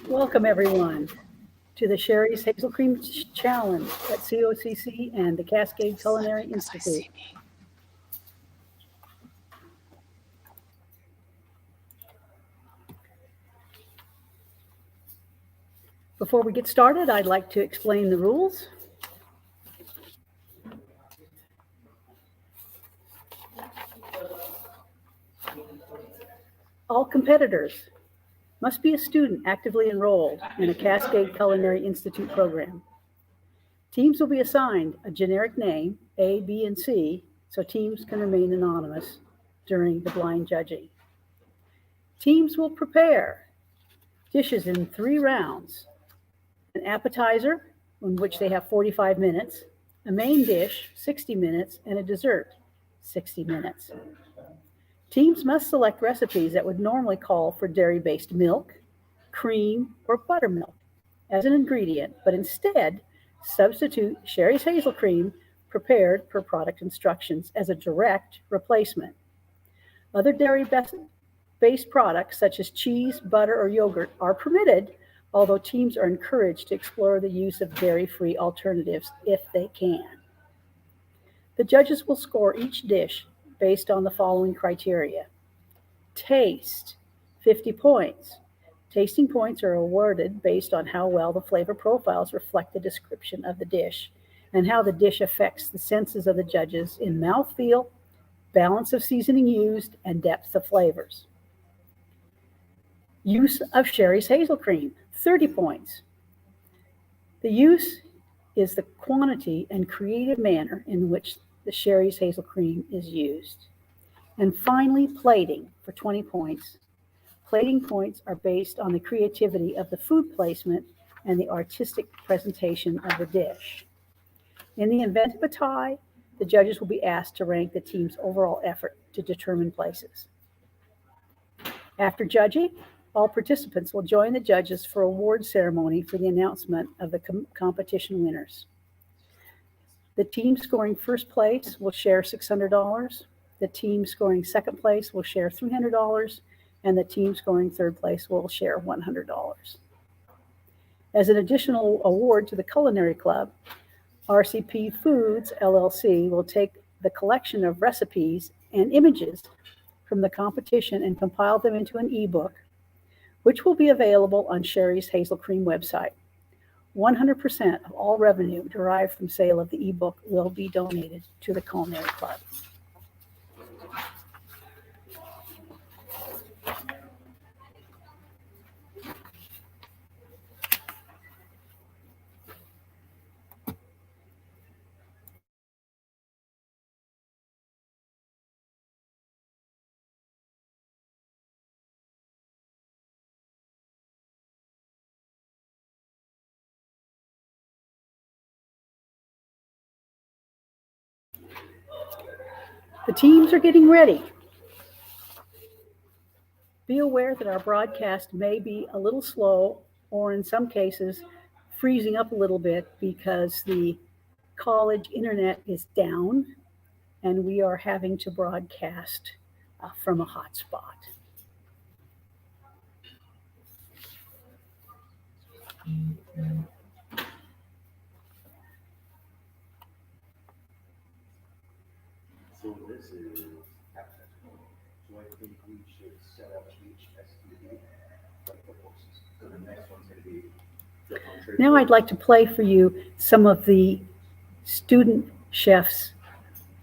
Welcome, everyone, to the Cheri's HazelCream Challenge at COCC and the Cascade Culinary Institute. Before we get started, I'd like to explain the rules. All competitors must be a student actively enrolled in a Cascade Culinary Institute program. Teams will be assigned a generic name, A, B, and C, so teams can remain anonymous during the blind judging. Teams will prepare dishes in 3 rounds: an appetizer, in which they have 45 minutes, a main dish, 60 minutes, and a dessert, 60 minutes. Teams must select recipes that would normally call for dairy-based milk, cream, or buttermilk as an ingredient, but instead substitute Cheri's HazelCream prepared per product instructions as a direct replacement. Other dairy-based products such as cheese, butter, or yogurt are permitted, although teams are encouraged to explore the use of dairy-free alternatives if they can. The judges will score each dish based on the following criteria. Taste, 50 points. Tasting points are awarded based on how well the flavor profiles reflect the description of the dish and how the dish affects the senses of the judges in mouthfeel, balance of seasoning used, and depth of flavors. Use of Cheri's HazelCream, 30 points. The use is the quantity and creative manner in which the Cheri's HazelCream is used. And finally, plating for 20 points. Plating points are based on the creativity of the food placement and the artistic presentation of the dish. In the event of a tie, the judges will be asked to rank the team's overall effort to determine places. After judging, all participants will join the judges for award ceremony for the announcement of the competition winners. The team scoring first place will share $600. The team scoring second place will share $300, and the team scoring third place will share $100. As an additional award to the Culinary Club, RCP Foods, LLC will take the collection of recipes and images from the competition and compile them into an ebook, which will be available on Cheri's HazelCream website. 100% of all revenue derived from sale of the ebook will be donated to the Culinary Club. The teams are getting ready. Be aware that our broadcast may be a little slow, or in some cases, freezing up a little bit because the college internet is down and we are having to broadcast from a hotspot. So this is appetizer. So I think we should set up each SPD like the horses. So the next one's going to be the entree. Now I'd like to play for you some of the student chefs'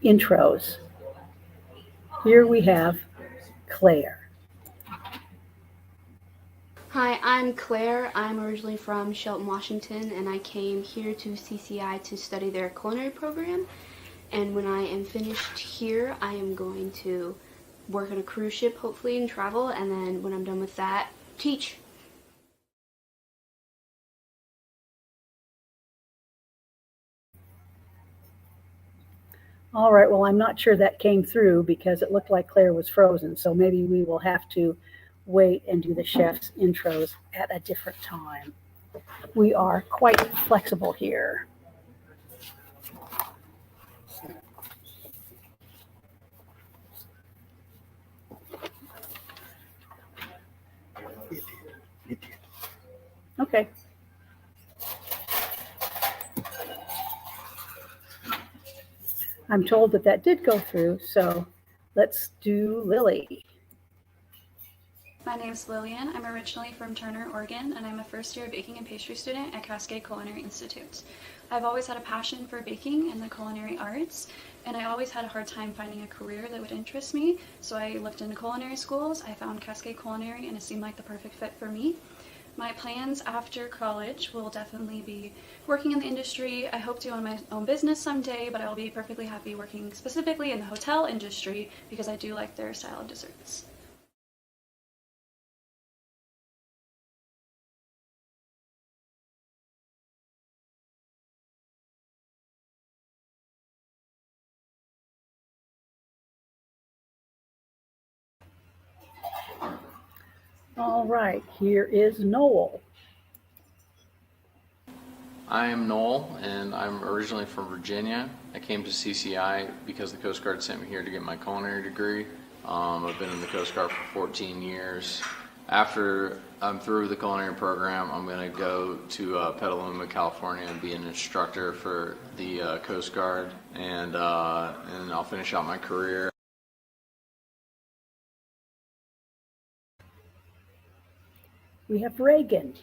intros. Here we have Claire. Hi, I'm Claire. I'm originally from Shelton, Washington, and I came here to CCI to study their culinary program. And when I am finished here, I am going to work on a cruise ship, hopefully, and travel. And then when I'm done with that, teach. All right, well, I'm not sure that came through because it looked like Claire was frozen. So maybe we will have to wait and do the chef's intros at a different time. We are quite flexible here. Okay. I'm told that that did go through, so let's do Lily. My name's Lillian. I'm originally from Turner, Oregon, and I'm a first-year baking and pastry student at Cascade Culinary Institute. I've always had a passion for baking and the culinary arts, and I always had a hard time finding a career that would interest me, so I looked into culinary schools. I found Cascade Culinary, and it seemed like the perfect fit for me. My plans after college will definitely be working in the industry. I hope to own my own business someday, but I will be perfectly happy working specifically in the hotel industry because I do like their style of desserts. All right, here is Noel. I'm Noel, and I'm originally from Virginia. I came to CCI because the Coast Guard sent me here to get my culinary degree. I've been in the Coast Guard for 14 years. After I'm through the culinary program, I'm going to go to Petaluma, California, and be an instructor for the Coast Guard, and I'll finish out my career. We have Reagan.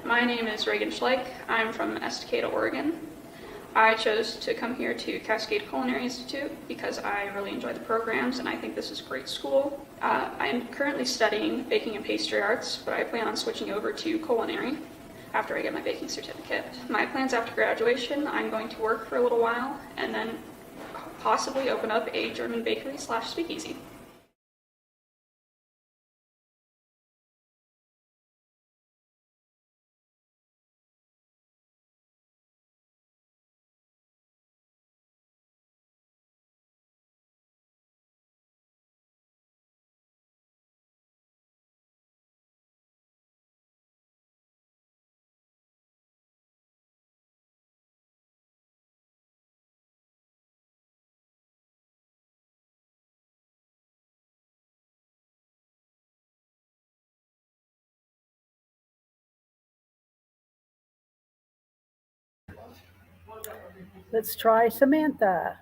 My name is Reagan Schleich. I'm from Estacada, Oregon. I chose to come here to Cascade Culinary Institute because I really enjoy the programs and I think this is a great school. I am currently studying baking and pastry arts, but I plan on switching over to culinary after I get my baking certificate. My plans after graduation, I'm going to work for a little while and then possibly open up a German bakery / speakeasy. Let's try Samantha.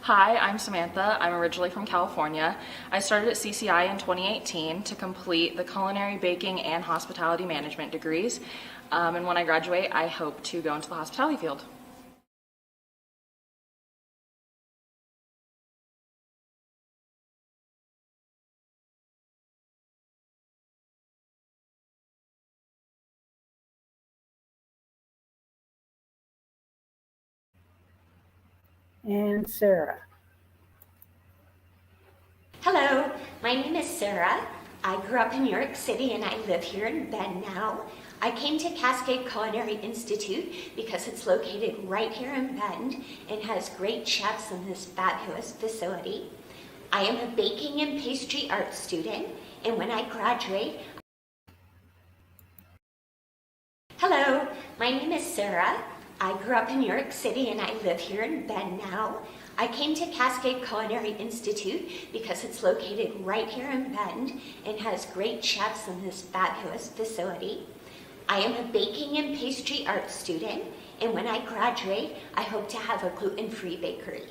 Hi, I'm Samantha. I'm originally from California. I started at CCI in 2018 to complete the culinary, baking, and hospitality management degrees. And when I graduate, I hope to go into the hospitality field. And Sarah. Hello, my name is Sarah. I grew up in New York City and I live here in Bend now. I came to Cascade Culinary Institute because it's located right here in Bend and has great chefs in this fabulous facility. I am a baking and pastry arts student, and when I graduate... Hello, my name is Sarah. I grew up in New York City and I live here in Bend now. I came to Cascade Culinary Institute because it's located right here in Bend and has great chefs in this fabulous facility. I am a baking and pastry arts student, and when I graduate, I hope to have a gluten-free bakery.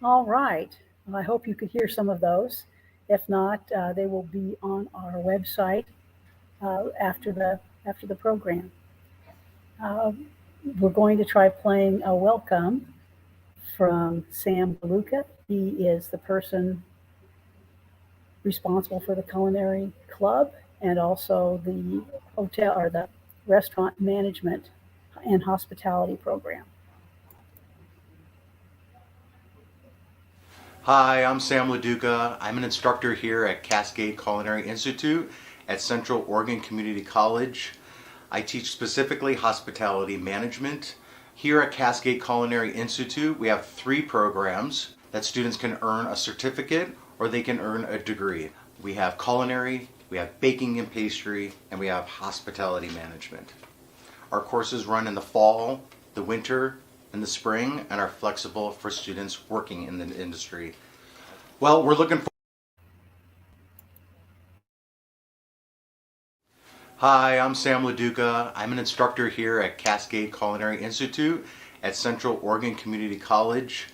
All right. Well, I hope you could hear some of those. If not, they will be on our website after the program. We're going to try playing a welcome from Sam DeLuca. He is the person responsible for the culinary club and also the hotel or the restaurant management and hospitality program. Hi, I'm Sam LaDuca. I'm an instructor here at Cascade Culinary Institute at Central Oregon Community College. I teach specifically hospitality management. Here at Cascade Culinary Institute, we have 3 programs that students can earn a certificate or they can earn a degree. We have culinary, we have baking and pastry, and we have hospitality management. Our courses run in the fall, the winter, in the spring and are flexible for students working in the industry. Well, we're looking for. Hi, I'm Sam LaDuca. I'm an instructor here at Cascade Culinary Institute at Central Oregon Community College.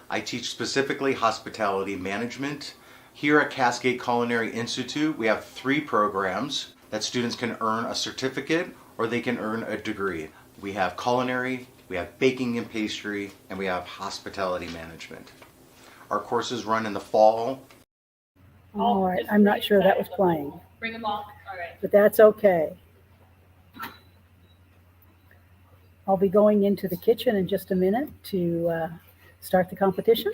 I teach specifically hospitality management. Here at Cascade Culinary Institute, we have 3 programs that students can earn a certificate or they can earn a degree. We have culinary, we have baking and pastry, and we have hospitality management. Our courses run in the fall. All right, I'm not sure that was playing, Bring them all. All right. but that's okay. I'll be going into the kitchen in just a minute to start the competition.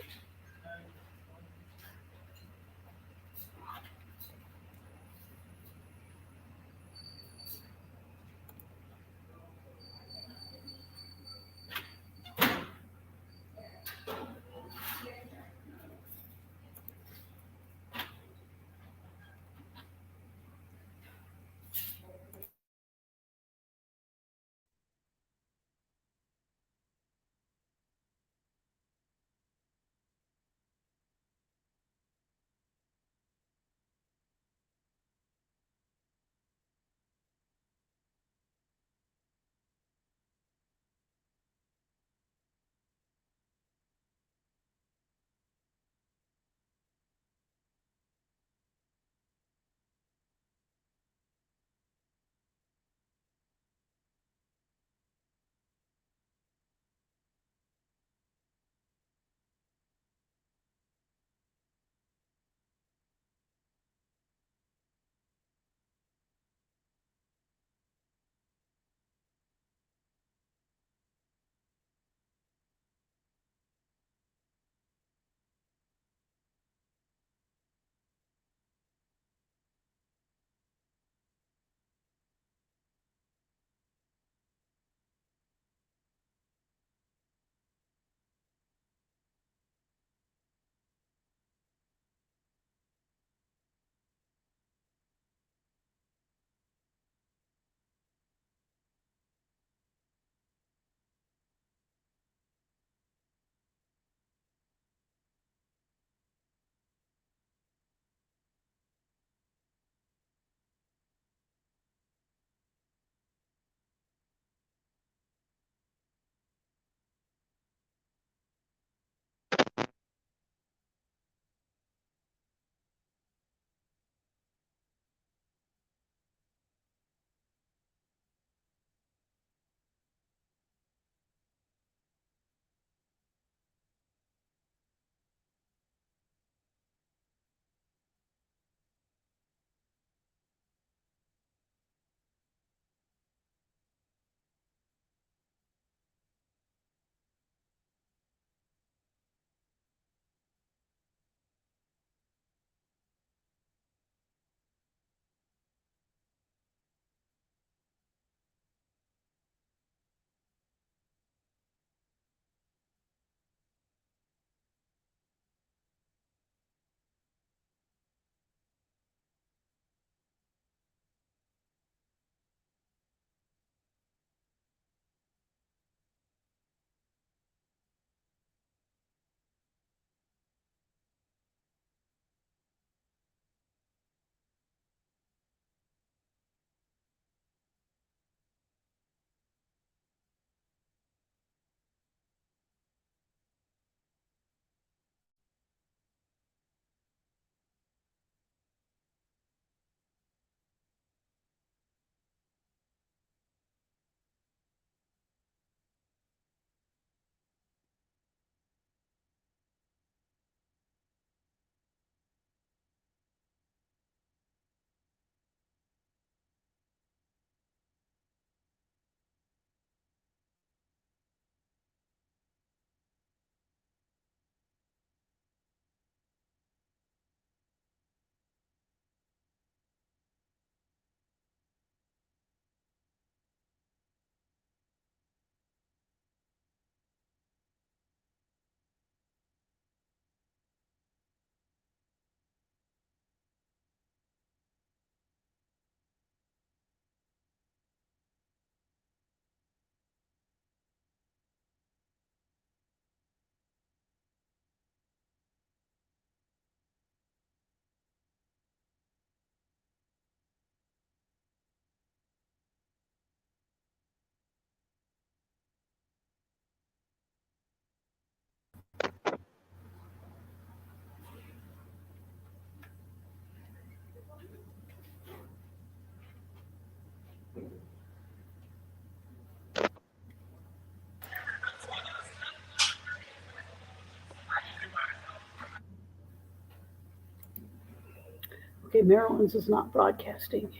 Okay, Maryland's is not broadcasting.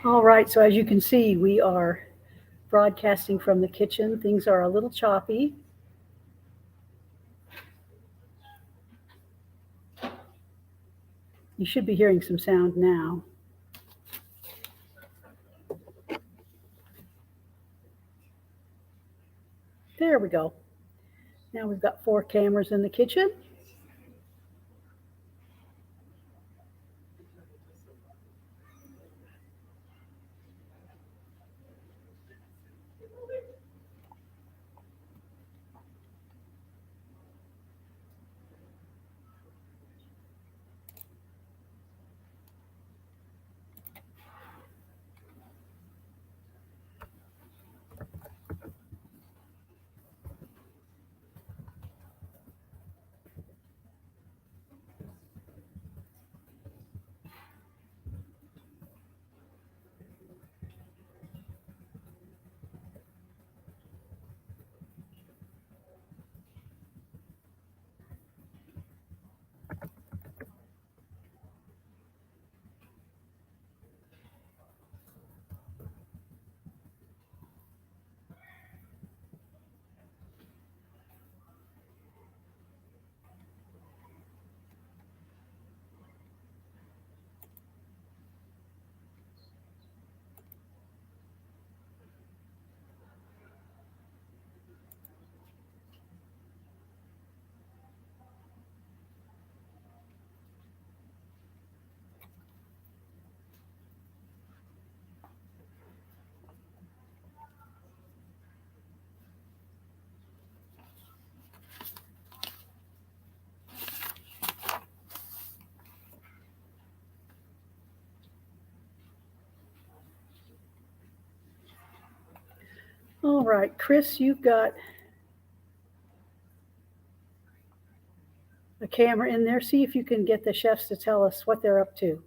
All right, so as you can see, we are broadcasting from the kitchen. Things are a little choppy. You should be hearing some sound now. There we go. Now we've got 4 cameras in the kitchen. All right, Chris, you've got a camera in there. See if you can get the chefs to tell us what they're up to.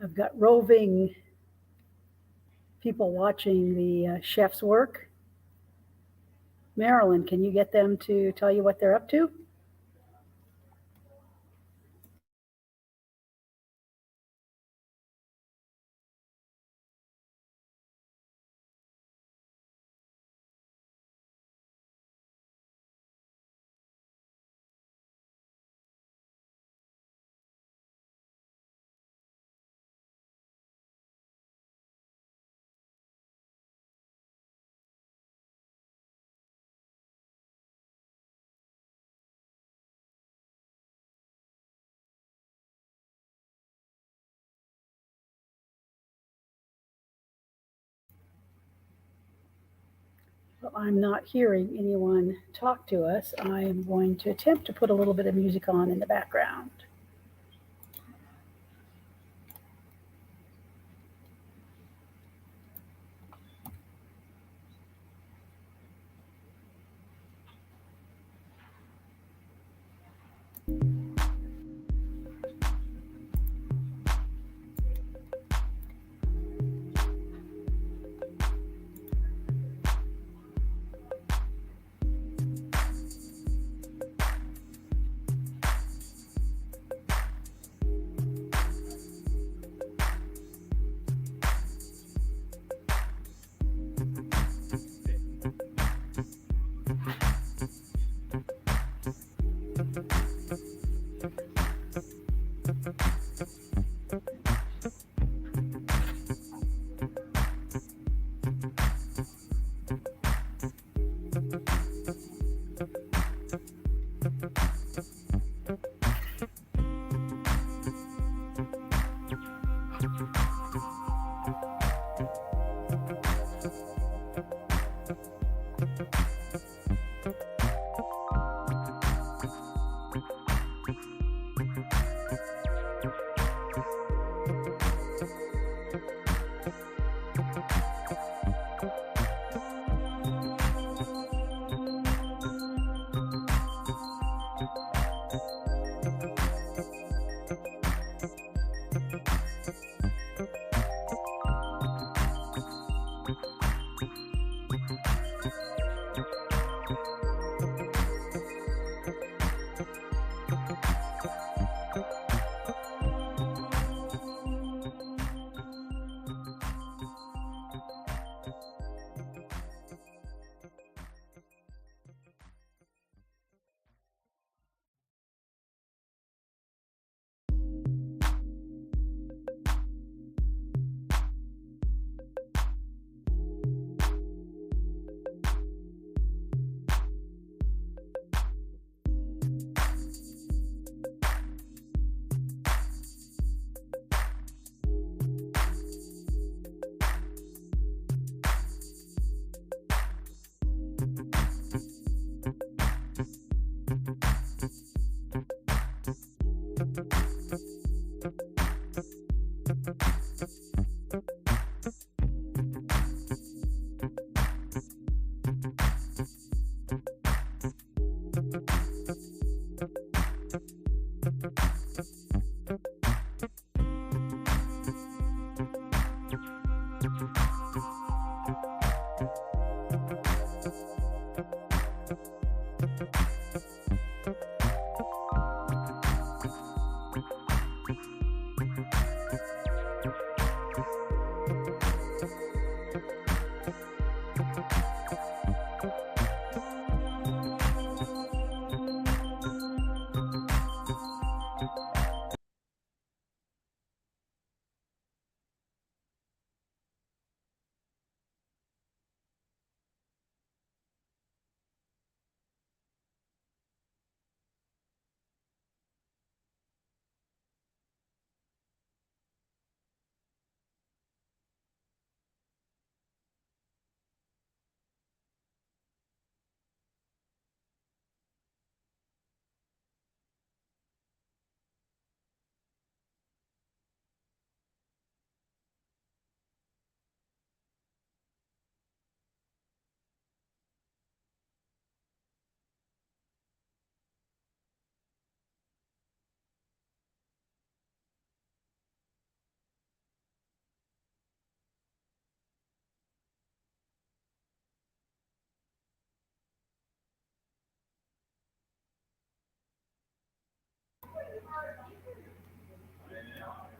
I've got roving people watching the chefs work. Marilyn, can you get them to tell you what they're up to? Well, I'm not hearing anyone talk to us. I am going to attempt to put a little bit of music on in the background.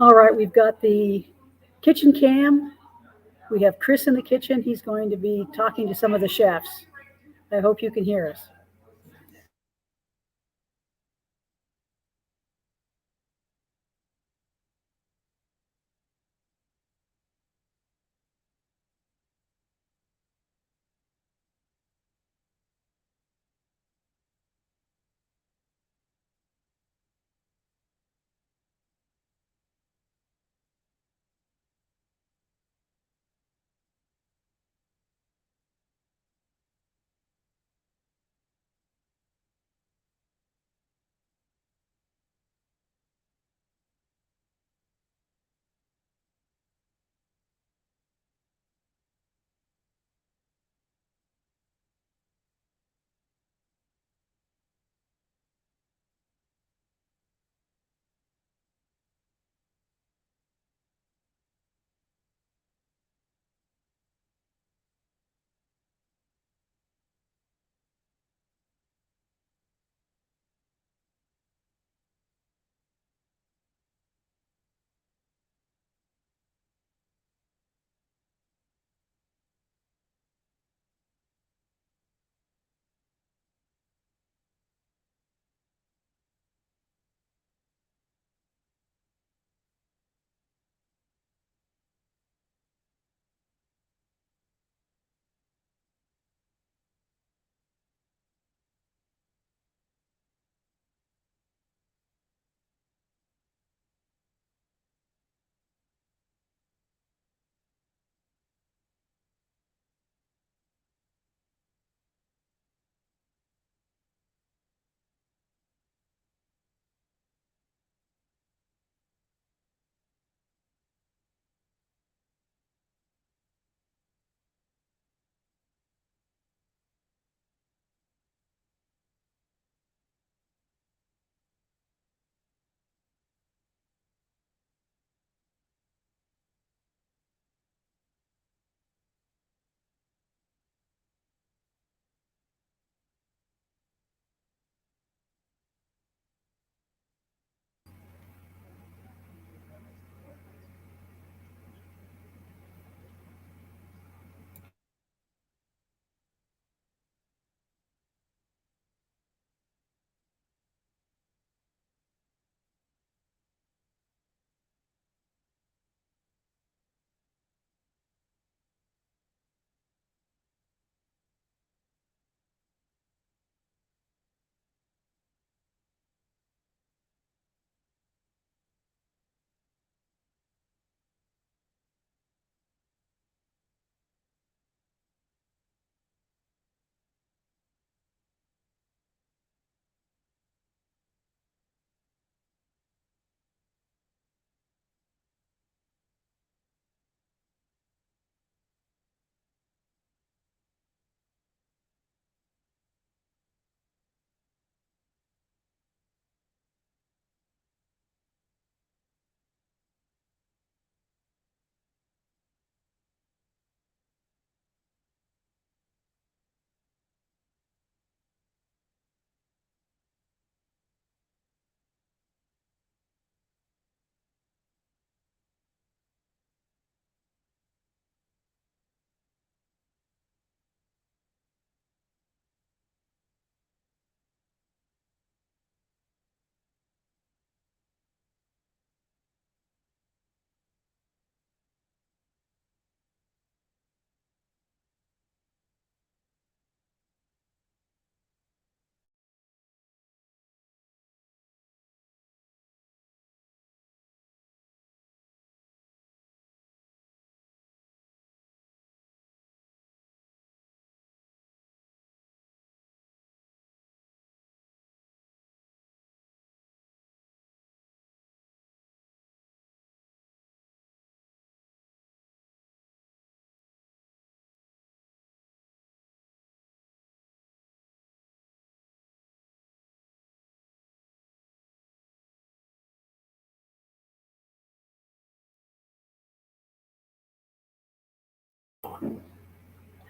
All right, we've got the kitchen cam. We have Chris in the kitchen. He's going to be talking to some of the chefs. I hope you can hear us.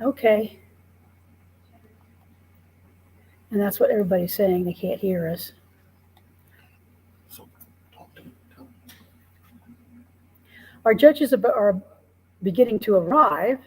Okay. And that's what everybody's saying. They can't hear us. Our judges are beginning to arrive.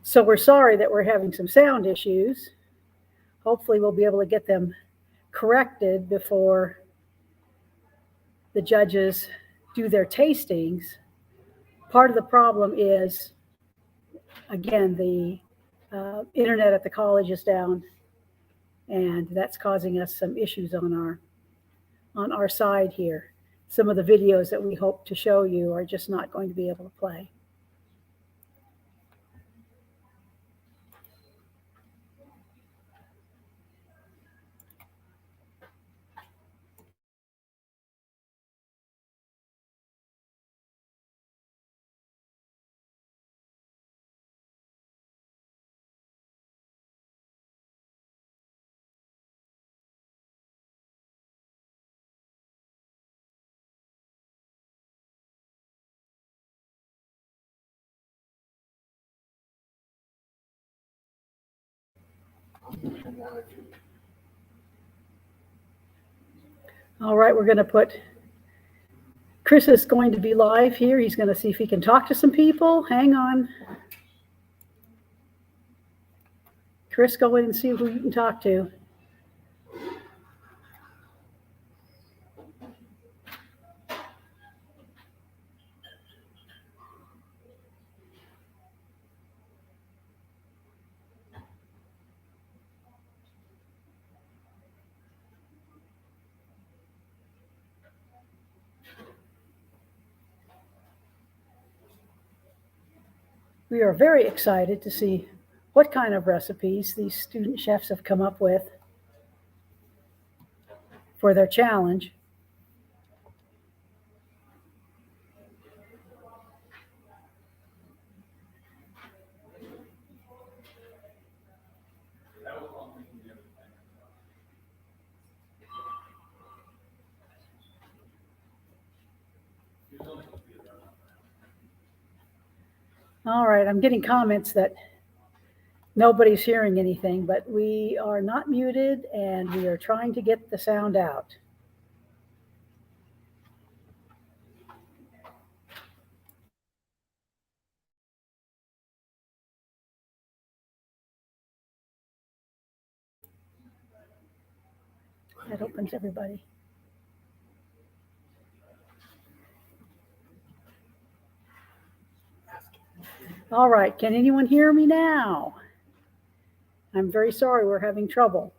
So we're sorry that we're having some sound issues. Hopefully we'll be able to get them corrected before the judges do their tastings. Part of the problem is, again, the internet at the college is down, and that's causing us some issues on our side here. Some of the videos that we hope to show you are just not going to be able to play. All right, we're going to put, Chris is going to be live here. He's going to see if he can talk to some people. Hang on. Chris, go in and see who you can talk to. We are very excited to see what kind of recipes these student chefs have come up with for their challenge. All right, I'm getting comments that nobody's hearing anything, but we are not muted and we are trying to get the sound out. That opens everybody. All right, can anyone hear me now? I'm very sorry, we're having trouble.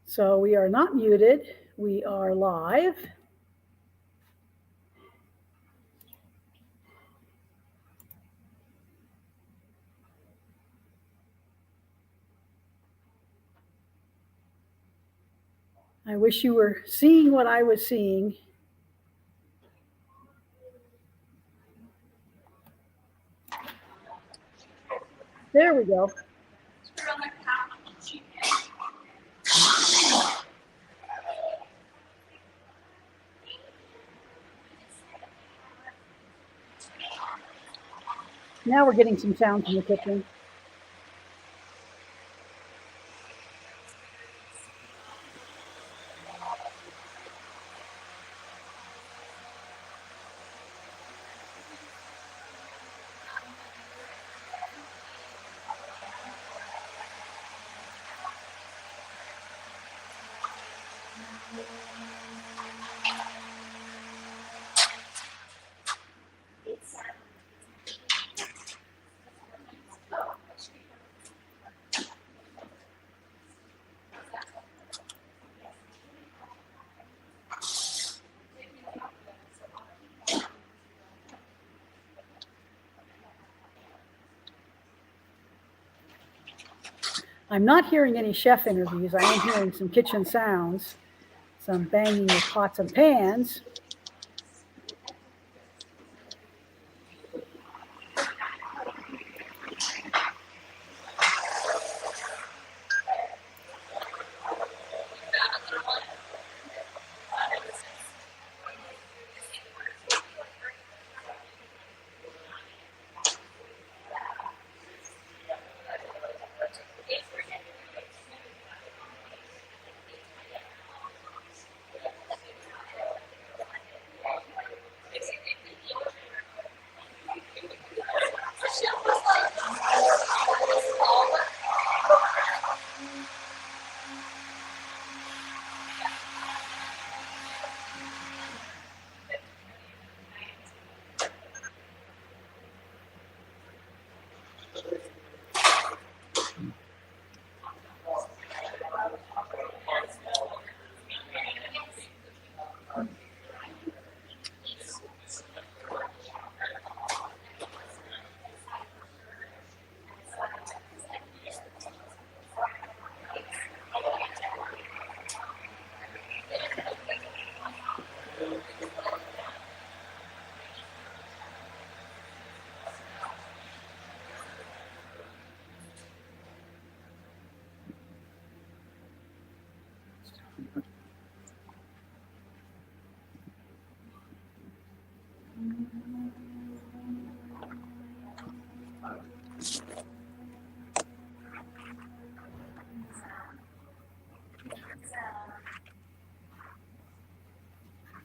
So we are not muted, we are live. I wish you were seeing what I was seeing. There we go. Now we're getting some sound from the kitchen. I'm not hearing any chef interviews. I am hearing some kitchen sounds, some banging of pots and pans.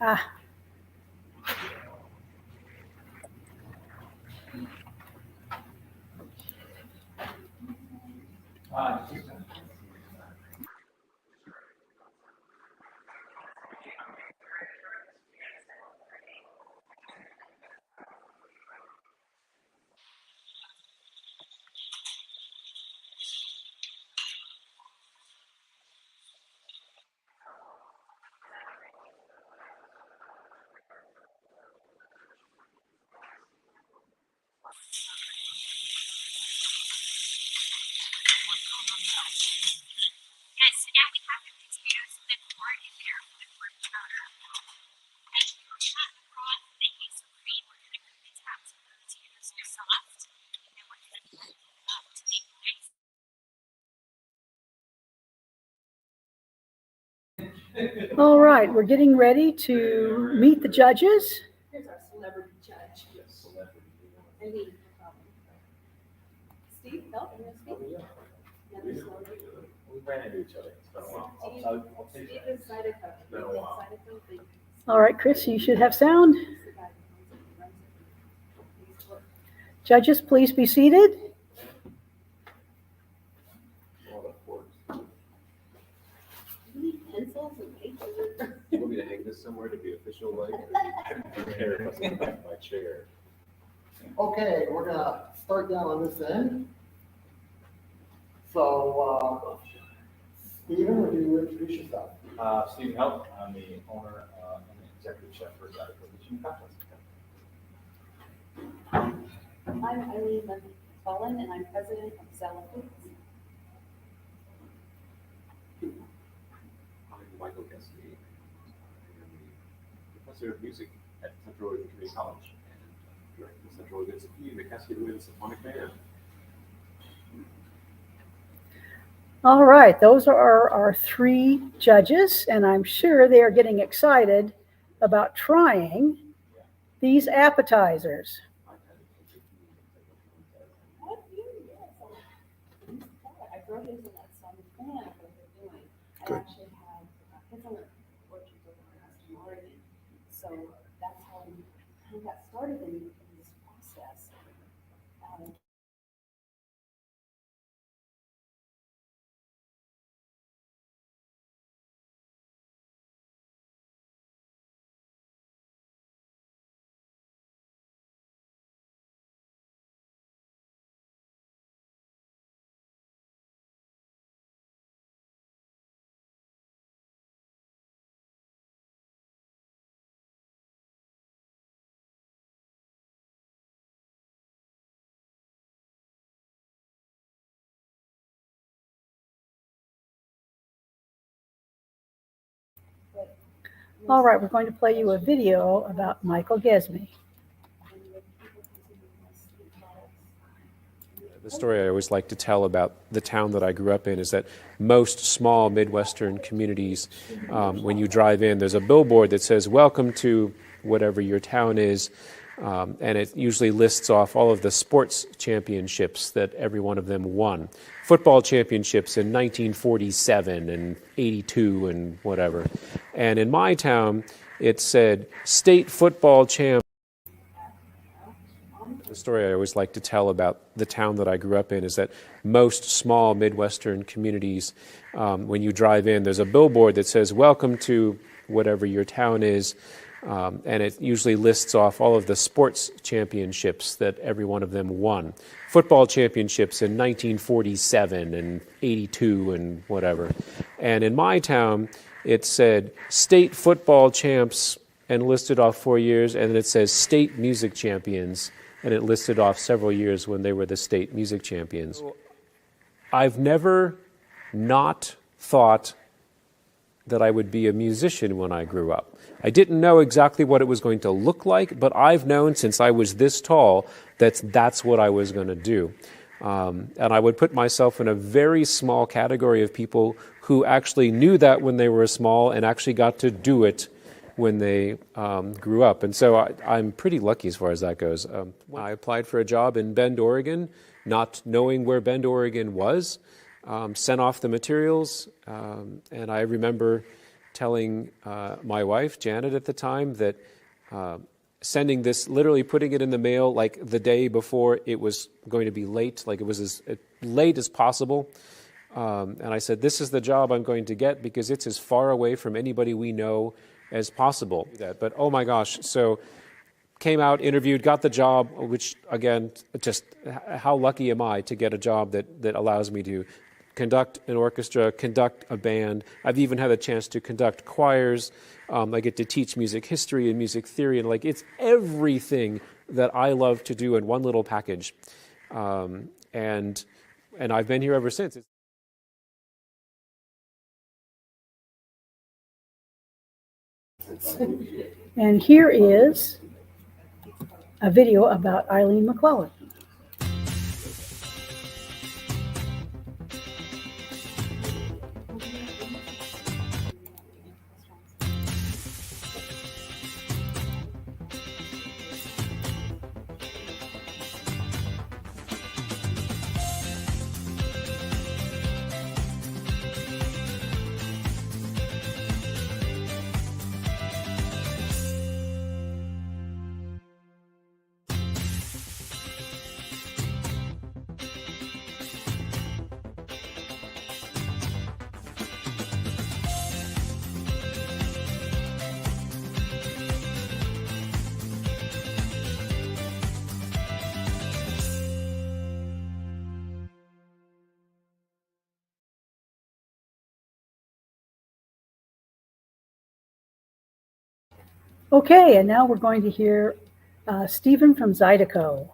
Ah, all right, we're getting ready to meet the judges. Here's our celebrity judge. I mean, Steve, help, you want to speak? We ran into each other. It's been a while. I'll take Steve that. is cited for. It's been a while. All right, Chris, you should have sound. Judges, please be seated. All of course. You need pencils and paper. You want me to hang this somewhere to be official, like? I didn't prepare if I was in the back of my chair. Okay, we're gonna start down on this end. So, Stephen, would you introduce yourself? Steve Help, I'm the owner and the executive chef for Exotic Provision Cocktails. I'm Eileen McClellan, and I'm president of Zella Foods. I'm Michael Cascade. I'm the professor of music at Central Oregon Community College and director of Central Oregon Symphony and the Cascade Symphonic Band. All right, those are our three judges, and I'm sure they are getting excited about trying these appetizers. I drove into that, so I'm a fan of what they're doing. I Good. actually have hazelnut orchards over in Western Oregon, so that's how we kind of got started in this process. All right, we're going to play you a video about Michael Gesme. The story I always like to tell about the town that I grew up in is that most small Midwestern communities, when you drive in, there's a billboard that says, "Welcome to whatever your town is," and it usually lists off all of the sports championships that every one of them won. Football championships in 1947 and 82 and whatever. And in my town, it said, "State football champ." The story I always like to tell about the town that I grew up in is that most small Midwestern communities, when you drive in, there's a billboard that says, "Welcome to whatever your town is," and it usually lists off all of the sports championships that every one of them won. Football championships in 1947 and 82 and whatever. And in my town, it said, "State football champs," and listed off 4 years, and then it says, "State music champions," and it listed off several years when they were the state music champions. I've never not thought that I would be a musician when I grew up. I didn't know exactly what it was going to look like, but I've known since I was this tall that that's what I was going to do. And I would put myself in a very small category of people who actually knew that when they were small and actually got to do it when they grew up. And so I'm pretty lucky as far as that goes. I applied for a job in Bend, Oregon, not knowing where Bend, Oregon was, sent off the materials, and I remember telling my wife, Janet, at the time, that sending this, literally putting it in the mail like the day before it was going to be late, like it was as late as possible. And I said, "This is the job I'm going to get because it's as far away from anybody we know as possible." But oh my gosh, so came out, interviewed, got the job, which again, just how lucky am I to get a job that allows me to conduct an orchestra, conduct a band. I've even had a chance to conduct choirs. I get to teach music history and music theory, and like it's everything that I love to do in one little package. And I've been here ever since. And here is a video about Eileen McClellan. Okay, and now we're going to hear Stephen from Zydeco.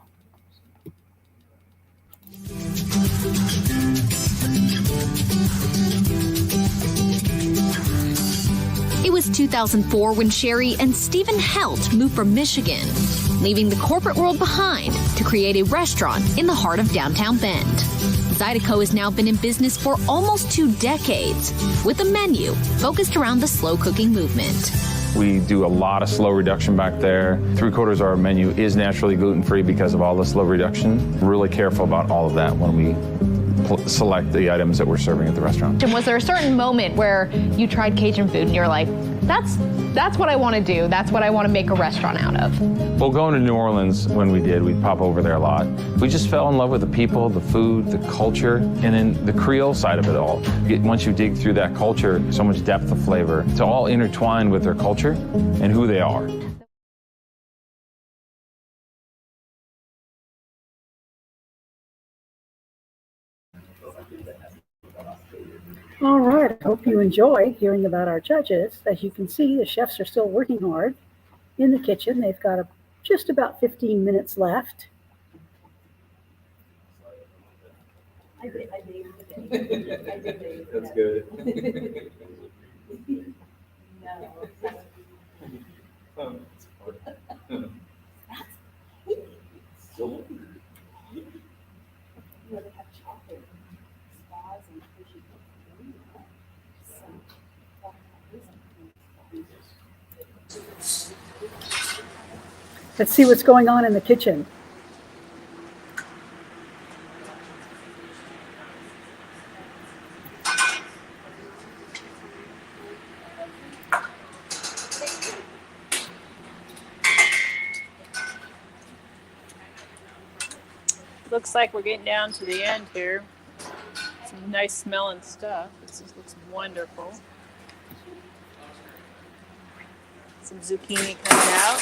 It was 2004 when Cheri and Stephen Helt moved from Michigan, leaving the corporate world behind to create a restaurant in the heart of downtown Bend. Zydeco has now been in business for almost 2 decades, with a menu focused around the slow cooking movement. We do a lot of slow reduction back there. 3/4 of our menu is naturally gluten-free because of all the slow reduction. We're really careful about all of that when we select the items that we're serving at the restaurant. And was there a certain moment where you tried Cajun food and you're like, that's what I want to do. That's what I want to make a restaurant out of? Well, going to New Orleans when we did, we'd pop over there a lot. We just fell in love with the people, the food, the culture, and then the Creole side of it all. Once you dig through that culture, so much depth of flavor. It's all intertwined with their culture and who they are. All right, I hope you enjoy hearing about our judges. As you can see, the chefs are still working hard in the kitchen. They've got just about 15 minutes left. I did today. That's good. No. Let's see what's going on in the kitchen. Looks like we're getting down to the end here. Some nice smelling stuff. This looks wonderful. Some zucchini coming out.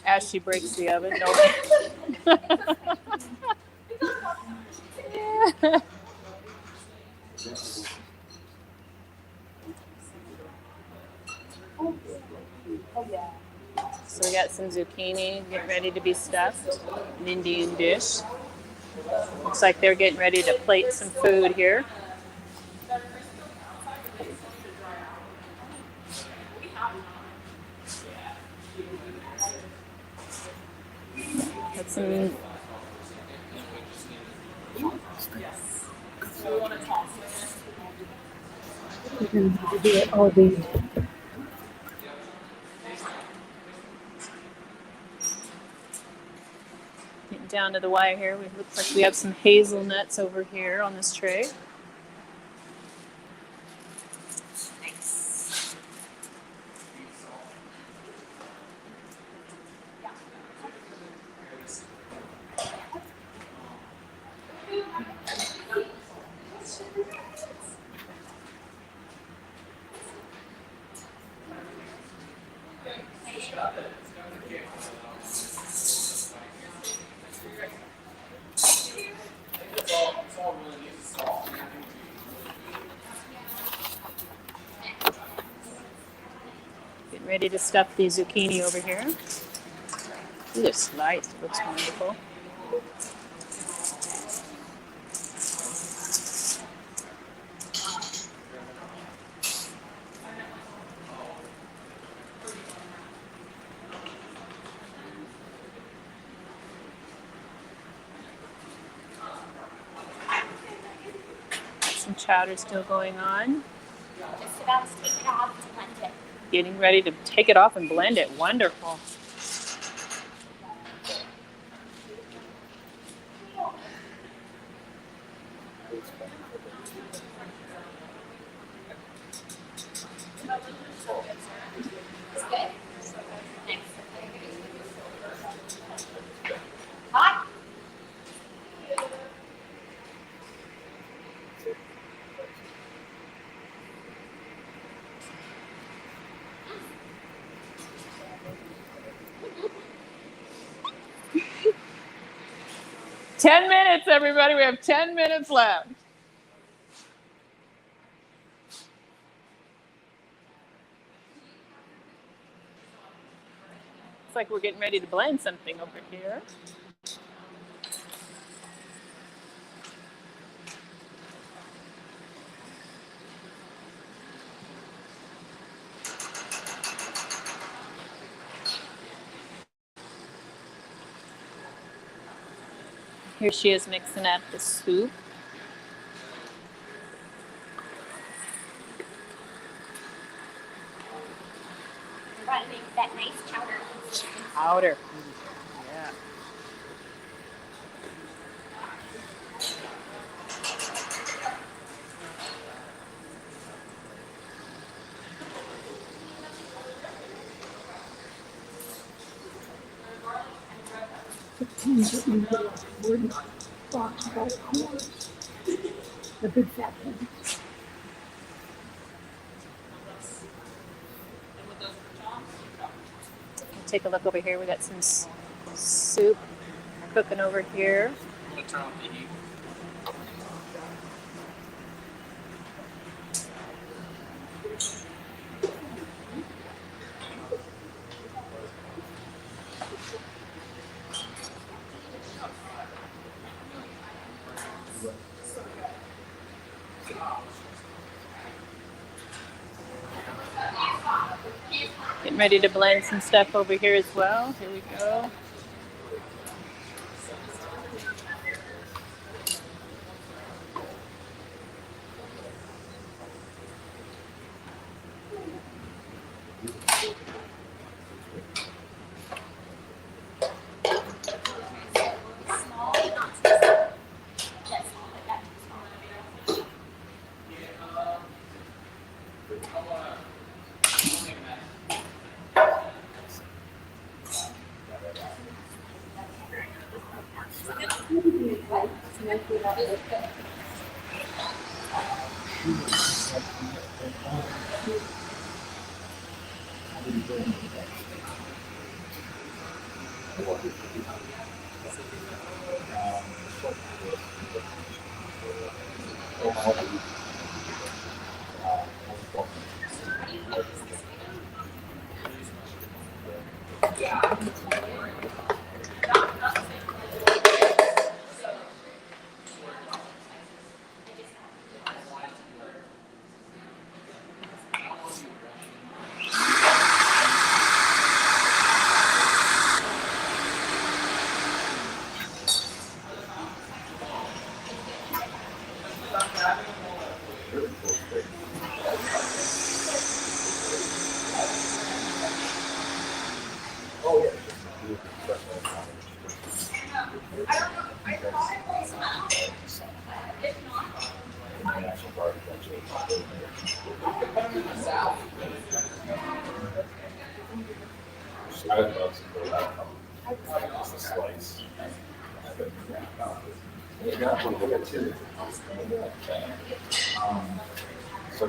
As she breaks the oven. No. Yeah. So we got some zucchini getting ready to be stuffed. An Indian dish. Looks like they're getting ready to plate some food here. Got some. We're going to do it all the. Getting down to the wire here. It looks like we have some hazelnuts over here on this tray. Getting ready to stuff the zucchini over here. Ooh, they're sliced. Looks wonderful. Some chowder still going on. Just about to take it off to blend it. Getting ready to take it off and blend it. Wonderful. It's good. Nice. Hot. Ten minutes, everybody. We have 10 minutes left. Looks like we're getting ready to blend something over here. Here she is mixing up the soup. We're going to make that nice chowder. Chowder. Yeah. The big fat one. Take a look over here. We got some soup cooking over here. I'm going to turn on the heat. Getting ready to blend some stuff over here as well. Here we go. So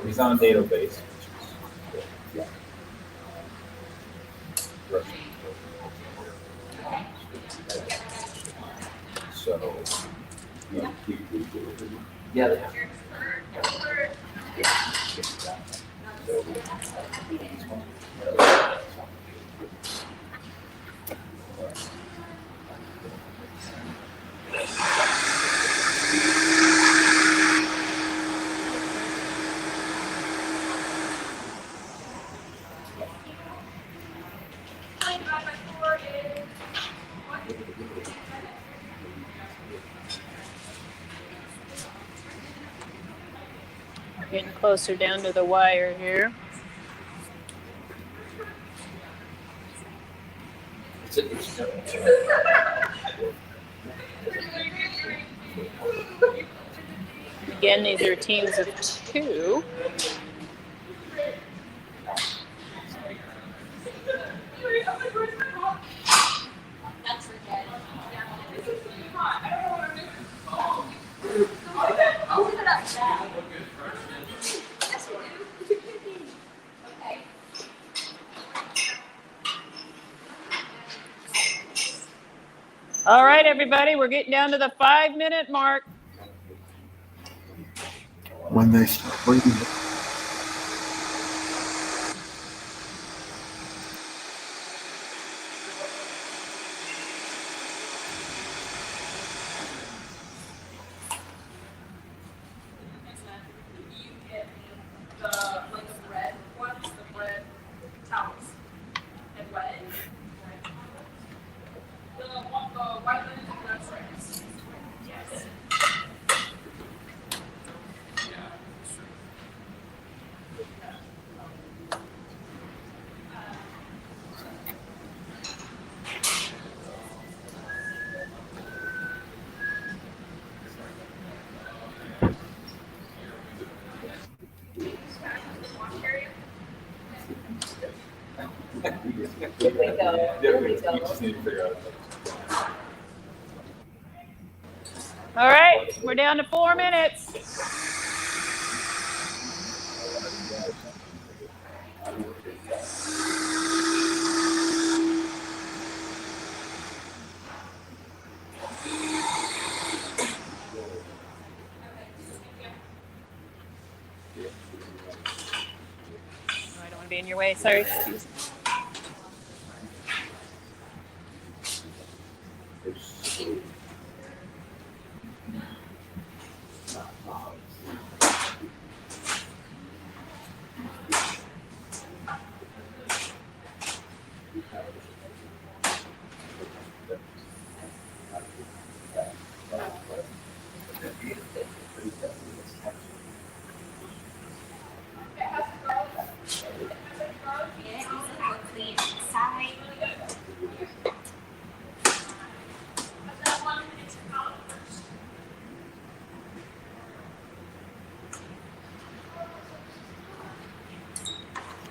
he's on a database. So, yeah, they have. Getting closer down to the wire here. Again, these are teams of 2. All right, everybody, we're getting down to the 5-minute mark. When they start breathing. All right, we're down to 4 minutes. I don't want to be in your way, sorry.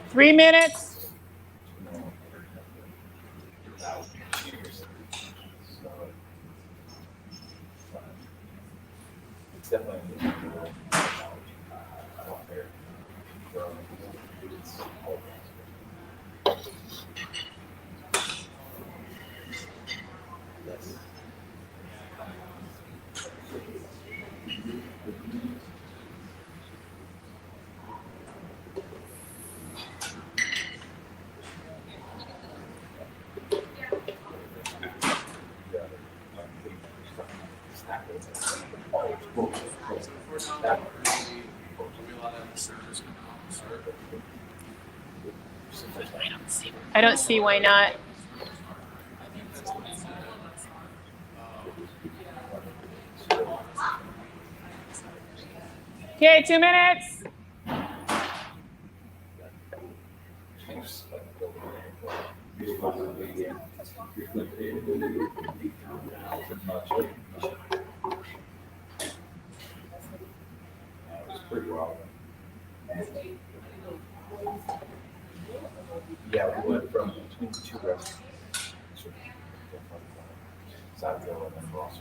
Three minutes. I don't see why not. Okay, 2 minutes. Yeah, we went from between two restaurants. Zagreb and then Ross.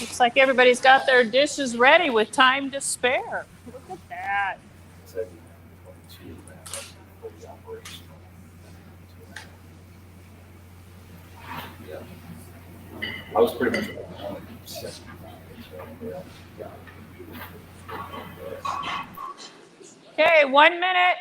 Looks like everybody's got their dishes ready with time to spare. Look at that. I was pretty much Okay, 1 minute.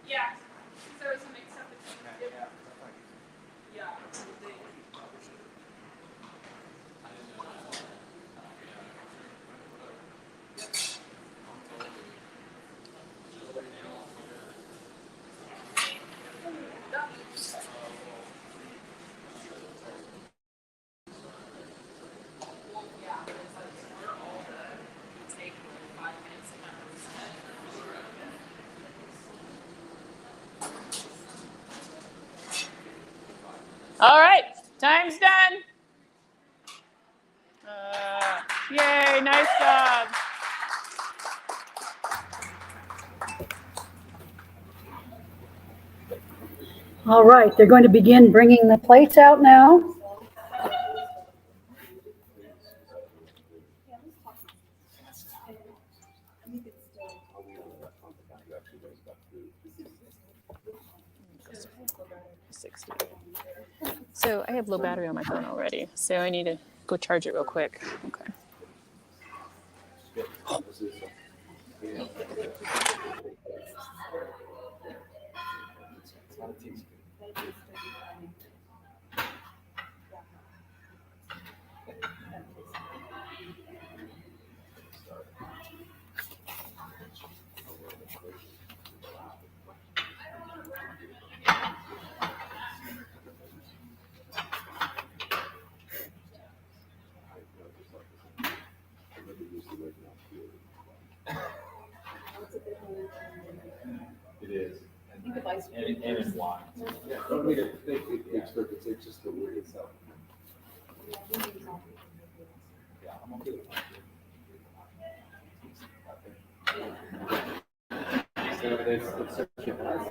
Yeah. There was some acceptance. Yeah. All right, time's done. Yay, nice job. All right, they're going to begin bringing the plates out now. So I have low battery on my phone already, so I need to go charge it real quick. Okay. It is. And it's wine. Yeah, I don't need it. It's just the wood itself. Yeah, I'm okay with that. So it's such a nice.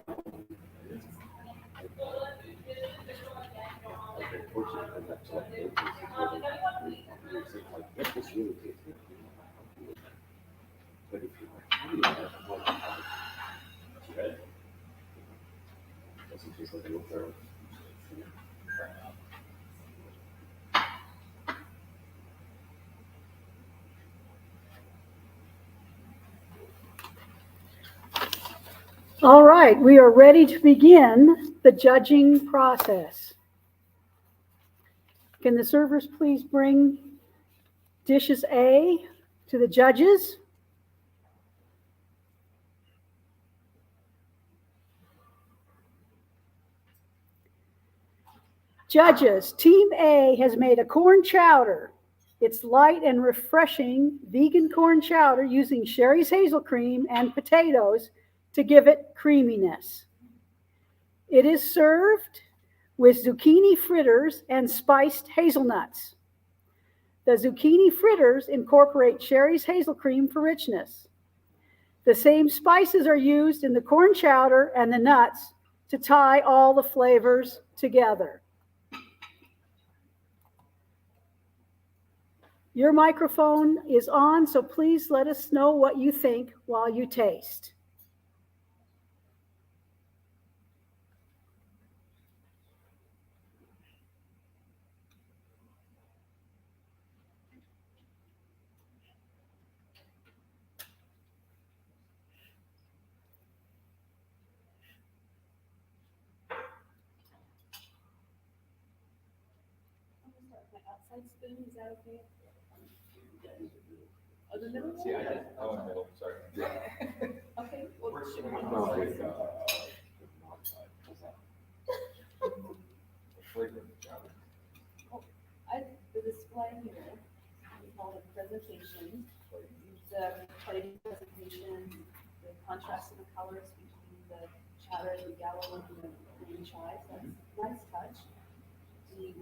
But if you doesn't taste like a little barrel. All right, we are ready to begin the judging process. Can the servers please bring dishes A to the judges? Judges, Team A has made a corn chowder. It's light and refreshing vegan corn chowder using Cheri's HazelCream and potatoes to give it creaminess. It is served with zucchini fritters and spiced hazelnuts. The zucchini fritters incorporate Cheri's hazel cream for richness. The same spices are used in the corn chowder and the nuts to tie all the flavors together. Your microphone is on, so please let us know what you think while you taste. My outside spoon, is that okay? Oh, the middle one? See, I did. Oh, in the middle, sorry. Okay. Well, No, wait, flavor of the chowder. the display here, we call it presentation. The plating presentation, the contrast in the colors between the chowder, the yellow and the green chives, that's a nice touch. The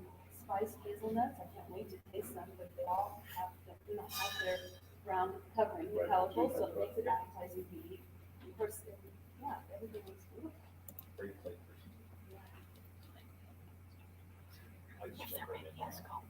spiced hazelnuts, I can't wait to taste them, but they all have, do not have their brown covering, the colorful, so it makes it appetizing to eat. Of course, yeah, everything looks beautiful. Very flavors. I just jump right in. Yes, go.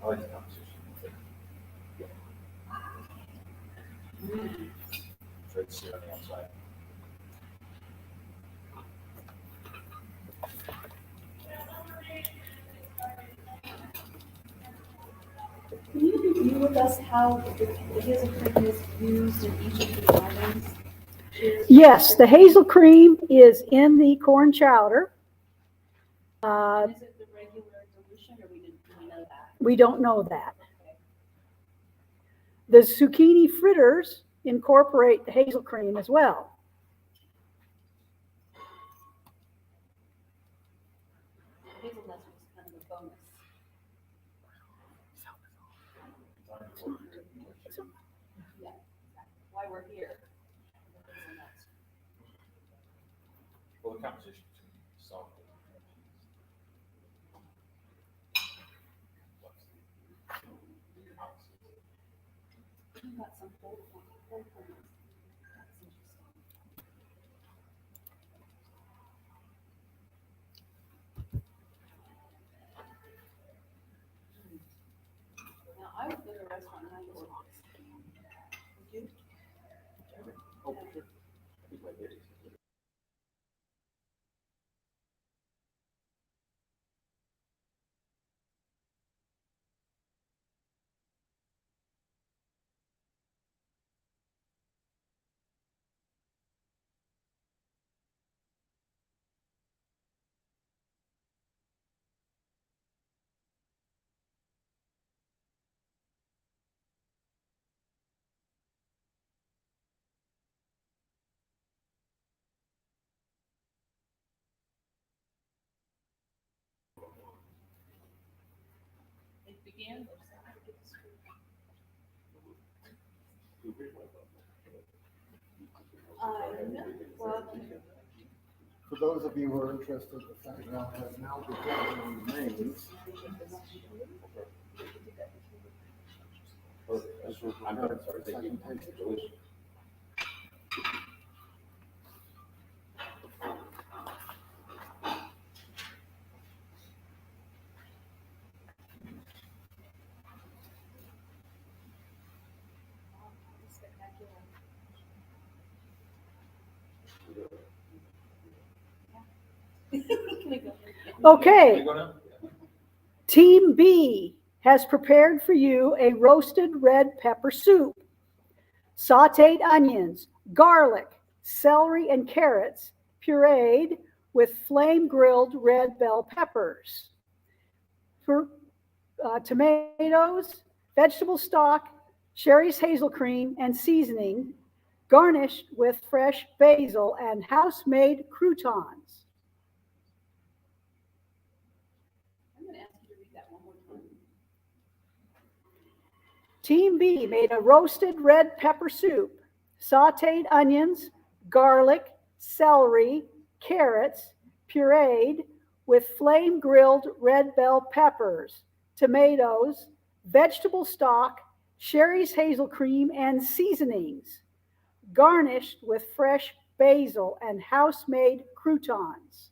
I like the competition. Try to see on the outside. Can you review with us how the hazel cream is used in each of the items? Yes, the hazel cream is in the corn chowder. Is it the regular dilution, or do we know that? We don't know that. The zucchini fritters incorporate the hazel cream as well. Hazelnuts was kind of a bonus. Yeah, why we're here. Well, the competition between salt and Got some whole kernels. That's interesting. Now, I would go to a restaurant and I would order this. Would you? oh, for sure. I think my ladies. It began. Well, For those of you who are interested, the background has now become names. I'm sorry, thank you. Delicious. Okay. Team B has prepared for you a roasted red pepper soup, sauteed onions, garlic, celery, and carrots pureed with flame grilled red bell peppers. For tomatoes, vegetable stock, Cheri's hazel cream, and seasoning, garnished with fresh basil and house-made croutons. I'm going to ask you to read that one more time. Team B made a roasted red pepper soup, sauteed onions, garlic, celery, carrots, pureed with flame grilled red bell peppers, tomatoes, vegetable stock, Cheri's hazel cream, and seasonings, garnished with fresh basil and house-made croutons.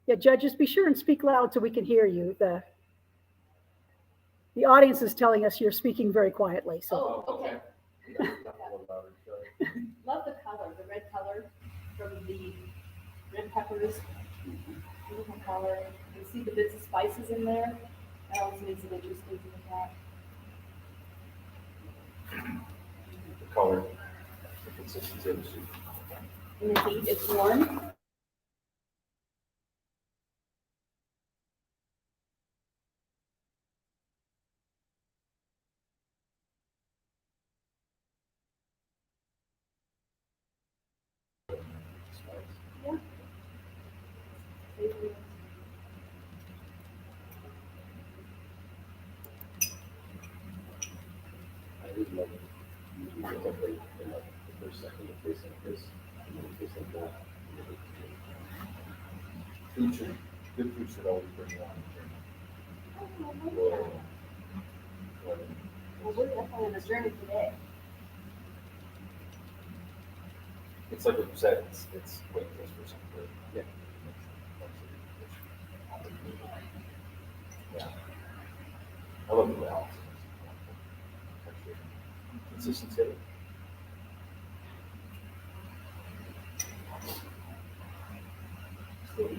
Yeah, judges, be sure and speak loud so we can hear you. The audience is telling us you're speaking very quietly. So. Oh, okay. Love the color, the red color from the red peppers. Beautiful color. You see the bits of spices in there. That always makes it interesting to look at. The color, the consistency of the soup. And the heat is warm. Yeah. I really love it. You get that right in the first second of tasting this, and then it tastes like that. Good food should always bring you on. Well, we're definitely on a journey today. It's like what you said, it's wait for something. Yeah. Yeah. I love the balance. Consistency.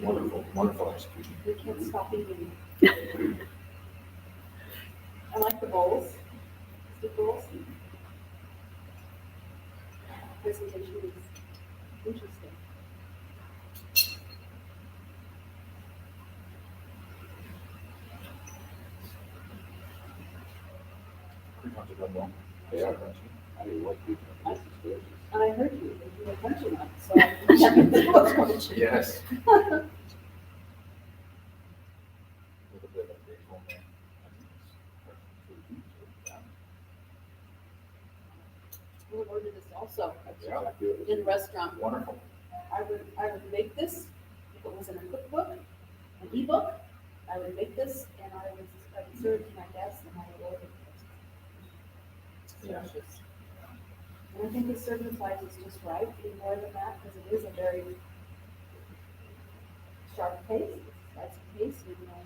Wonderful, wonderful execution. We can't stop eating. I like the bowls. The bowls. Presentation is interesting. Croutons are done well. They are crunchy. I mean, what you And I heard you, that you were crunchy enough, so I'm checking the crunchy. Yes. We would order this also Yeah. in a restaurant. Wonderful. I would make this if it was in a cookbook, an ebook. I would make this and I would serve it to my guests and I would order it. Yeah. And I think the serving size is just right, even more than that, because it is a very sharp taste, spicy taste, you know,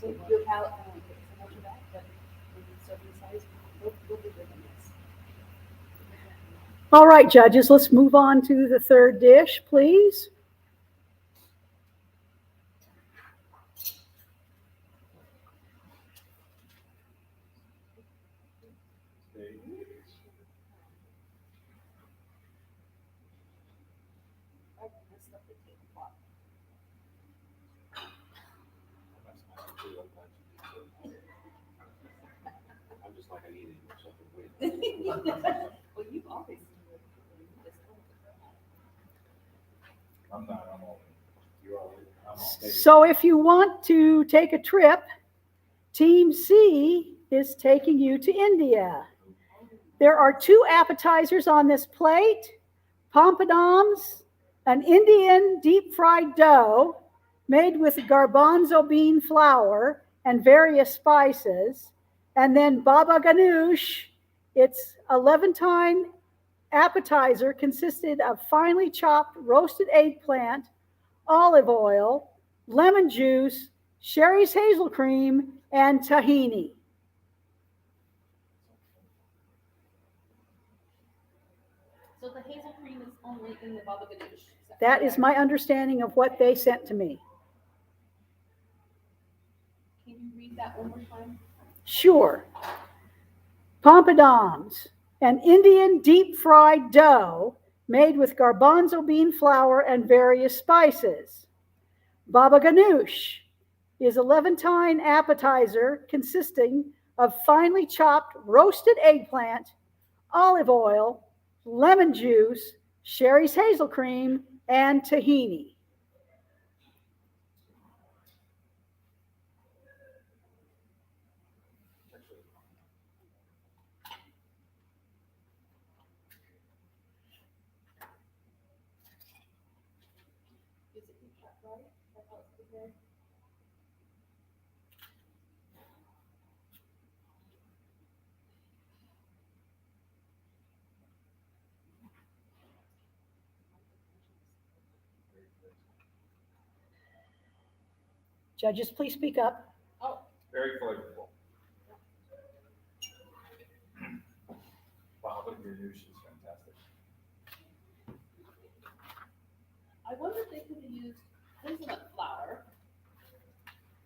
so your palate can only take so much of that, but the serving size will be bigger than this. All right, judges, let's move on to the third dish, please. I'm just like, I need it, so I can wait. So if you want to take a trip, Team C is taking you to India. There are 2 appetizers on this plate: pompadums, an Indian deep fried dough made with garbanzo bean flour and various spices, and then baba ganoush. It's a Levantine appetizer consisted of finely chopped roasted eggplant, olive oil, lemon juice, Cheri's hazel cream, and tahini. So the hazel cream is only in the baba ganoush. That is my understanding of what they sent to me. Can you read that one more time? Sure. Pompadums, an Indian deep fried dough made with garbanzo bean flour and various spices. Baba ganoush is a Levantine appetizer consisting of finely chopped roasted eggplant, olive oil, lemon juice, Cheri's hazel cream, and tahini. Is it cut right? That's how it's prepared? Judges, please speak up. Oh, Very flavorful. Baba ganoush is fantastic. I wonder if they could have used hazelnut flour.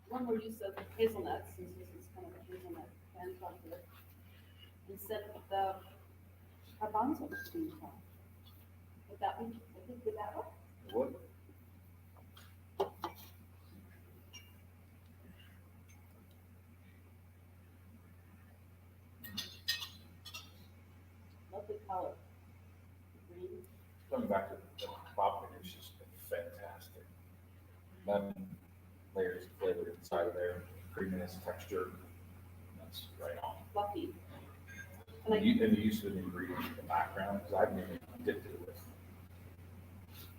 One more use of hazelnuts, since this is kind of a hazelnut fan chocolate, instead of the garbanzo bean flour. Would that be, I think, would that work? What? Lovely color. Green. Coming back to the baba ganoush is fantastic. Lemon layers of flavor inside of there, creaminess, texture. That's right on. Fluffy. And the use of the ingredient in the background, because I've never dipped it with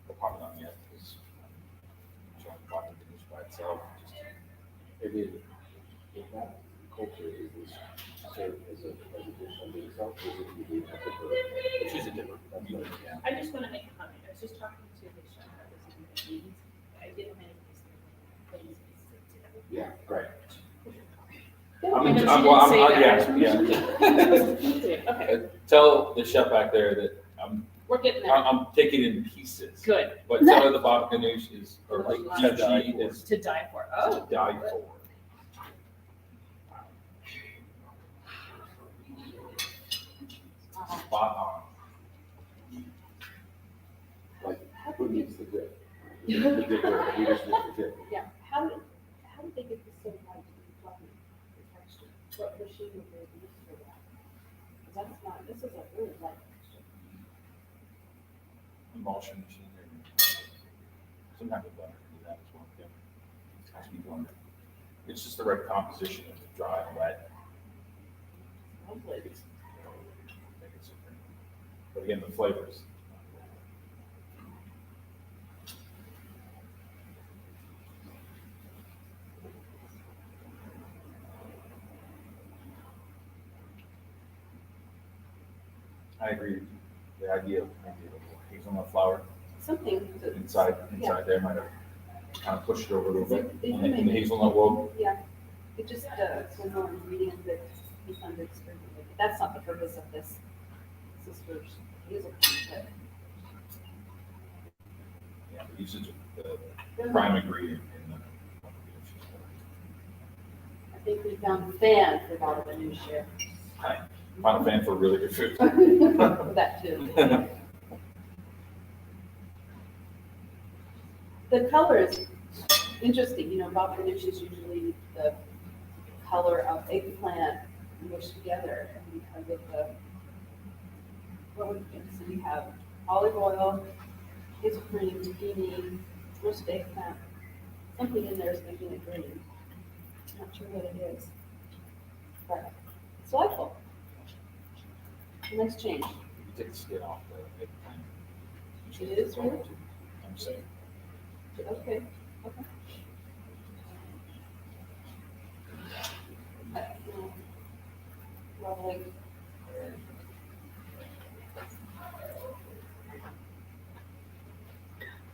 the popcorn yet, because I'm trying to baba ganoush by itself. It is. If that culture is served as a dish unto itself, it's just a different. Yeah. I just want to make a comment. I was just talking to the chef that was in the meetings. I didn't have any things. Yeah, right. Okay. Tell the chef back there that We're getting there. I'm taking it in pieces. Good. But tell her the baba ganoush is, or like kimchi is To die for. Oh. to die for. Spot on. Like, who needs the dip? The dip, we just need the dip. Yeah. How did they get this so light and fluffy, the texture? What machine would they use for that? 'Cause that's not, this is a really light texture. Emulsion machine or sometimes a blender can do that as well. Yeah. It has to be blender. It's just the right composition of the dry and wet. Lovely. Make it super. But again, the flavors. I agree. The idea of maybe a little hazelnut flour Something to. inside there might have kind of pushed it over a little bit. In the hazelnut world. Yeah, it just, one more ingredient that he's under experimenting with. That's not the purpose of this. This is for hazel cream, Yeah, the usage of the prime ingredient in the. I think we found a fan for baba ganoush here. Hi. Final fan for really good food. That too. The color is interesting, you know, baba ganoush is usually the color of eggplant mushed together, and because of the, what would you, so you have olive oil, hazel cream, tahini, roasted eggplant, something in there is making it green. Not sure what it is, but it's delightful. Nice change. You take the skin off the eggplant. It is, really? I'm saying. Okay, okay. Lovely.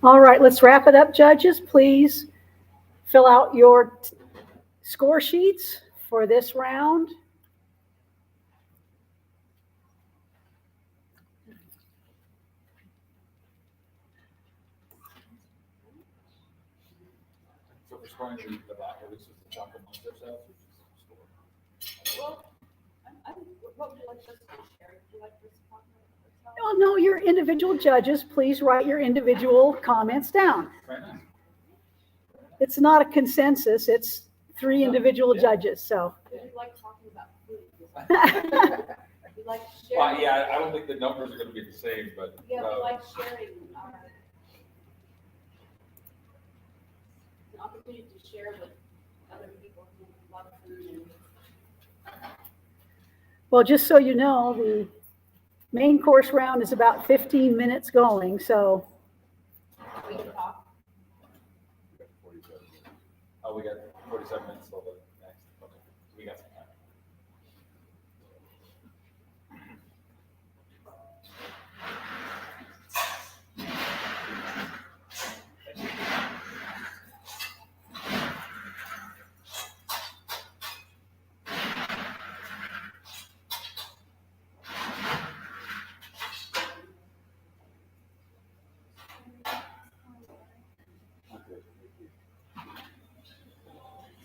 All right, let's wrap it up, judges. Please fill out your score sheets for this round. So for scoring the back, at least it's the chocolate amongst ourselves, or just score? Well, what would you like us to share? Would you like us to talk about Oh, no, your individual judges, please write your individual comments down. Right now. It's not a consensus, it's 3 individual judges, so. You like talking about food. You like sharing. Well, yeah, I don't think the numbers are gonna be the same, but. Yeah, we like sharing an opportunity to share with other people who love food and. Well, just so you know, the main course round is about 15 minutes going, so. We can talk. Oh, we got 47 minutes till the next. Okay, so we got some time.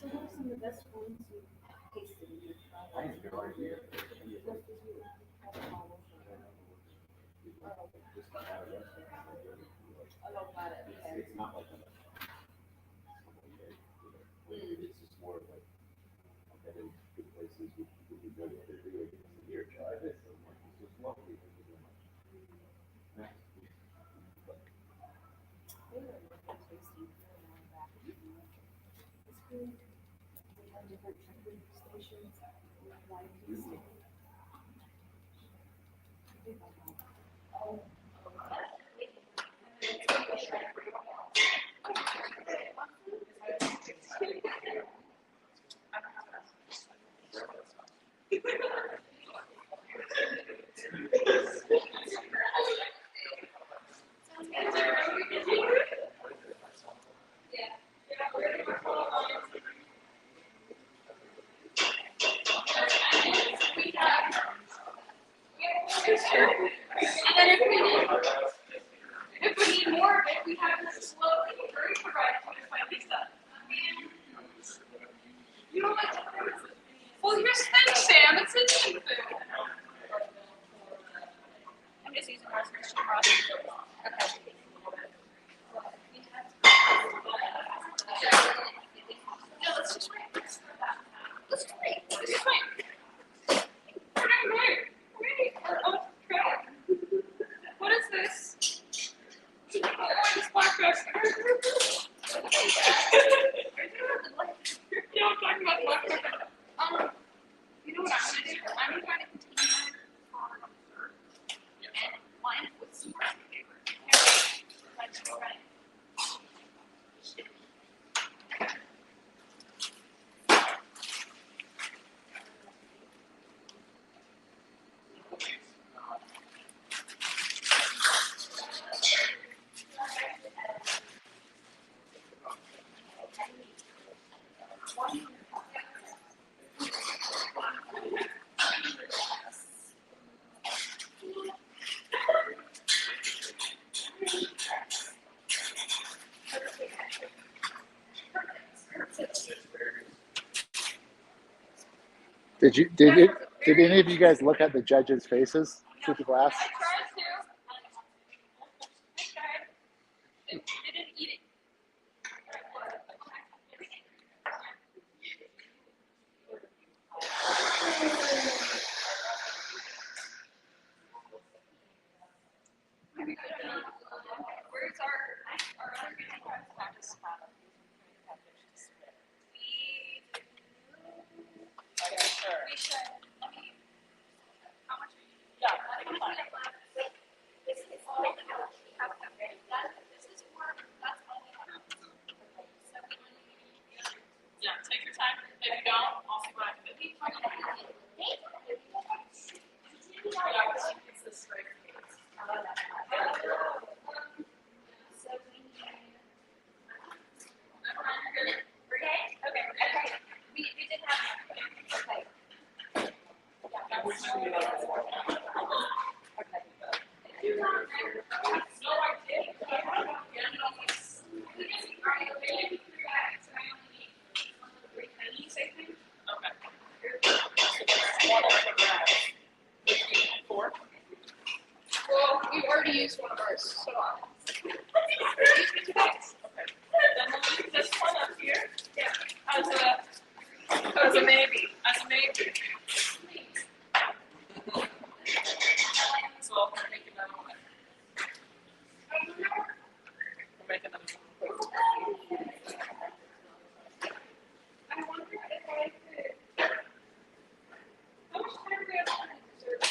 So what are some of the best ones you tasted in your trial? I have no idea. It's not like that. It's just more like, okay, there's good places, we do good, they're doing here, try this, and like, it's just lovely, thank you very much. And then if we need more of it, we have this slow delivery provided to us by Lisa. You don't like to. Well, here's thin Sam. It's instant food. I'm just using our Christian broth. Okay. No, let's just wait. Let's just wait. Let's just wait. Wait. Oh, crap. What is this? Oh, it's black pepper. Yeah, I'm talking about black pepper. You know what I'm gonna do? I'm gonna try to continue on and line with some flavor. That's right. Did any of you guys look at the judges' faces through the glass? I tried to. They didn't eat it. Where's our other practice? Yeah, take your time. If you don't, I'll see what I can do. It's the straight. Okay. We did have okay. Well, we already used one of ours, so okay. Then we'll leave this one up here. Yeah. As a maybe. As a maybe. So I'll make another one. We'll make another one. I wonder if I could. How much time do we have on dessert?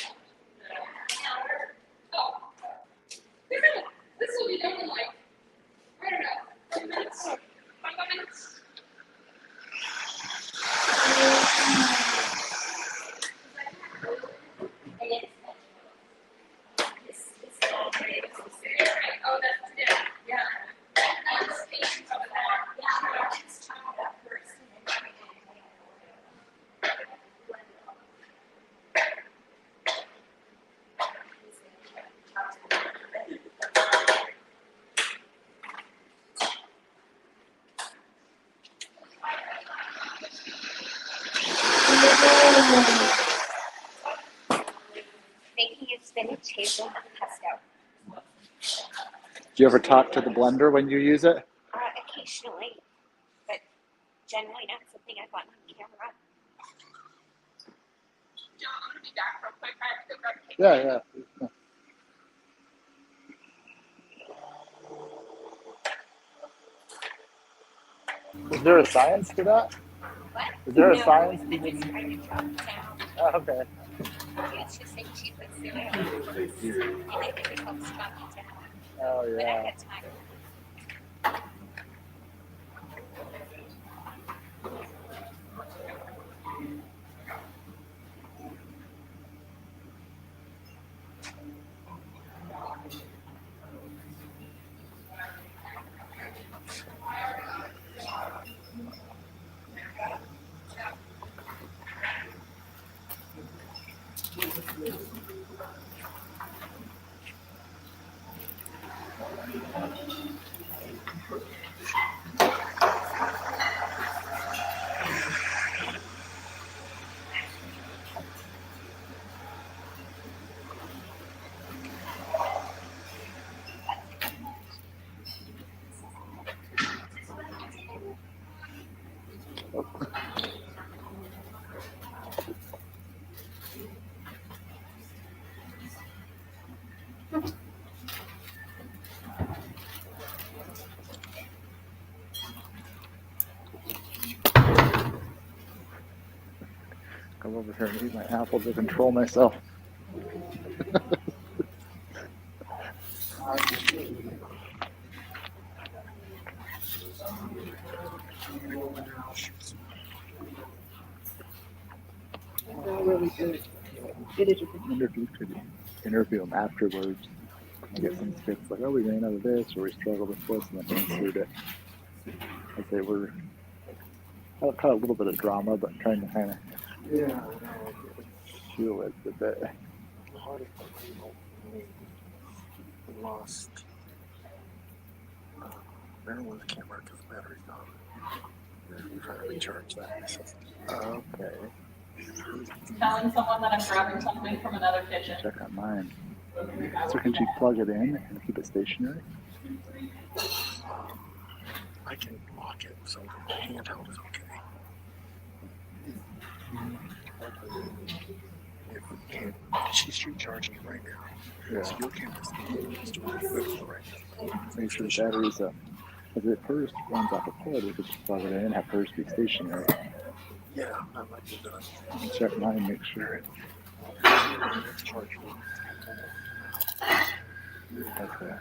Oh. This will be done in like, I don't know, 10 minutes? 5 minutes? Oh, that's, yeah. Making a spinach hazel pesto. Do you ever talk to the blender when you use it? Occasionally, but generally not something I've gotten on camera. John, I'm going to be back real quick. I have to go grab cake. Yeah. Is there a science to that? What? Is there a No, science I'm to just this? trying to drop it down. Oh, okay. It's just like cheap with cereal. And I think it helps drop it down. Oh, But I yeah. got time. Come over here and eat my apple to control myself. Really good. It is. I wonder if you could interview them afterwards. I get some tips like, oh, we ran out of this, or we struggled with this, and then include it. Like they were kind of a little bit of drama, but trying to kind of feel it a bit. Lost. Everyone's camera because the battery's gone. They're trying to recharge that. Okay. Telling someone that I'm grabbing something from another kitchen. Check out mine. So can you plug it in and keep it stationary? I can lock it, so the handheld is okay. If she's recharging it right now. Yeah. So your camera's doing good right now. Make sure the battery's up. Because it first runs off a cord, we could just plug it in and have hers be stationary. Yeah, I might be done. Check mine, make sure it. Okay.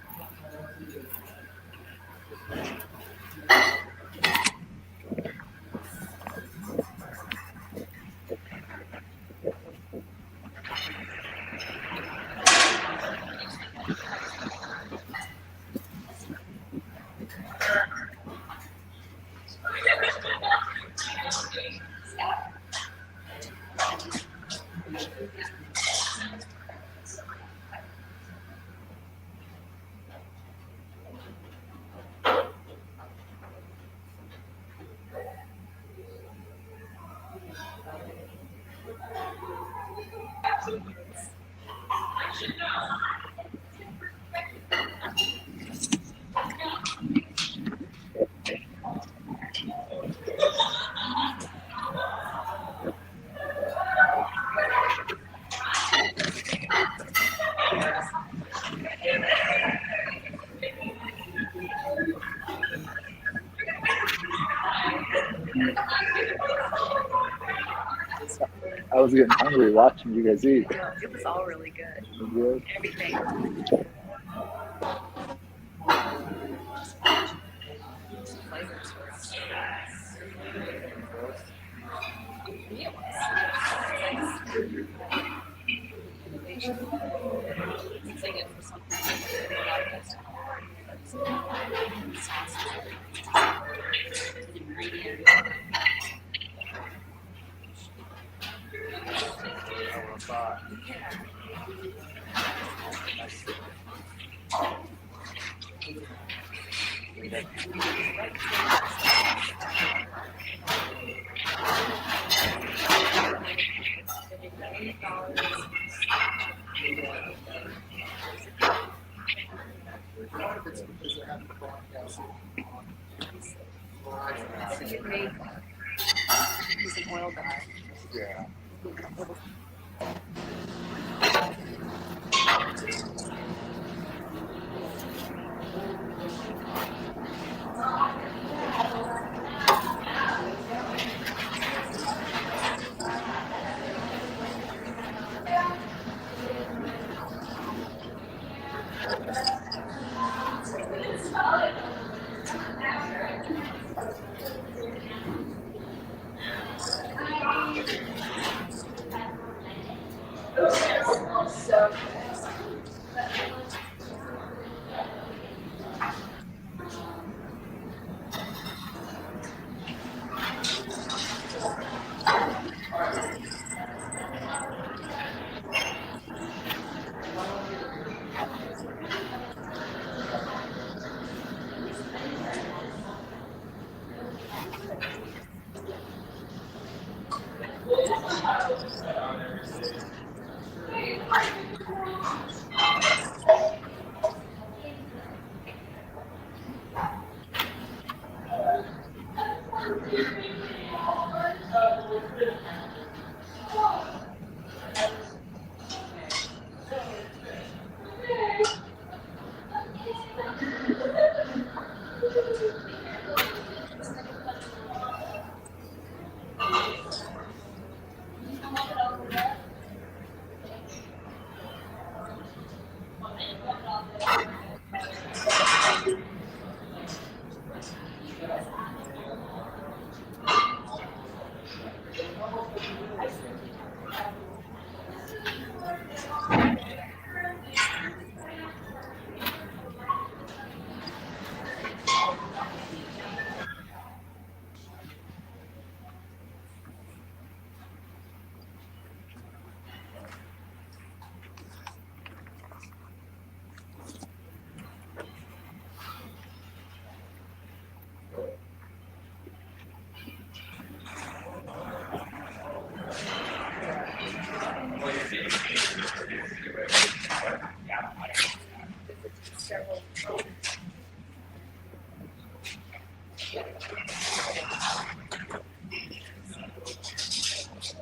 I was getting hungry watching you guys eat. Yeah, it was all really good. Good. Everything. Flavors were He's an oil guy. Yeah.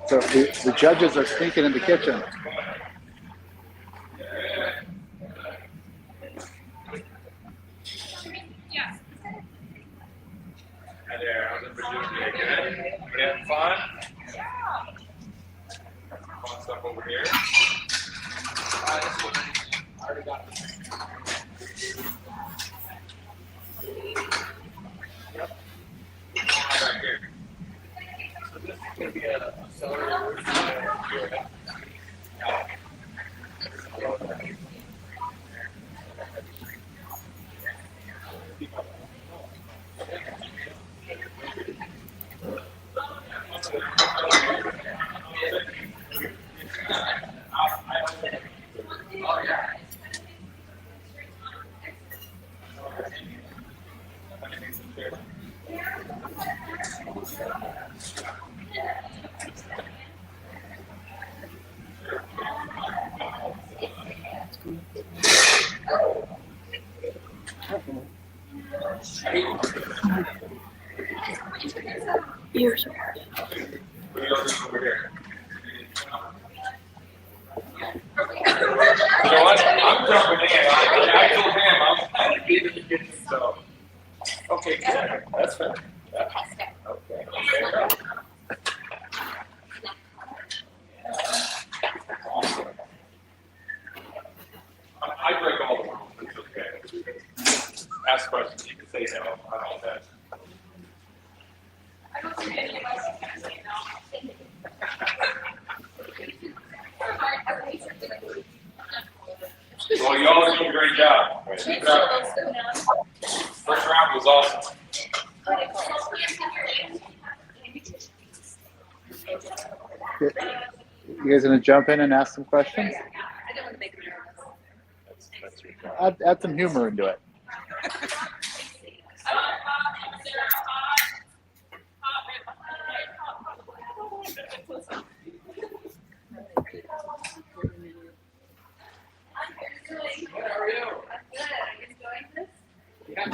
So the judges are sneaking in the kitchen. Yeah. Hi there, how's everybody doing today? Good? Everybody having fun? Ears. I'm jumping in. I told him I'm kind of leaving the kitchen, so. Okay, good. That's fair. Okay. I break all the rules. It's okay. Ask questions. You can say no. I don't know. I don't see any of us can say no. Well, you all did a great job. Keep it up. First round was awesome. You guys gonna jump in and ask some questions? Add some humor into it. How are you? I'm good. Are you enjoying this? Yeah.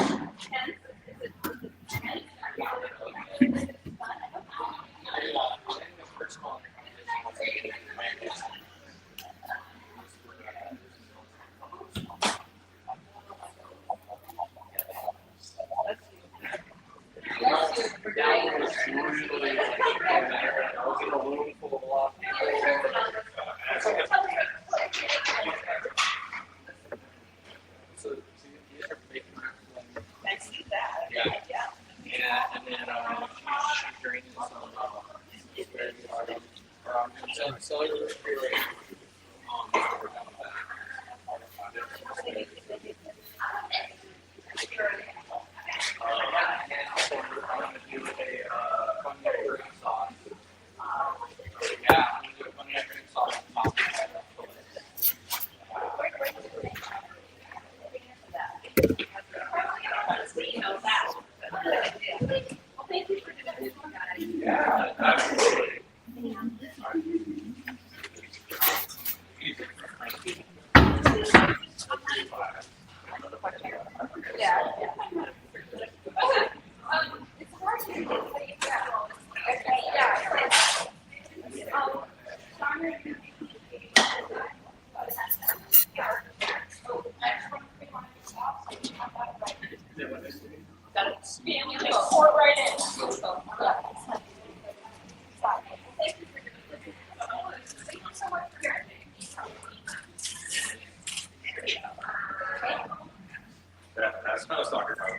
That's what I was talking about.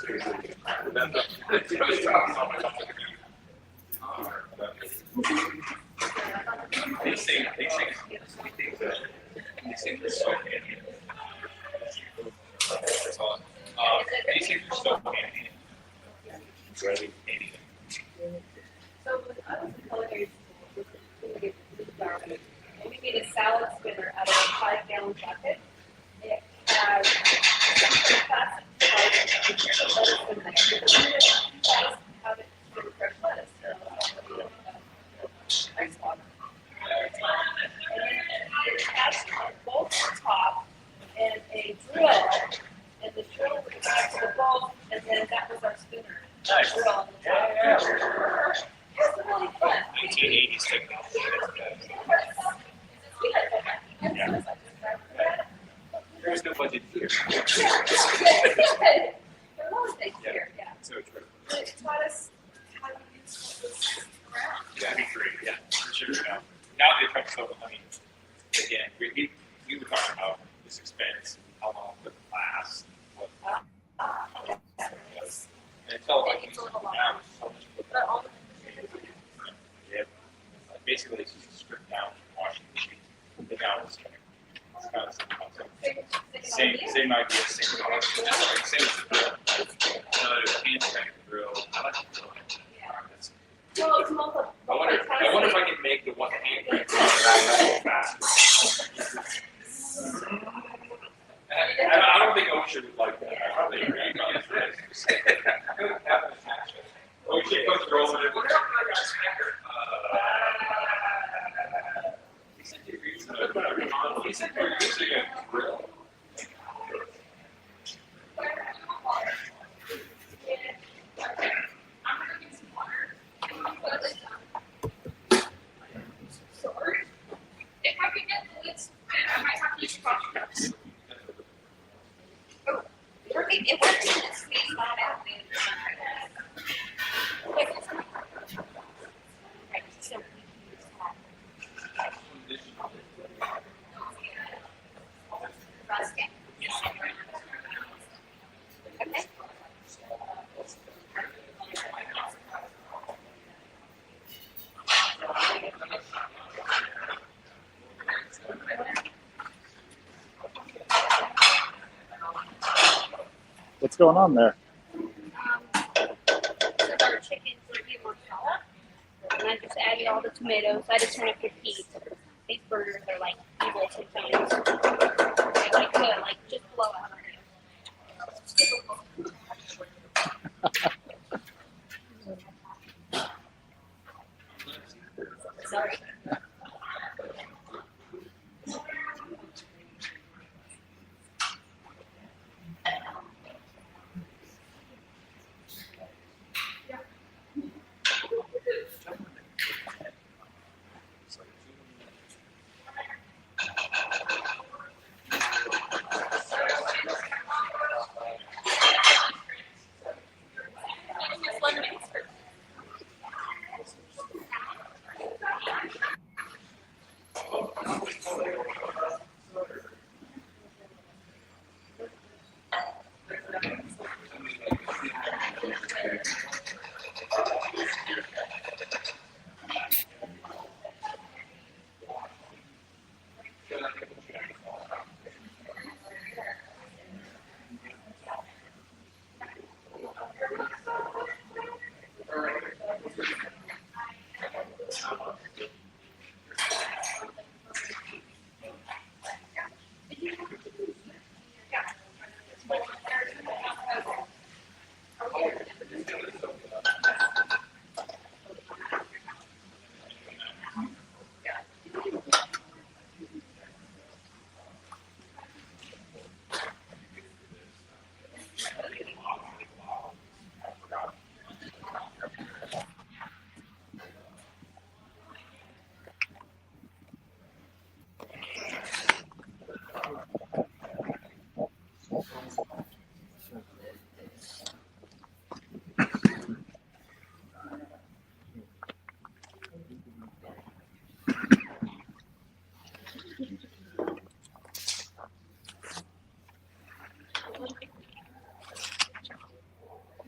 Seriously. They sing this so handy. That's awesome. They sing this so handy. It's really handy. So when I was in culinary school, we made a salad spinner out of a 5-gallon bucket. It has plastic lettuce in there. Have it for fresh lettuce. Ice water. And then it has a bolt on top and a drill. And the drill would go back to the bolt, and then that was our spinner. Nice. Drill on the top. It's really fun. 1980s technology. Yeah. There's no budget here. Yeah. So true. It taught us how to use this around. Yeah, that'd be great. Yeah, for sure. Now they try to sell. I mean, again, we were talking this expense, how long would it last? And it felt like it's a little now so much. Yeah, basically it's just a stripped down washing machine. The down is it's kind of same idea, same product, same as the grill. Another hand crank grill. I like the grill. I wonder if I can make the one hand crank grill faster. I don't think OSHA would like that. I don't think you're going to this. OSHA comes rolling in. He said you're using a grill. Sorry. If I could get the lids, I might have to use coffee cups. Oh, it works in this space, not out there. What's going on there? This is our chicken turkey masala. And I just added all the tomatoes. I just want to compete. These burgers are like evil sometimes. They like to just blow out. Sorry.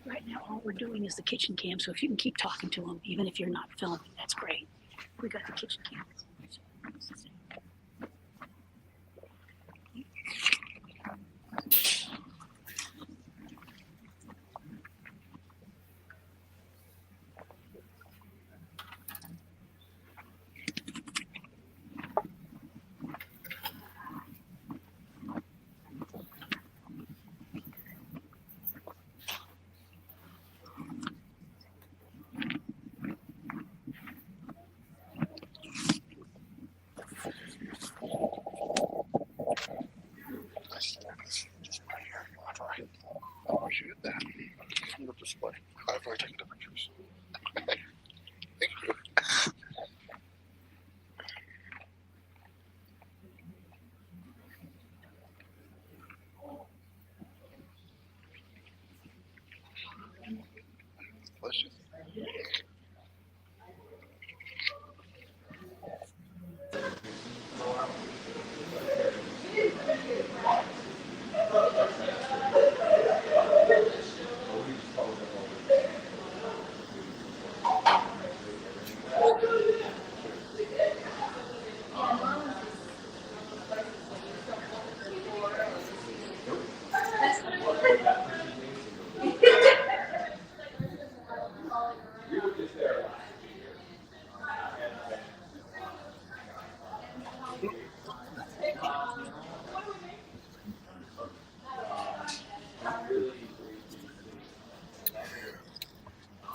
Right now, all we're doing is the kitchen cam, so if you can keep talking to them, even if you're not filming, that's great. We got the kitchen cam.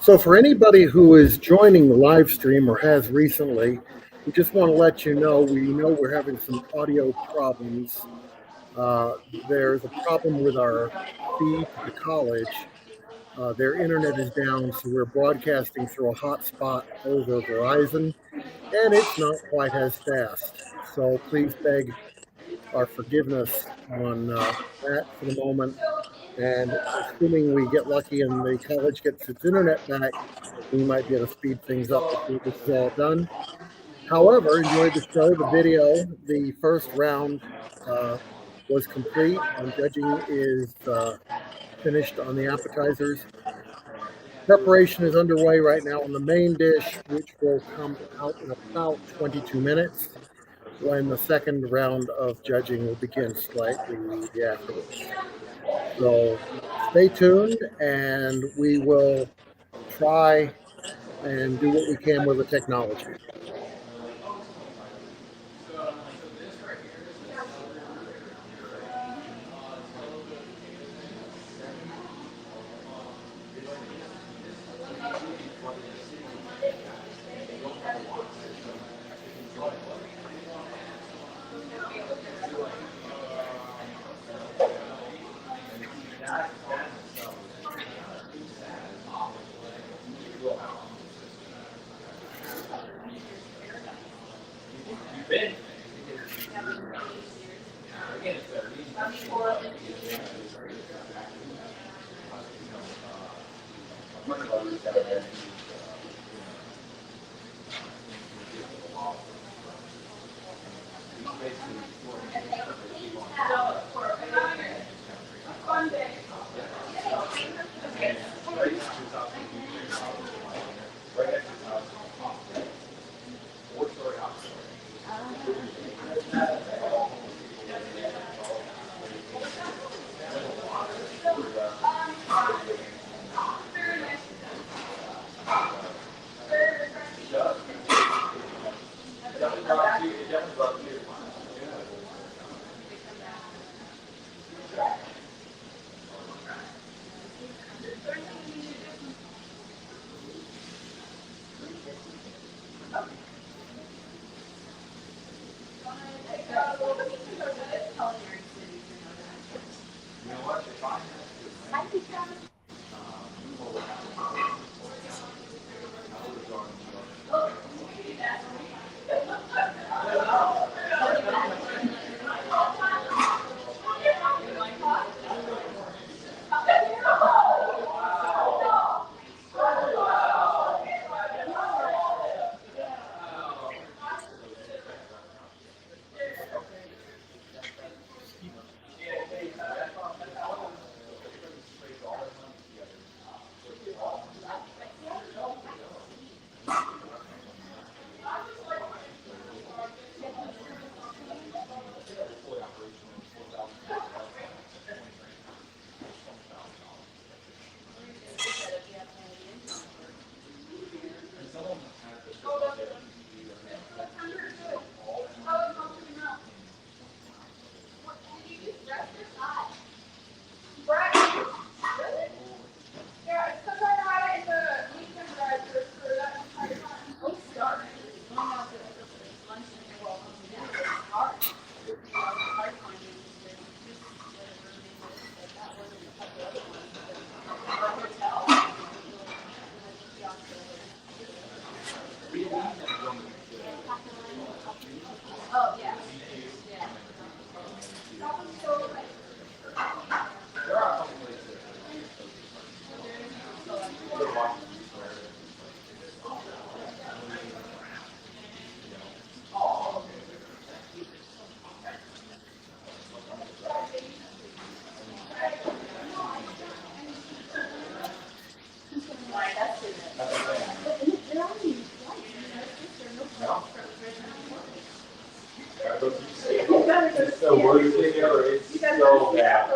So for anybody who is joining the live stream or has recently, we just want to let you know, we're having some audio problems. There's a problem with our feed to the college. Their internet is down, so we're broadcasting through a hotspot over Verizon, and it's not quite as fast. So please beg our forgiveness on that for the moment. And assuming we get lucky and the college gets its internet back, we might be able to speed things up before this is all done. However, enjoyed the show, the video. The first round was complete, and judging is finished on the appetizers. Preparation is underway right now on the main dish, which will come out in about 22 minutes when the second round of judging will begin slightly afterwards. So stay tuned, and we will try and do what we can with the technology. It's the worst thing ever. It's so bad.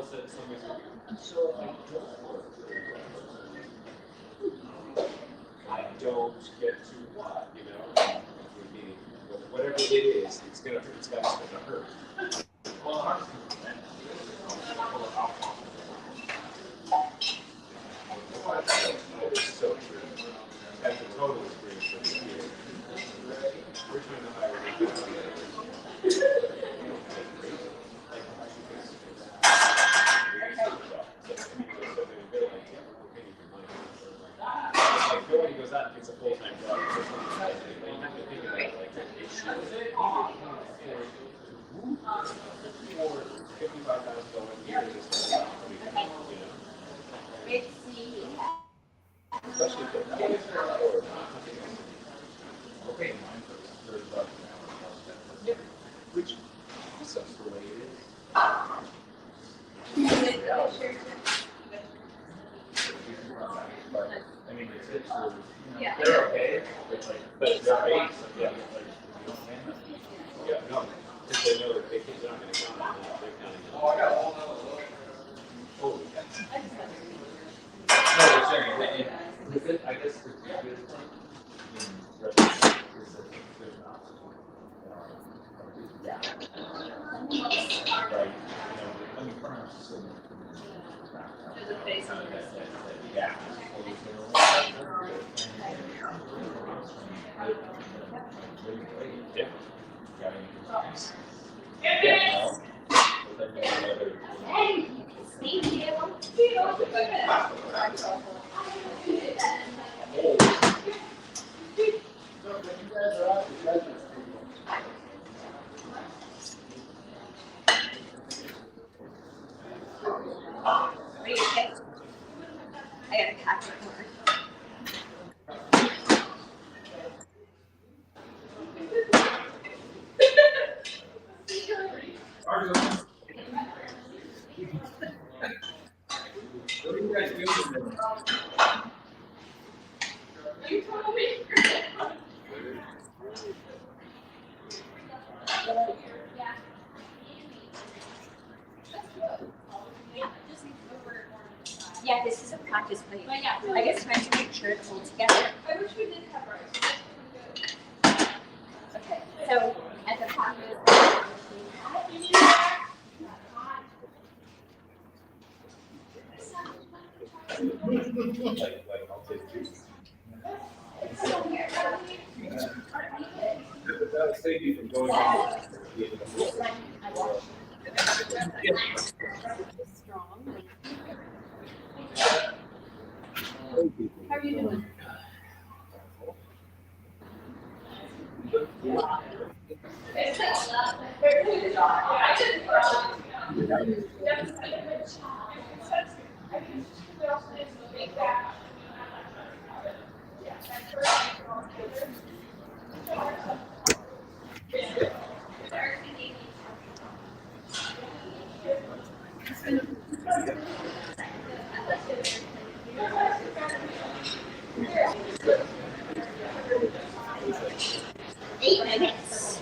said somebody's so I don't get to what, you know? Meaning, whatever it is, it's got to hurt. Well, it's so true. That's a total experience for the year. We're trying to hire like nobody goes out and gets a full-time job. You have to think about it like that. For $55,000 a year, you know. Especially if they're okay, which also related. But I mean, it's they're okay, but they're base. Yeah, yeah, no, because they know that they kids are not going to count on that. They're counting on. Oh, yeah. No, they're saying I guess the good thing in residence is that there's not. Right, you know, let me pronounce this. There's a face on that. Yeah. Hey, thank you. Are you okay? I got a catch it more. What are you guys doing? You told me. Yeah, this is a practice plate. I guess trying to make sure it holds together. I wish we did have rice. Okay, so at the top of That'll save you from going How are you doing? minutes.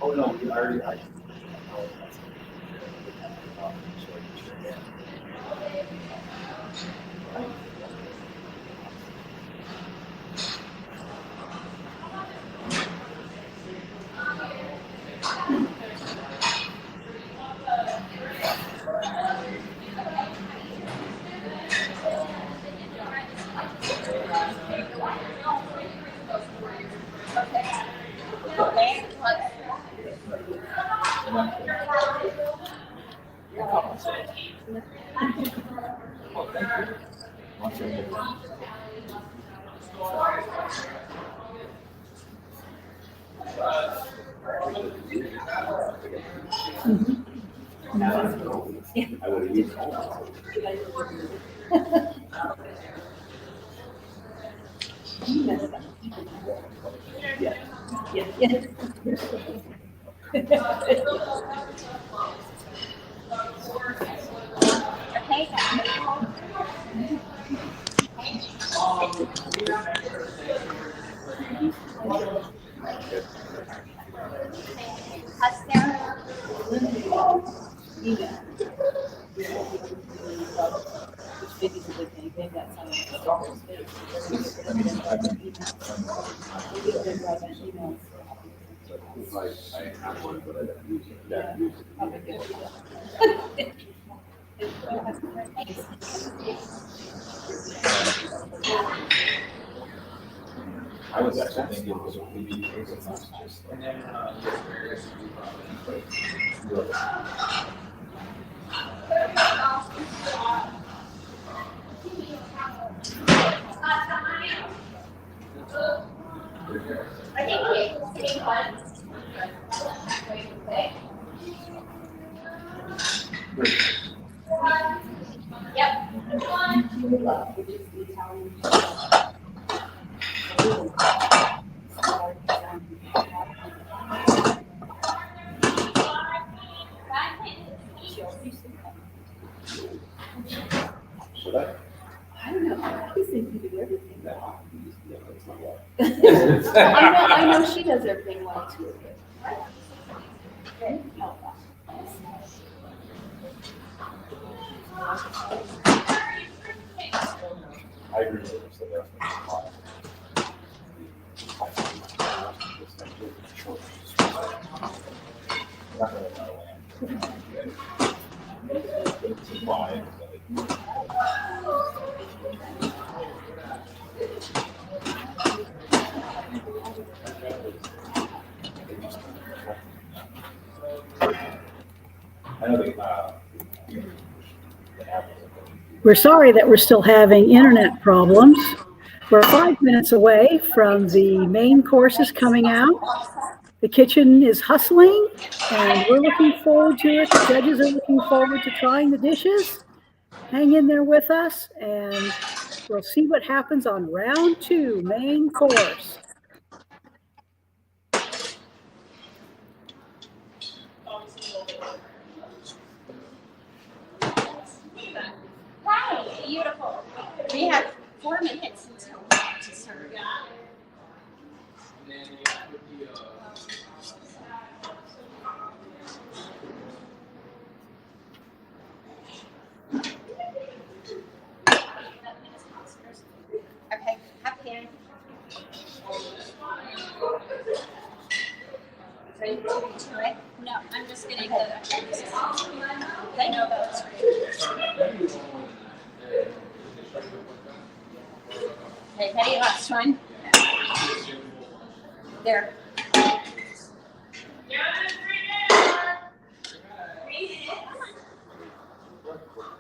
Oh no, I already. Okay. I would have used all I have one, but I don't use it. Yeah. I was actually thinking it was maybe just. Should I? I don't know. I always think you do everything well. I know she does everything well too. I agree with you. So that's not really it's fine. I know We're sorry that we're still having internet problems. We're 5 minutes away from the main courses coming out. The kitchen is hustling, and we're looking forward to it. The judges are looking forward to trying the dishes. Hang in there with us, and we'll see what happens on round 2, main course. Wow, beautiful. We have 4 minutes until to serve. Okay, have pan. Ready to it? No, I'm just getting the. They know those. Okay, ready? Last one. There.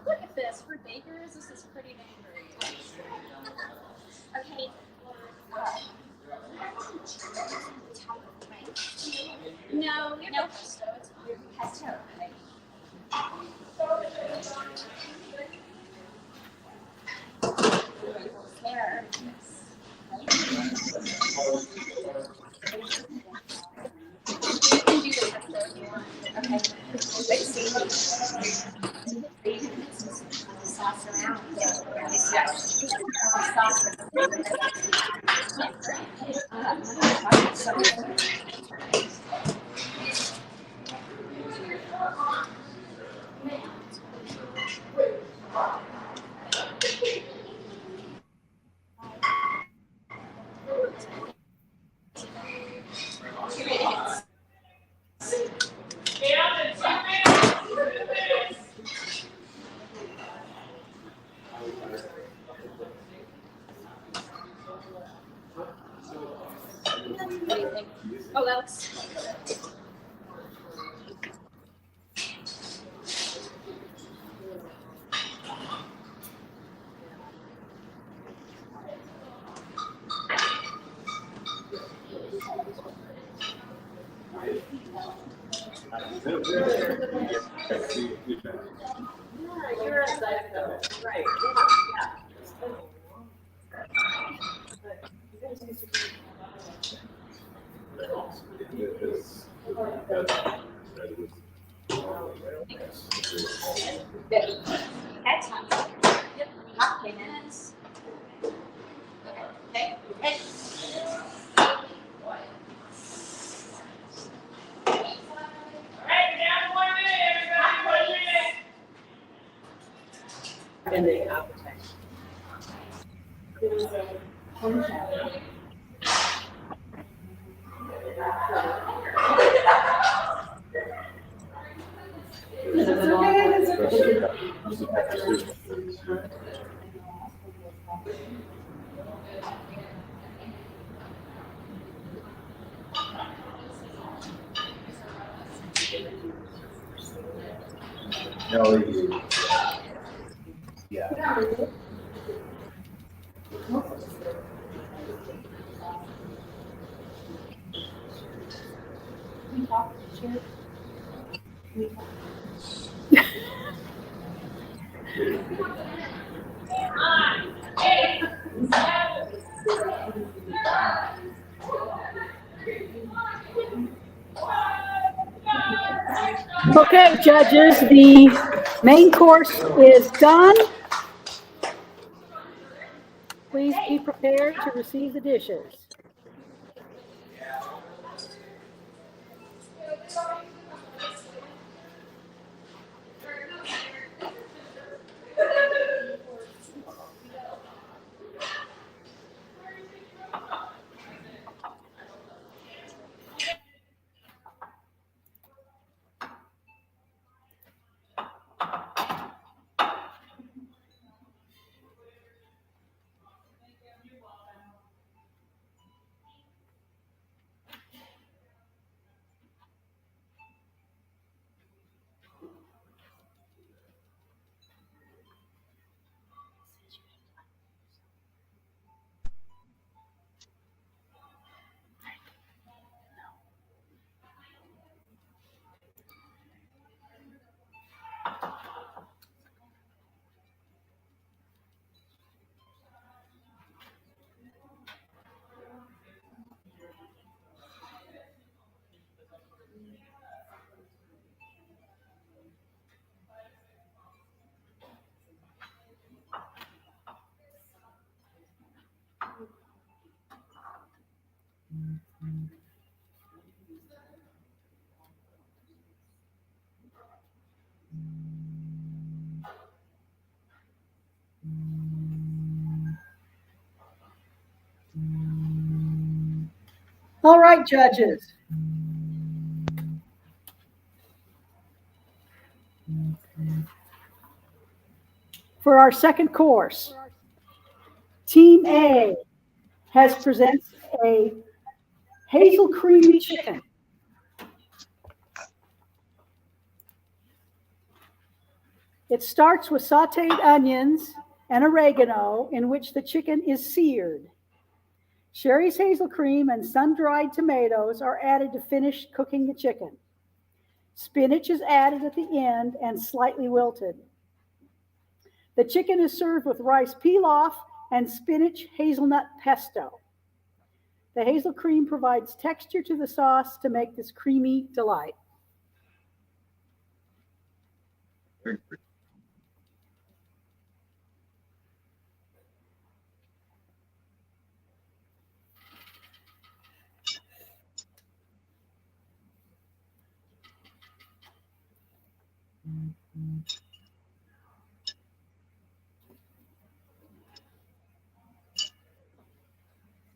Look at this. For bakers, this is pretty dang great. Okay. No, we have no pesto. It's pesto. There. Okay. Let's see. Sauce around. Oh, Alex. That's not. Yep, not 10 minutes. Okay. Hey. And the appetizers. Okay, judges, the main course is done. Please be prepared to receive the dishes. All right, judges. For our second course, Team A presents a hazel creamy chicken. It starts with sauteed onions and oregano in which the chicken is seared. Cheri's hazel cream and sun-dried tomatoes are added to finish cooking the chicken. Spinach is added at the end and slightly wilted. The chicken is served with rice pilaf and spinach hazelnut pesto. The hazel cream provides texture to the sauce to make this creamy delight.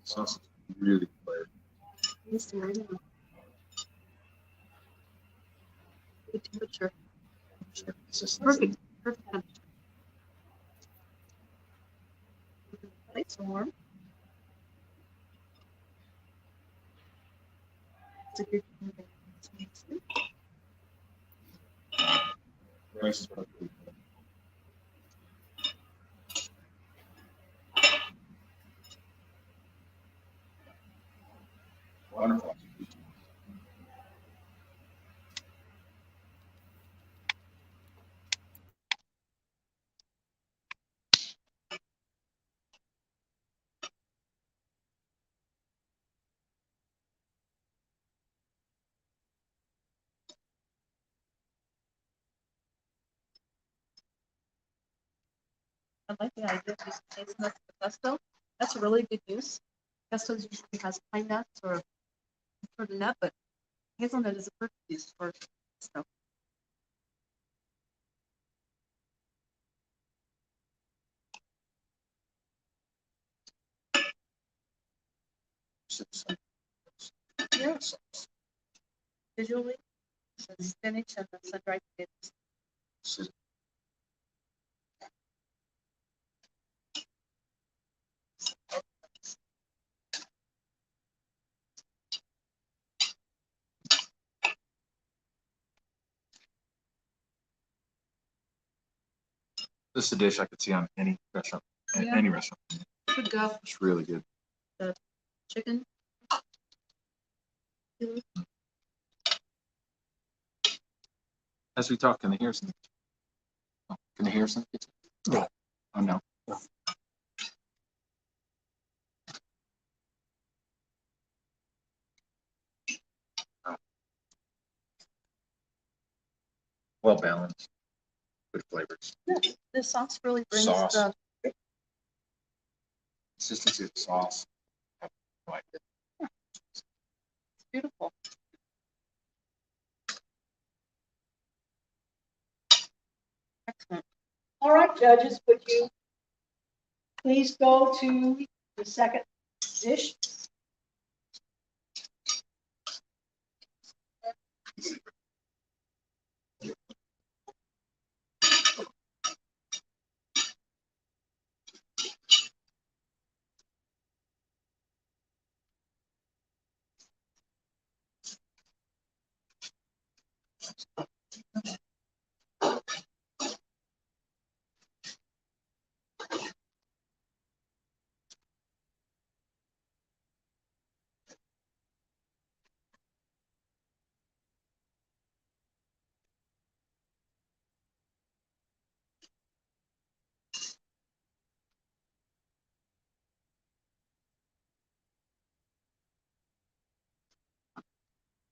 Sauce is really flavorful. Good temperature. Perfect. Perfect temperature. Plates warm. It's a good Rice is perfect. Wonderful. I like the idea of using hazelnuts with pesto. That's a really good use. Pesto usually has pine nuts or sort of nut, but hazelnut is a perfect use for pesto. Yes. Visually, so spinach and the sun-dried potatoes. This is a dish I could see on any restaurant, Yeah. any restaurant. Good go. It's really good. The chicken. As we talk, can they hear us? Can they hear us? No. Oh, no. Well balanced, good flavors. Yeah, the sauce really brings Sauce. the Consistency of the sauce. Like it. it's beautiful. Excellent. All right, judges, would you please go to the second dish?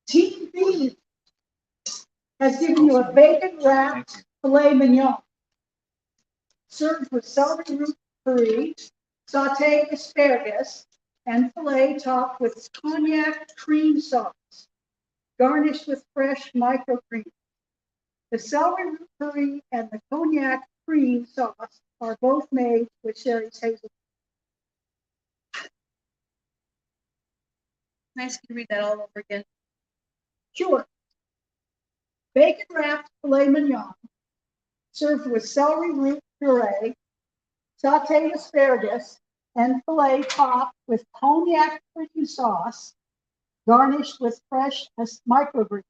Team B has given you a bacon wrapped filet mignon, served with celery root puree, sauteed asparagus, and filet topped with cognac cream sauce, garnished with fresh microcream. The celery root puree and the cognac cream sauce are both made with Cheri's hazel. Nice, can you read that all over again? Sure. Bacon wrapped filet mignon, served with celery root puree, sauteed asparagus, and filet topped with cognac cream sauce, garnished with fresh microgreens.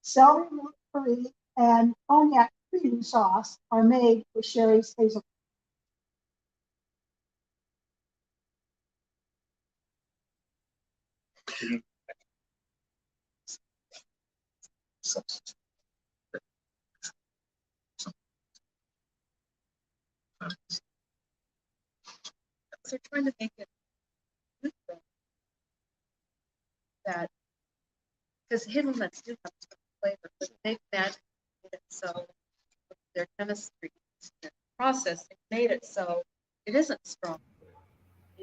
Celery root puree and cognac cream sauce are made with Cheri's hazel. They're trying to make it neutral. That because hazelnuts do have some flavor, but they've magic made it so their chemistry, their process, they made it so it isn't strong,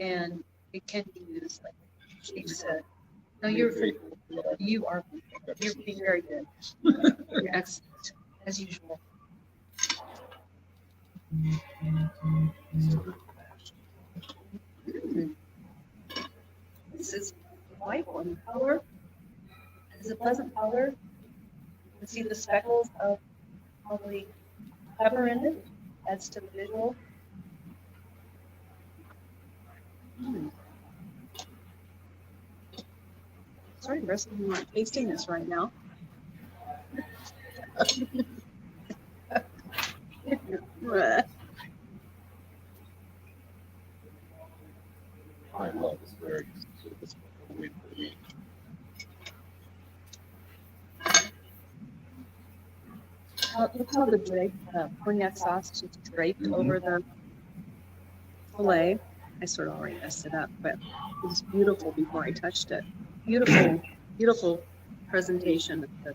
and it can be used like she said. No, you are being very good. You're excellent as usual. This is white one color. It's a pleasant color. You can see the speckles of probably pepper in it. Adds to the visual. Sorry, the rest of you aren't tasting this right now. I love this very. Look how the cognac sauce just draped over the filet. I sort of already messed it up, but it was beautiful before I touched it. Beautiful, beautiful presentation of the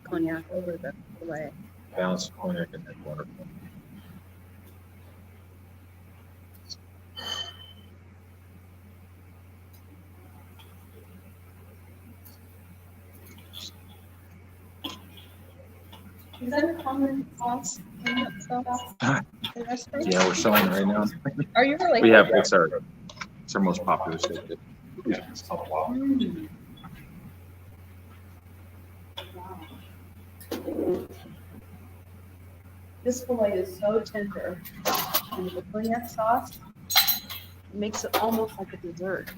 cognac over the filet. Balanced cognac and then water. Is that a common sauce in that sauce? Yeah, we're selling it right now. Are you really? We have, it's our most popular steak. Yeah, it's called wow. Mm. This filet is so tender, and the cognac sauce makes it almost like a dessert.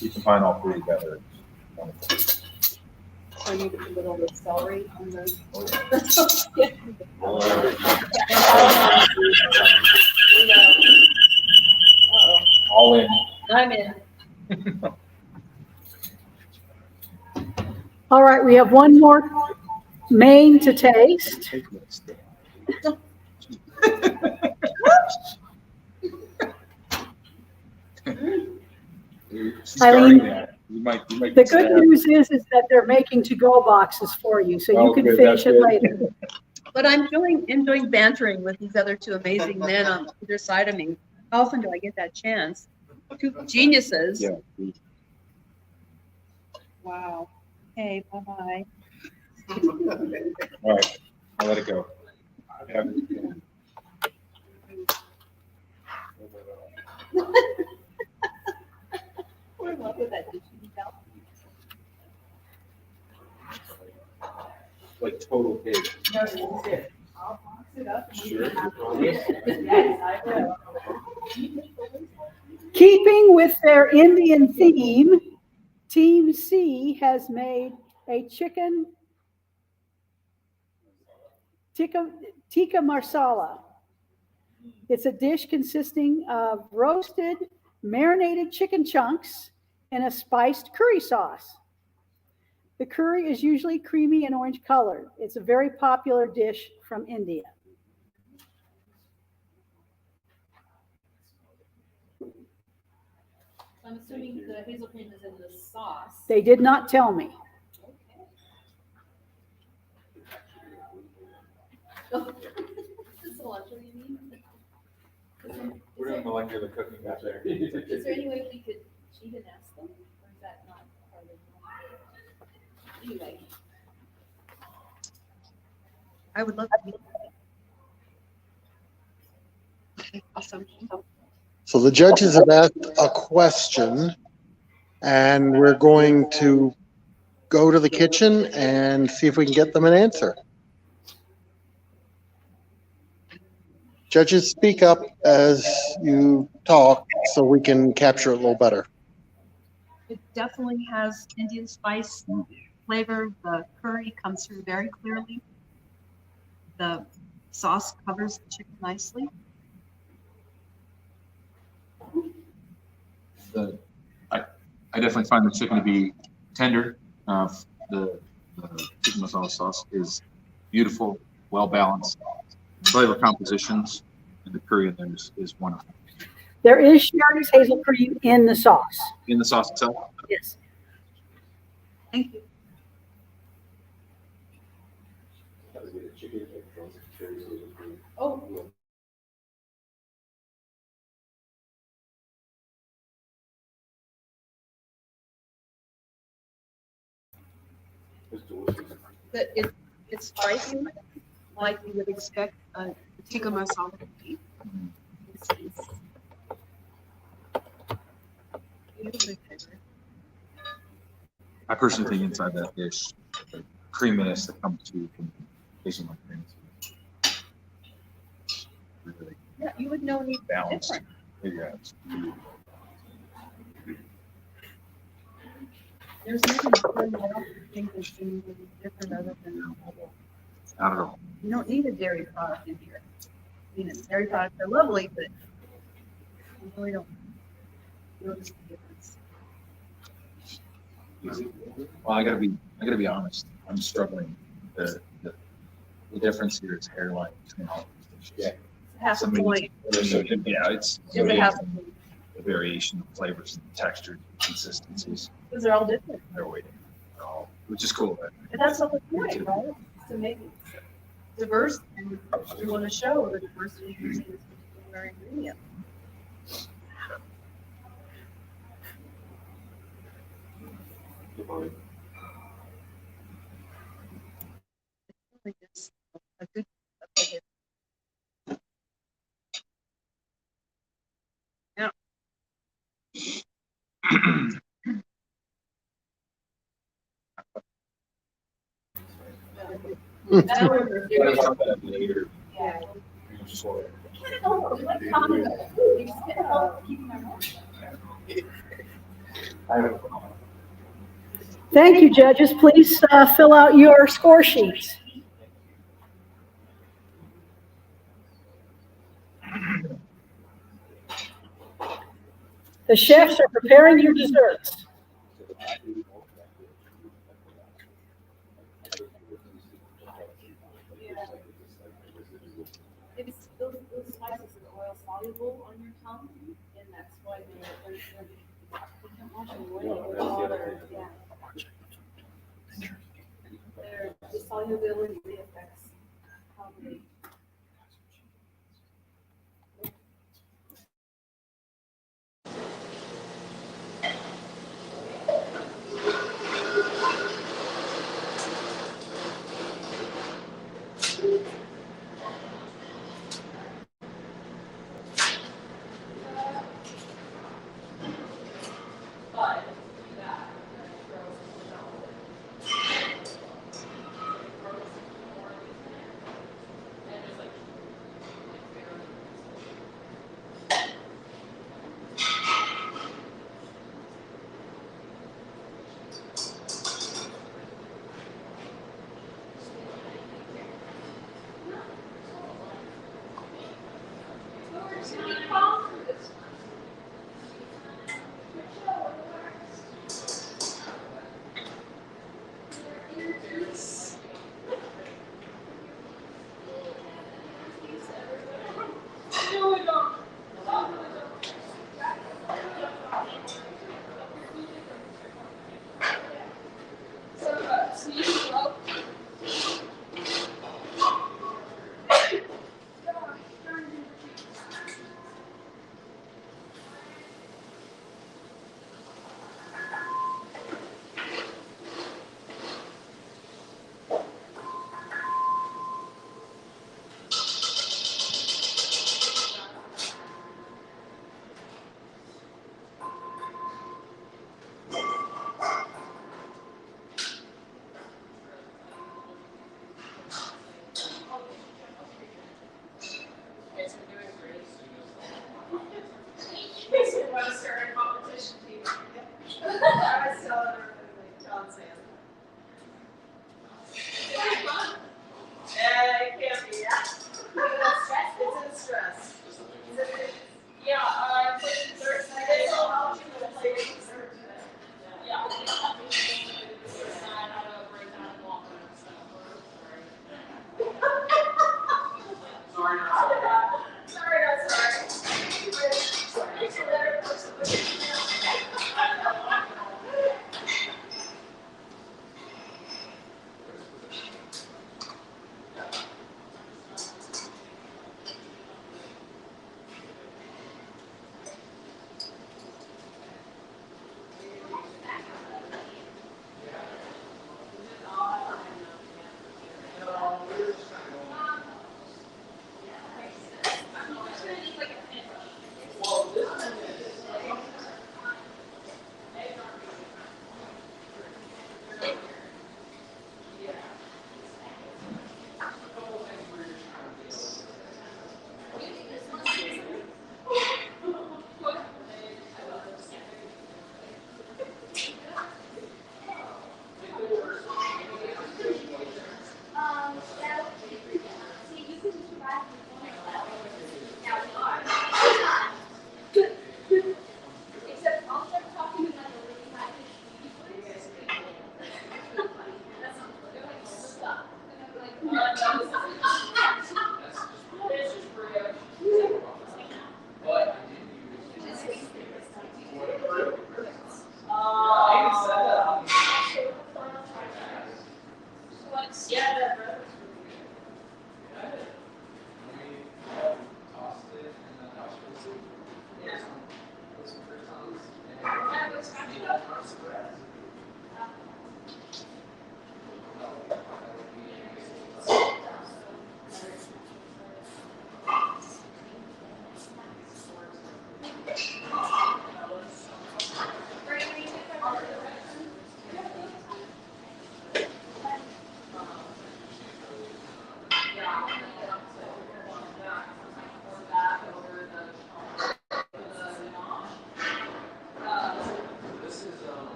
You can find all three together. So I need to put a little bit of celery on the. All in. I'm in. All right, we have one more main to taste. Eileen, the good news is that they're making to-go boxes for you, so you can finish it later. But I'm enjoying bantering with these other two amazing men on either side of me. How often do I get that chance? Two geniuses. Yeah. Wow. Okay, bye-bye. All right, I'll let it go. We're in love with that dish. Like total pig. No, it's it. I'll box it up. And Sure. Yes, I will. Keeping with their Indian theme, Team C has made a chicken tikka marsala. It's a dish consisting of roasted, marinated chicken chunks and a spiced curry sauce. The curry is usually creamy and orange colored. It's a very popular dish from India. I'm assuming the hazel cream is in the sauce. They did not tell me. This is a lunch, what do you mean? We're doing molecular cooking back there. Is there any way we could cheat and ask them, or is that not part of the? Anyway. I would love to. Awesome. So the judges have asked a question, and we're going to go to the kitchen and see if we can get them an answer. Judges, speak up as you talk so we can capture it a little better. It definitely has Indian spice flavor. The curry comes through very clearly. The sauce covers the chicken nicely. I definitely find the chicken to be tender. The chicken masala sauce is beautiful, well balanced. Flavor compositions, and the curry in there is wonderful. There is Cheri's hazel cream in the sauce. In the sauce itself? Yes. Thank you. Oh. It's spicy, like you would expect a tikka masala to be. I personally think inside that dish, the creaminess that comes through from hazelnut cream is really Yeah, you would know any balanced. different. Yeah, There's nothing I don't think there's anything different other than not at all. you don't need a dairy product in here. I mean, dairy products are lovely, but you really don't notice the difference. Well, I gotta be honest. I'm struggling. The difference here is hairline between all these dishes. It's half a Somebody- point. Yeah, it's It's a half a point. the variation of flavors and textures and consistencies. Because they're all different. They're waiting. Which is cool. And that's not the point, right? To make it diverse, and we want to show the diversity using this particular ingredient. Really is a good. Okay. Yeah. Later. Yeah. Thank you, judges. Please fill out your score sheets. The chefs are preparing your desserts. It's those spices are oil soluble on your tongue, and that's why they're you can't wash them away with water. Yeah. The solubility affects how they.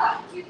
Okay,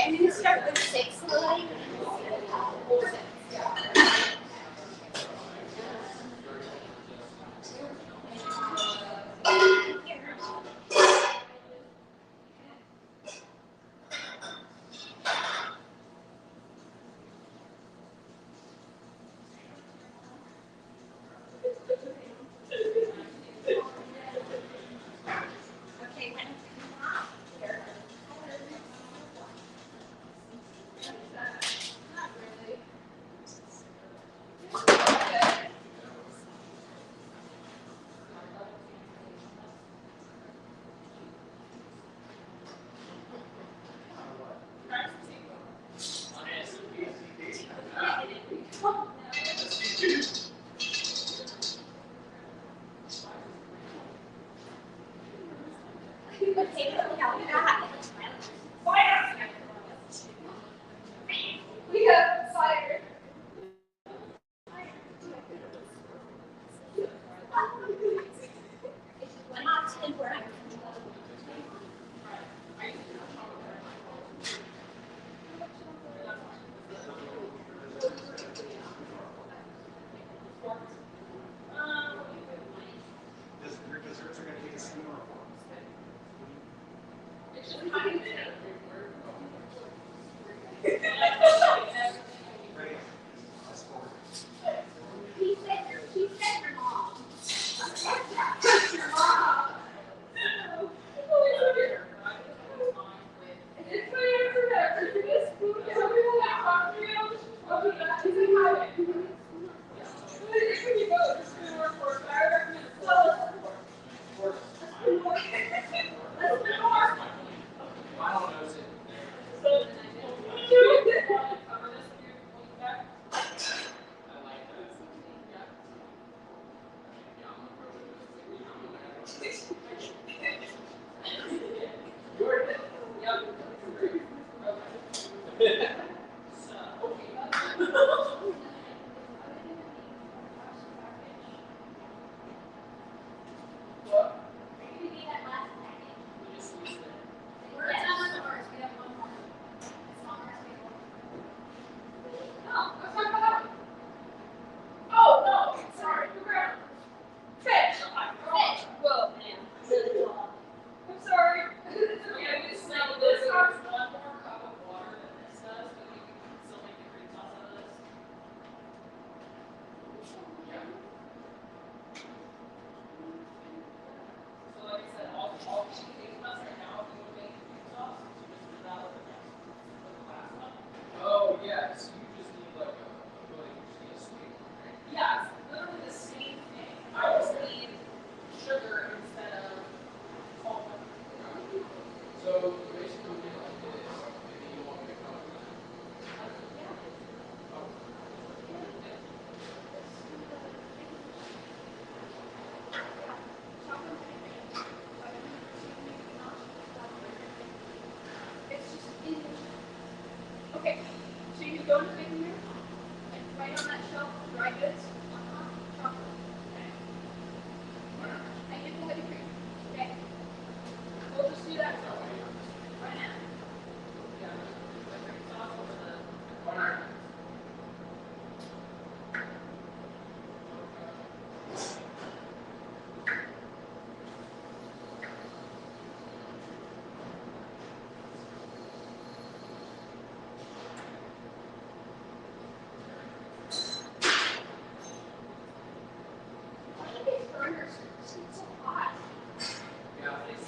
I'm going to start with 6 lily. We have cider. Oh, no, sorry, fish. Whoa, man. Okay, so you can go to the big mirror and right on that shelf, dry goods, chocolate. Okay. And get the heavy cream. Okay. We'll just do that right now. It's so hot. Yeah, it's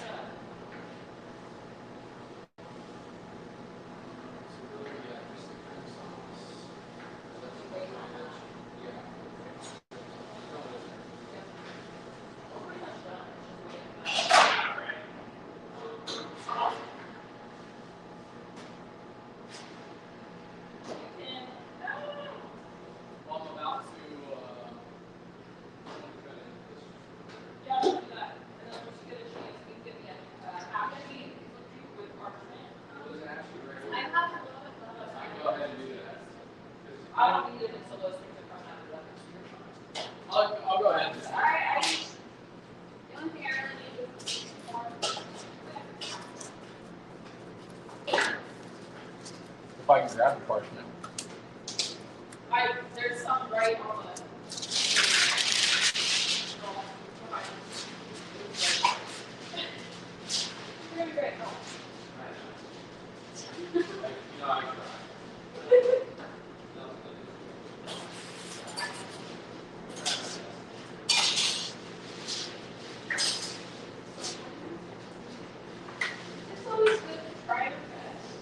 I don't need it until those things are coming out of the weapons. I'll go ahead. All right, the only thing I really need is more. If I can grab the parchment. There's some right on the. You're gonna be great. It's always good to try your best.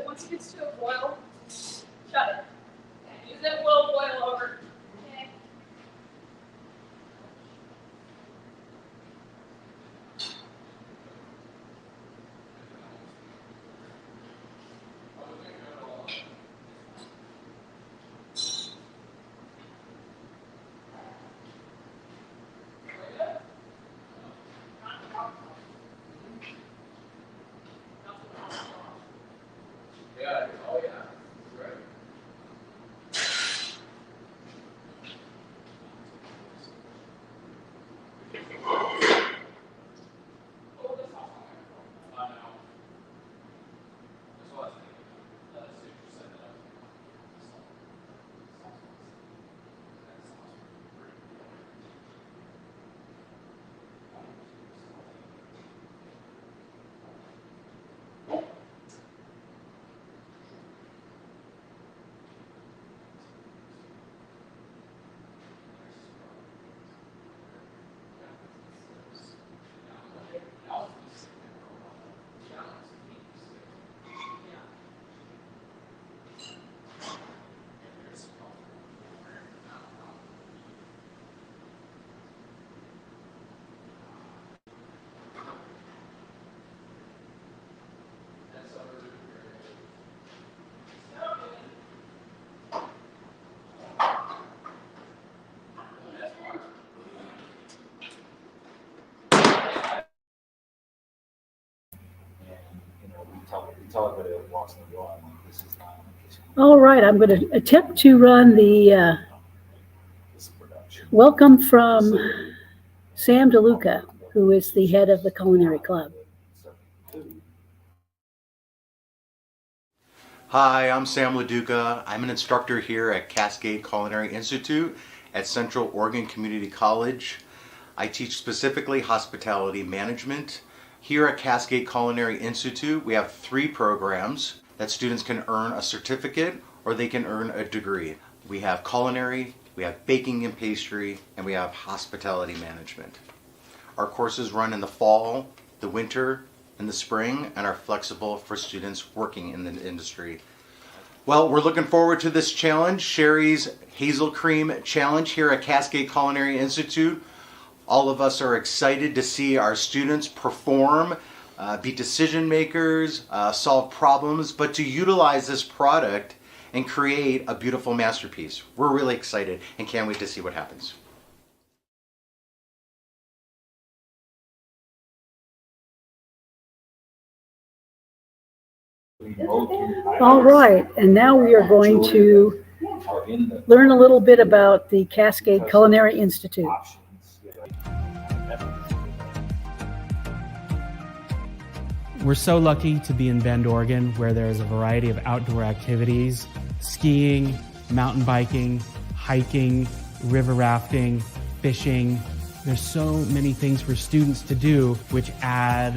Once it gets to a boil, shut it. Use it will boil over. Okay. Yeah, oh yeah, right. tell everybody that walks in the door, I'm like, this is not. All right, I'm going to attempt to run the welcome from Sam DeLuca, who is the head of the Culinary Club. Hi, I'm Sam LaDuca. I'm an instructor here at Cascade Culinary Institute at Central Oregon Community College. I teach specifically hospitality management. Here at Cascade Culinary Institute, we have 3 programs that students can earn a certificate or they can earn a degree. We have culinary, we have baking and pastry, and we have hospitality management. Our courses run in the fall, the winter, and the spring, and are flexible for students working in the industry. Well, we're looking forward to this challenge, Cheri's HazelCream Challenge here at Cascade Culinary Institute. All of us are excited to see our students perform, be decision makers, solve problems, but to utilize this product and create a beautiful masterpiece. We're really excited and can't wait to see what happens. All right, and now we are going to learn a little bit about the Cascade Culinary Institute. We're so lucky to be in Bend, Oregon, where there's a variety of outdoor activities: skiing, mountain biking, hiking, river rafting, fishing. There's so many things for students to do which add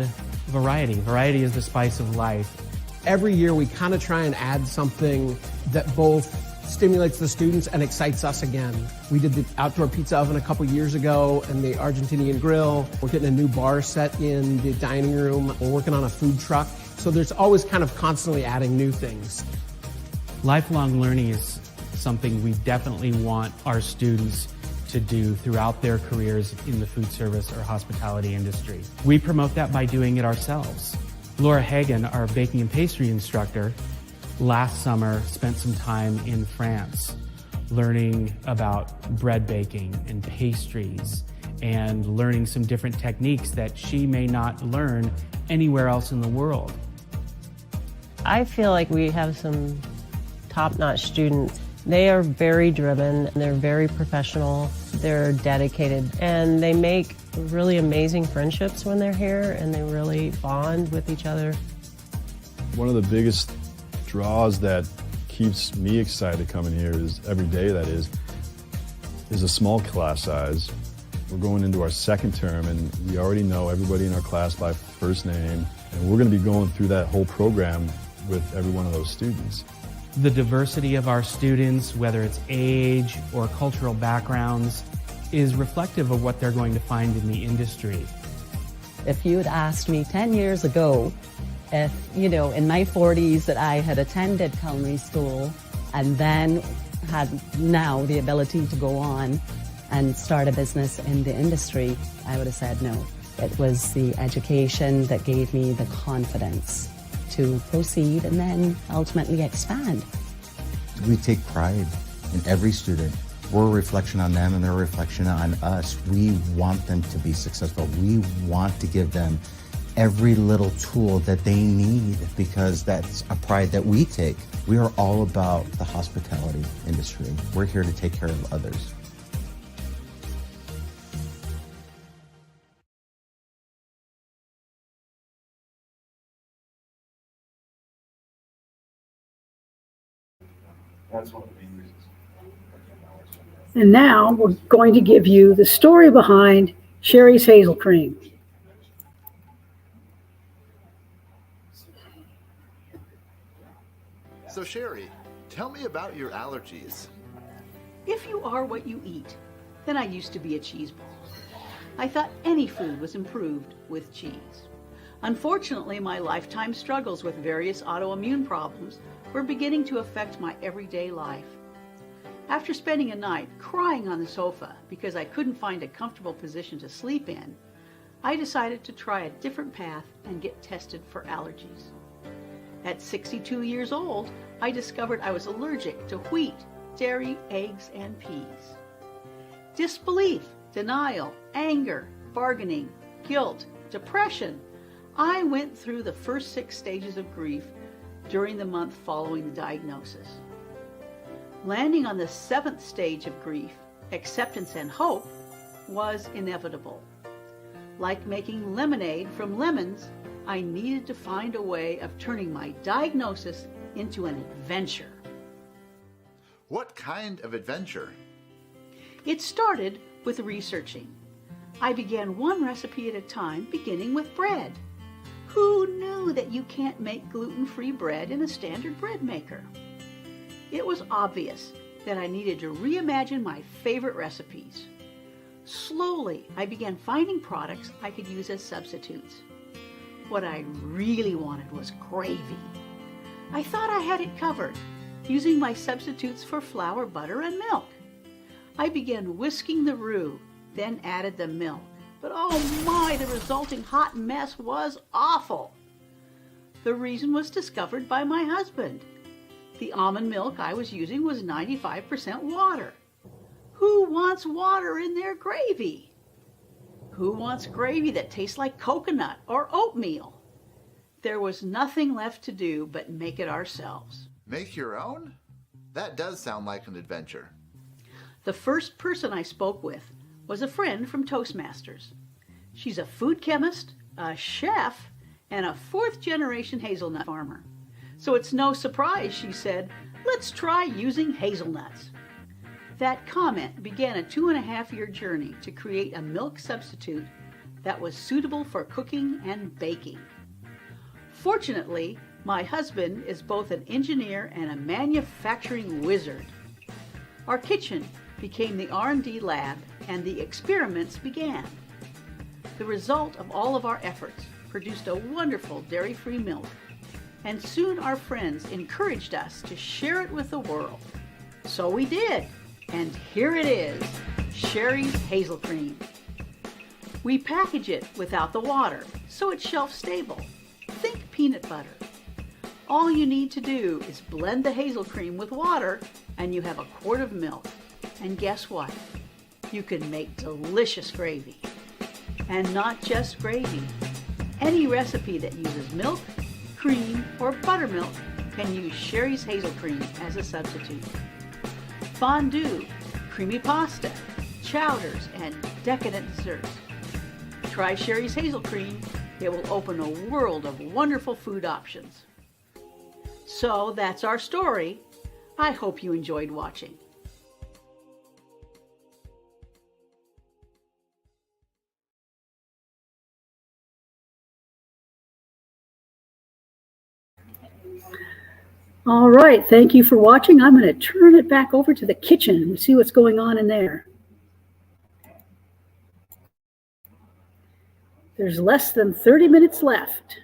variety. Variety is the spice of life. Every year we kind of try and add something that both stimulates the students and excites us again. We did the outdoor pizza oven a couple years ago and the Argentinian grill. We're getting a new bar set in the dining room. We're working on a food truck. So there's always kind of constantly adding new things. Lifelong learning is something we definitely want our students to do throughout their careers in the food service or hospitality industry. We promote that by doing it ourselves. Laura Hagen, our baking and pastry instructor, last summer spent some time in France learning about bread baking and pastries and learning some different techniques that she may not learn anywhere else in the world. I feel like we have some top-notch students. They are very driven, they're very professional, they're dedicated, and they make really amazing friendships when they're here, and they really bond with each other. One of the biggest draws that keeps me excited coming here is every day, that is a small class size. We're going into our 2nd term and we already know everybody in our class by first name, and we're going to be going through that whole program with every one of those students. The diversity of our students, whether it's age or cultural backgrounds, is reflective of what they're going to find in the industry. If you had asked me 10 years ago if, in my 40s that I had attended culinary school and then had now the ability to go on and start a business in the industry, I would have said no. It was the education that gave me the confidence to proceed and then ultimately expand. We take pride in every student. We're a reflection on them and they're a reflection on us. We want them to be successful. We want to give them every little tool that they need because that's a pride that we take. We are all about the hospitality industry. We're here to take care of others. That's one of the main reasons. And now we're going to give you the story behind Cheri's HazelCream. So Cheri, tell me about your allergies. If you are what you eat, then I used to be a cheese ball. I thought any food was improved with cheese. Unfortunately, my lifetime struggles with various autoimmune problems were beginning to affect my everyday life. After spending a night crying on the sofa because I couldn't find a comfortable position to sleep in, I decided to try a different path and get tested for allergies. At 62 years old, I discovered I was allergic to wheat, dairy, eggs, and peas. Disbelief, denial, anger, bargaining, guilt, depression. I went through the first 6 stages of grief during the month following the diagnosis. Landing on the 7th stage of grief, acceptance and hope, was inevitable. Like making lemonade from lemons, I needed to find a way of turning my diagnosis into an adventure. What kind of adventure? It started with researching. I began one recipe at a time, beginning with bread. Who knew that you can't make gluten-free bread in a standard bread maker? It was obvious that I needed to reimagine my favorite recipes. Slowly, I began finding products I could use as substitutes. What I really wanted was gravy. I thought I had it covered, using my substitutes for flour, butter, and milk. I began whisking the roux, then added the milk. But oh my, the resulting hot mess was awful. The reason was discovered by my husband. The almond milk I was using was 95% water. Who wants water in their gravy? Who wants gravy that tastes like coconut or oatmeal? There was nothing left to do but make it ourselves. Make your own? That does sound like an adventure. The first person I spoke with was a friend from Toastmasters. She's a food chemist, a chef, and a 4th-generation hazelnut farmer. So it's no surprise she said, "Let's try using hazelnuts." That comment began a 2.5-year journey to create a milk substitute that was suitable for cooking and baking. Fortunately, my husband is both an engineer and a manufacturing wizard. Our kitchen became the R&D lab and the experiments began. The result of all of our efforts produced a wonderful dairy-free milk, and soon our friends encouraged us to share it with the world. So we did, and here it is, Cheri's HazelCream. We package it without the water, so it's shelf-stable. Think peanut butter. All you need to do is blend the HazelCream with water, and you have a quart of milk. And guess what? You can make delicious gravy. And not just gravy. Any recipe that uses milk, cream, or buttermilk can use Cheri's HazelCream as a substitute. Fondue, creamy pasta, chowders, and decadent desserts. Try Cheri's HazelCream. It will open a world of wonderful food options. So that's our story. I hope you enjoyed watching. All right, thank you for watching. I'm going to turn it back over to the kitchen and see what's going on in there. There's less than 30 minutes left.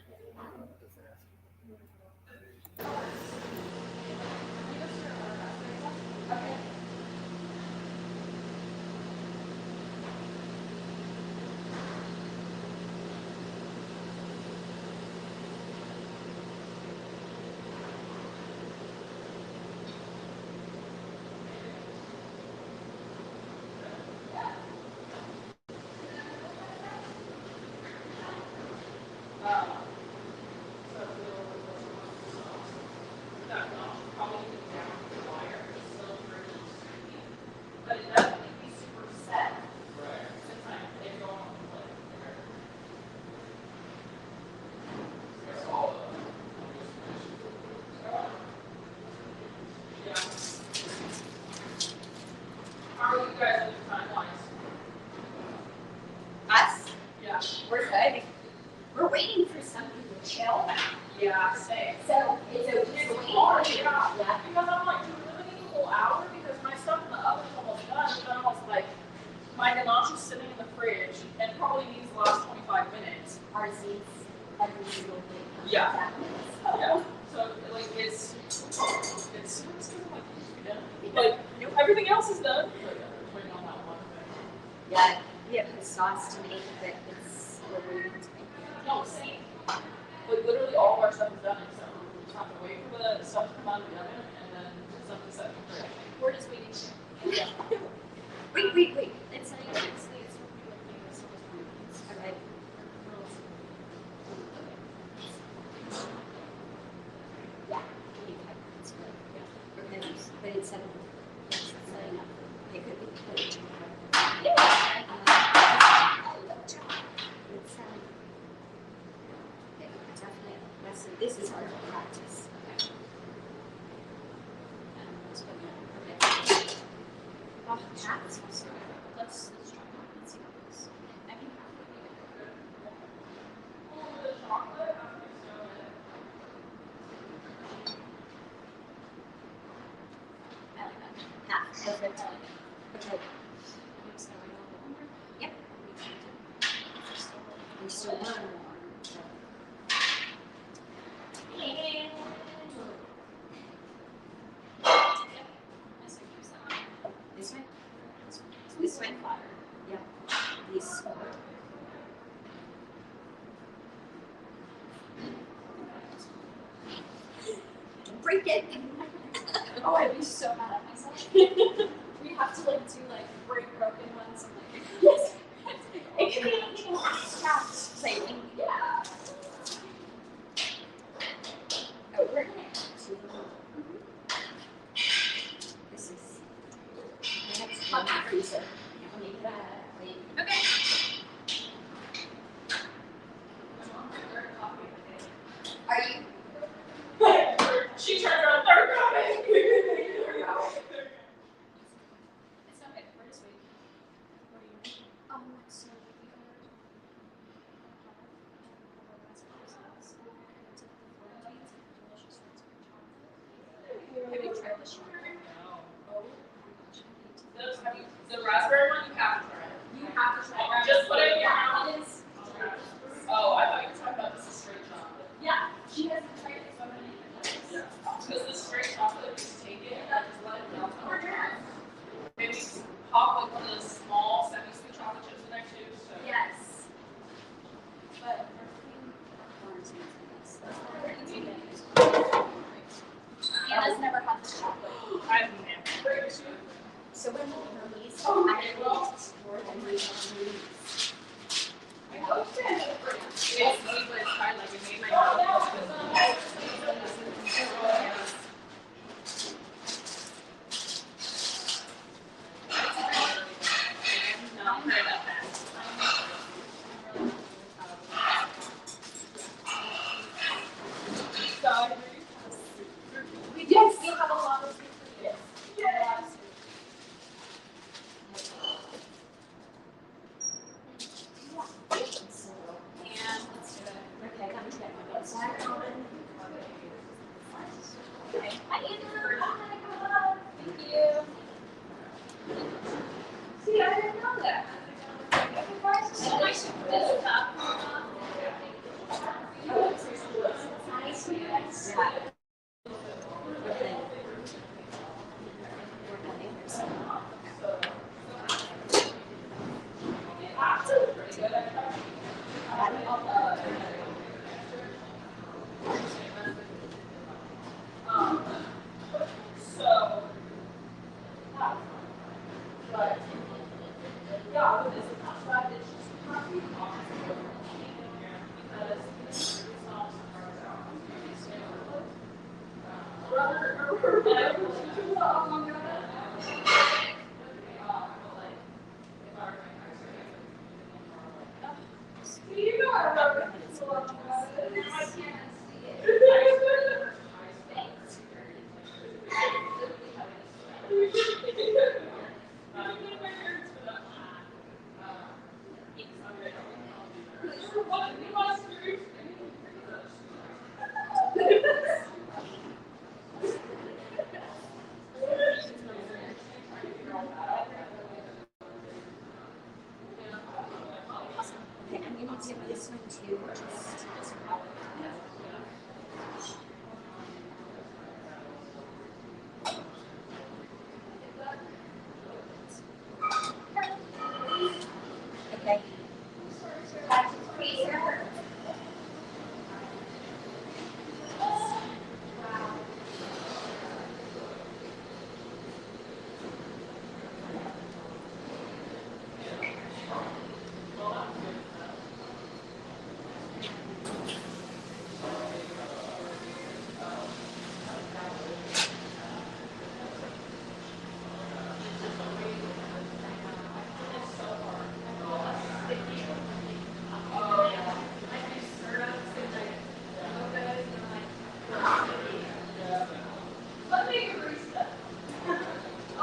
We're good. We're waiting for something to chill. Yeah, same. So it's okay to wait. Yeah. Because I'm like, do we really need a whole hour? Because my stuff in the oven's almost done. But then I was like, my ganache is sitting in the fridge and probably needs the last 25 minutes. Ours needs every single thing. Yeah. Yeah. So like it's like everything else is done. But I'm waiting on that one thing. Yeah, we have sauce to make, but it's we're waiting to make. No, see, like literally all of our stuff is done, so we just have to wait for the stuff to come out of the oven and then stuff to set in the fridge. We're just waiting to. Yeah. Wait. It's not even it's okay. Yeah. Okay. Yep. There's still one more. This way? This way? Yeah. These. Don't break it. Oh, I'd be so mad at myself. We have to like do like break broken ones and like yes. It can be anything saving. Yeah. Oh, we're gonna this is next one freezer. I'll make that. Okay. Are you? She turned around, they're coming. It's not bad. We're just waiting. What do you mean? So we have you tried the sugar? No. Oh. The raspberry one you have to try. You have to try it. Just put it in your mouth. Oh, I thought you were talking about this is straight chocolate. Yeah, she hasn't tried it, so I'm gonna make it. Yeah. Because the straight chocolate, you just take it and just let it melt over your mouth. Maybe pop like one of the small semi-sweet chocolate chips in there too. So. Yes. But Anna's never had this chocolate. I've never. So when we release, I will explore the release. I hope that it's easy, but it's fine. Like it made my mouth. Not very that fast. So we do. We have a lot of soup for kids. Yes. And let's do it. Okay, I'm just getting my notes back on. Okay. Hi, Anna. Thank you. See, I didn't know that. So nice to put this up. Nice. Okay, I'm gonna do this one too. Okay. Back to the freezer.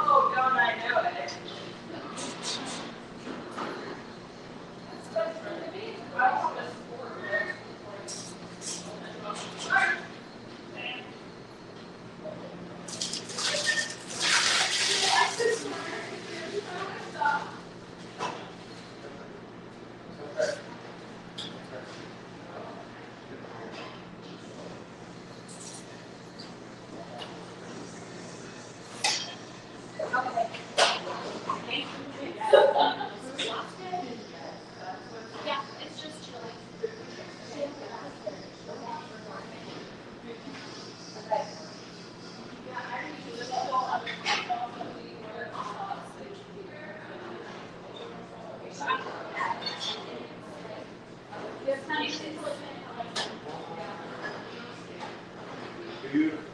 Oh, God, I know it. Beautiful.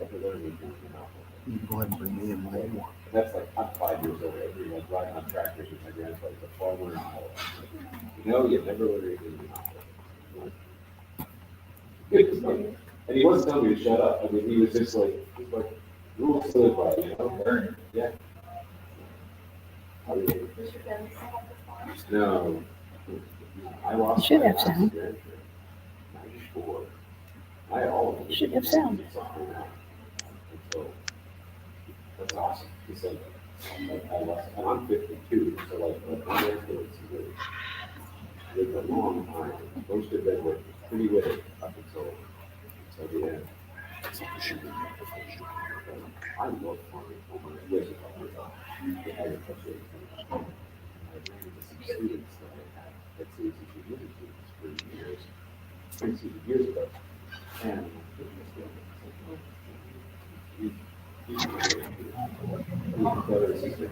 You can go ahead and bring me in whenever you want. That's like, I'm 5 years old, every like riding on tractors with my grandpa, he's a farmer in Iowa. You know, you never learn anything in Iowa. And he wasn't telling me to shut up, I mean, he was just like, rules to live by, you know, learn, yeah. No. I lost. Should have sound. 94. I always. Should have sound. So, that's awesome. He said, like, I lost, and I'm 52, so like, my grandparents lived a long time. Most of them were pretty with it up until the end. I love farming. Years ago, I had a frustrating thing. I ran into some students that I had at CACC University for years ago. And brother and sister.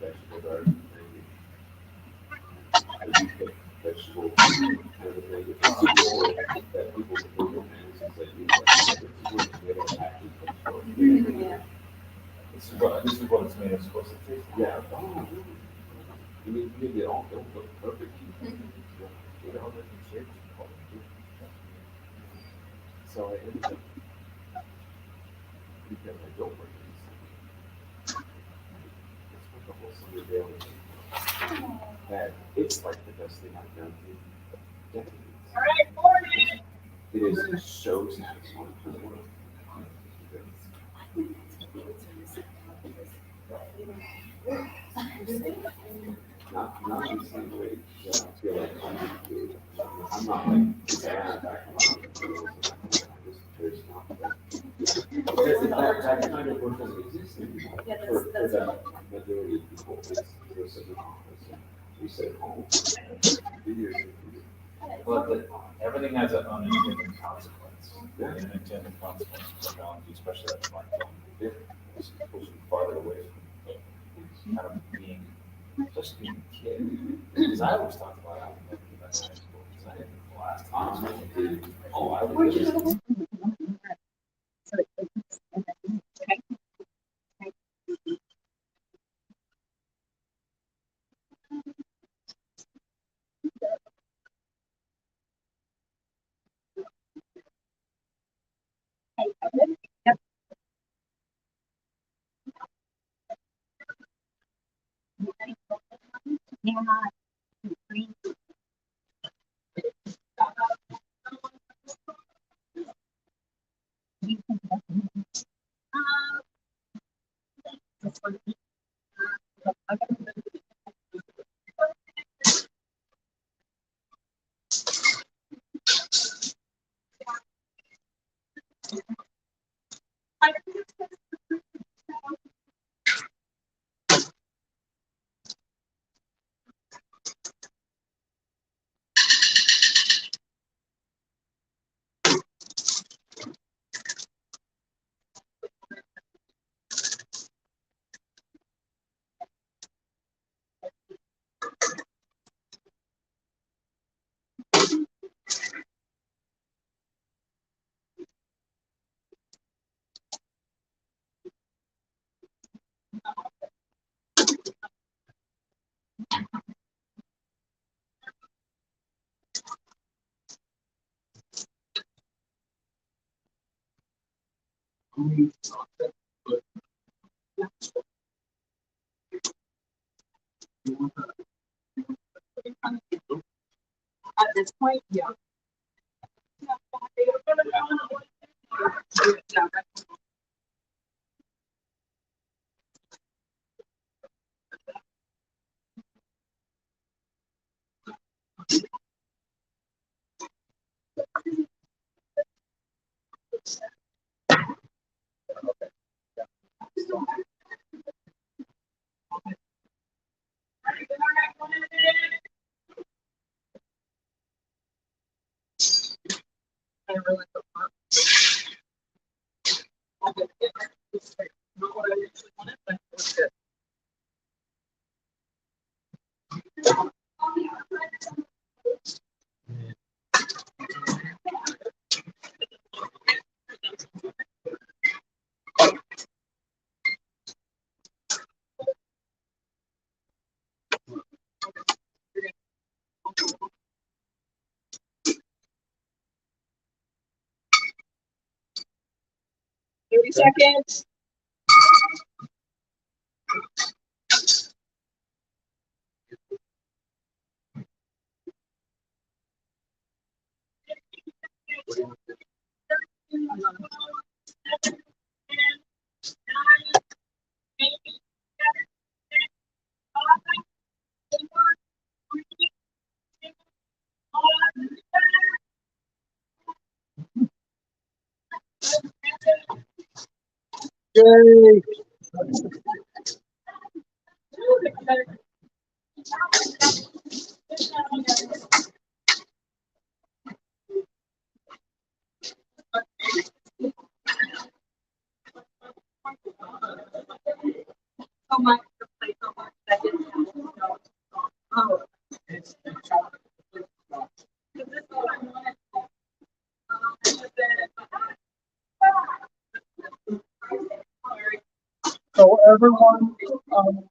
Vegetable garden. Vegetable kind of thing. That people can do and that you Yeah. This is what it's made of supposed to taste. Yeah. Oh, you mean they all don't look perfect? They all different shapes. So I ended up, because I don't work these, I spent the whole summer daily. That it's like the best thing I've done in decades. It is so satisfying for the world. Not in the same way that I feel like I'm not like, there's not that kind of work doesn't exist anymore. Yeah, For that's the majority of people, it's we're sitting in office and we sit at home. But everything has an unintended consequence. Yeah. An unintended consequence for technology, especially that smartphone. Yeah. It's supposed to be farther away from kind of being, just being a kid. Because I always talked about how I never get back to high school. Because I had the last time. Oh, I would just. At this point, yeah. 30 seconds. Yay! So much to play so much that didn't oh. So everyone,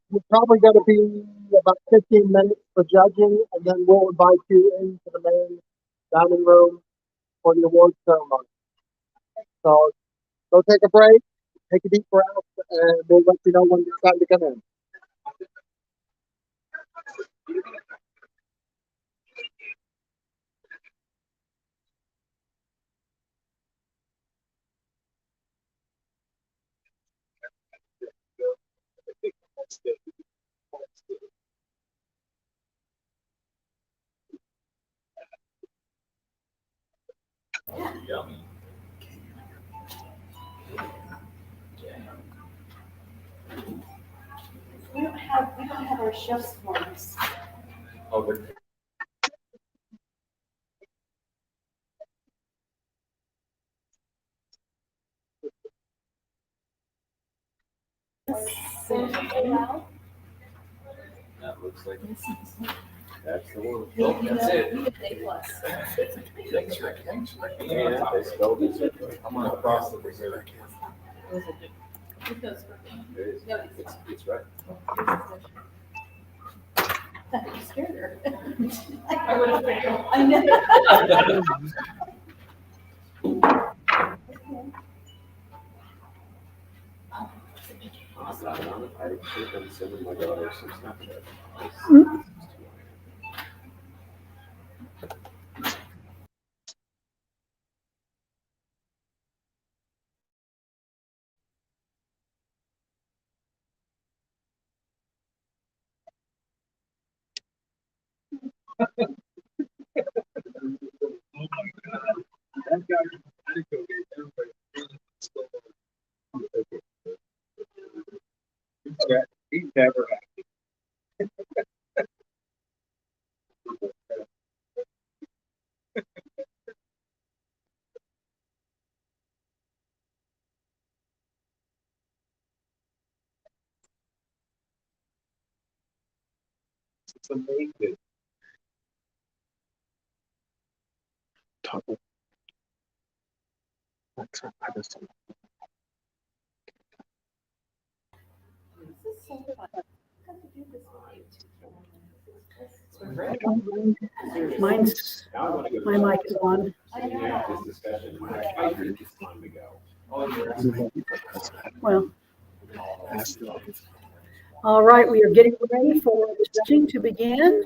we're probably going to be about 15 minutes for judging, and then we'll invite you into the main dining room for the awards ceremony. So go take a break, take a deep breath, and we'll let you know when it's time to come in. Yummy. We don't have our chef's forms. Oh, but that looks like that's the one. Oh, that's it. Thanks, Rick. Yeah, they spelled it. I'm on across the river. It's right. You scared her. I would have failed. I know. I think I'm sending my daughter some Snapchat. He's never It's amazing. This is so fun. I have to do this with you. My mic is on. This discussion, I think it's time to go. Well, all right, we are getting ready for the judging to begin.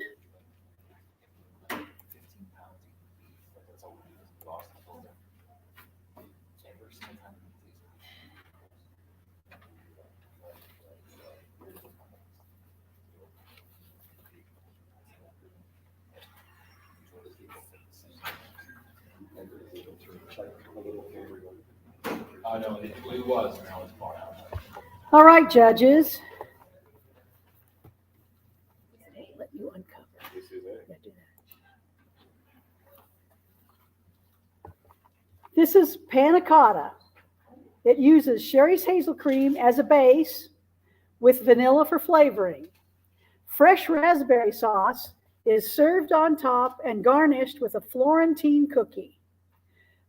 No, it was, now it's far out. All right, judges. Let you uncover. This is it. Yeah, do that. This is panna cotta. It uses Cheri's hazel cream as a base with vanilla for flavoring. Fresh raspberry sauce is served on top and garnished with a Florentine cookie.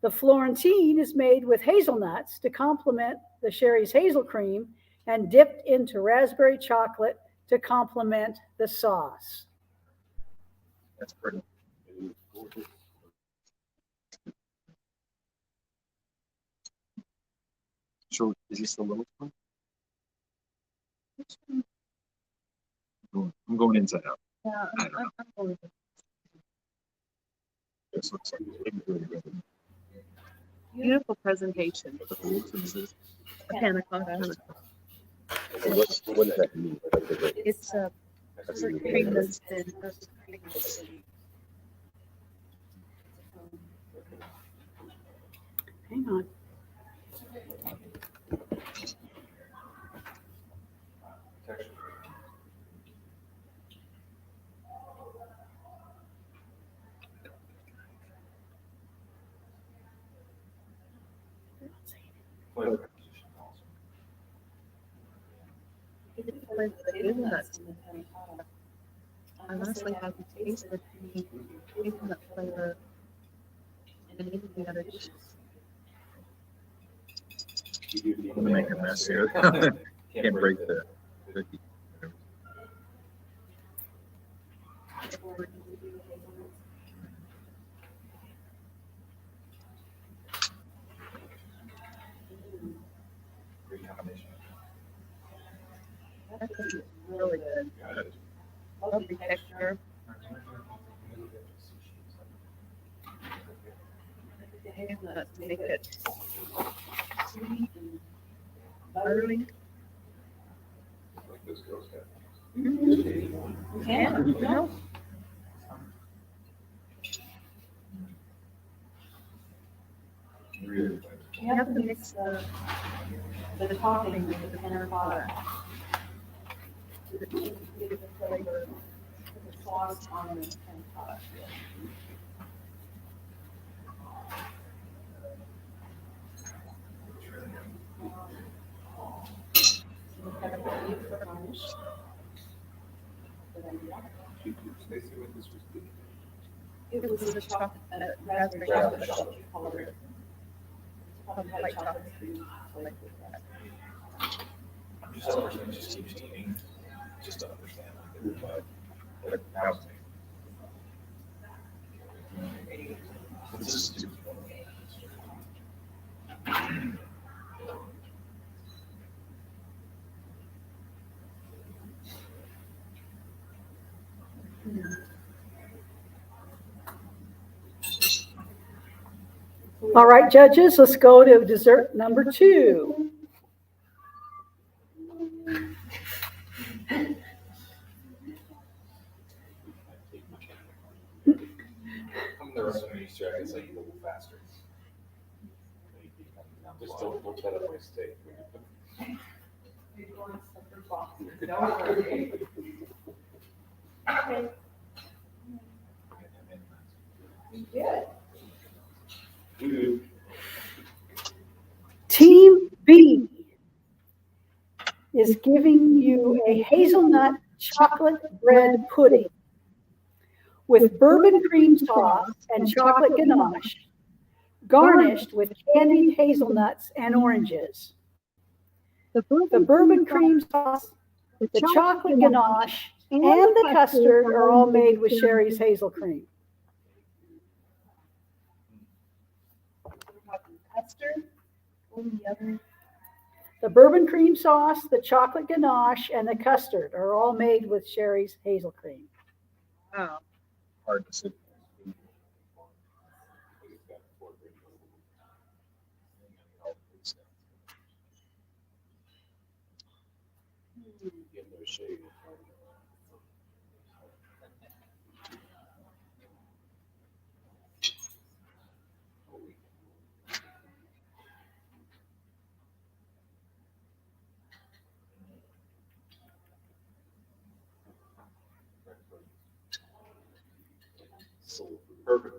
The Florentine is made with hazelnuts to complement the Cheri's hazel cream and dipped into raspberry chocolate to complement the sauce. That's pretty. So is this the lowest one? I'm going inside out. Yeah, I'm going with This looks like it's really good. beautiful presentation. A panna cotta. What does that mean? It's a creamless and creamless. Hang on. I honestly haven't tasted any hazelnut flavor in any of the other dishes. I'm gonna make a mess here. Can't break the cookie. Great combination. That's really good. Lovely texture. The hazelnuts make it sweet and buttery. Like those girls got. Yeah, no. Really. You have to mix the topping with the panna cotta. To get the flavor, put the sauce on the panna cotta. It was the chocolate, raspberry chocolate color. White chocolate. I'm just a person who just keeps eating, just to understand. But now, this is stupid. All right, judges, let's go to dessert number 2. I'm the rest of my Easter, I guess I eat a little faster. Just don't look that up my steak. Team B is giving you a hazelnut chocolate bread pudding with bourbon cream sauce and chocolate ganache, garnished with candied hazelnuts and oranges. The bourbon cream sauce, the chocolate ganache, and the custard are all made with Cheri's hazel cream. Custard. The bourbon cream sauce, the chocolate ganache, and the custard are all made with Cheri's hazel cream. Oh. Hard to sit. Perfect.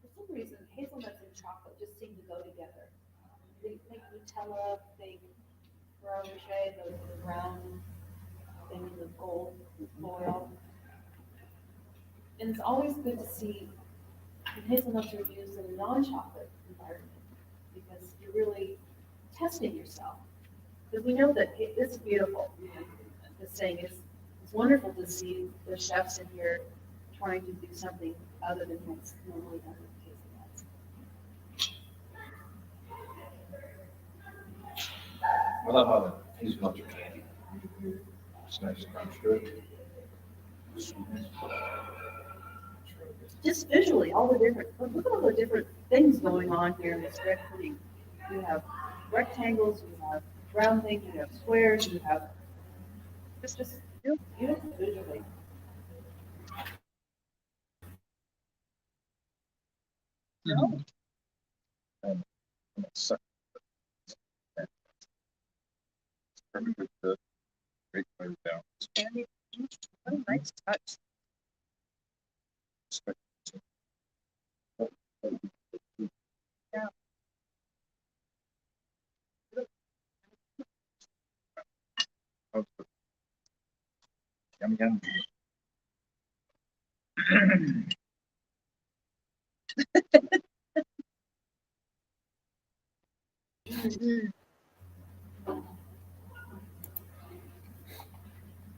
For some reason, hazelnuts and chocolate just seem to go together. They make Nutella, they Ferrero Rocher, the brown thing in the gold foil. And it's always good to see when hazelnuts are used in a non-chocolate environment because you're really testing yourself. Because we know that it's beautiful. The saying is, it's wonderful to see the chefs in here trying to do something other than what's normally done with hazelnuts. I love how he's melts your candy. It's nice crunch to it. Sweetness. Just visually, all the different, look at all the different things going on here in this red pudding. You have rectangles, you have round things, you have squares, you have just beautiful visually. Perfectly good. Great flavor balance. And what a nice touch. Yeah. Yum, yum.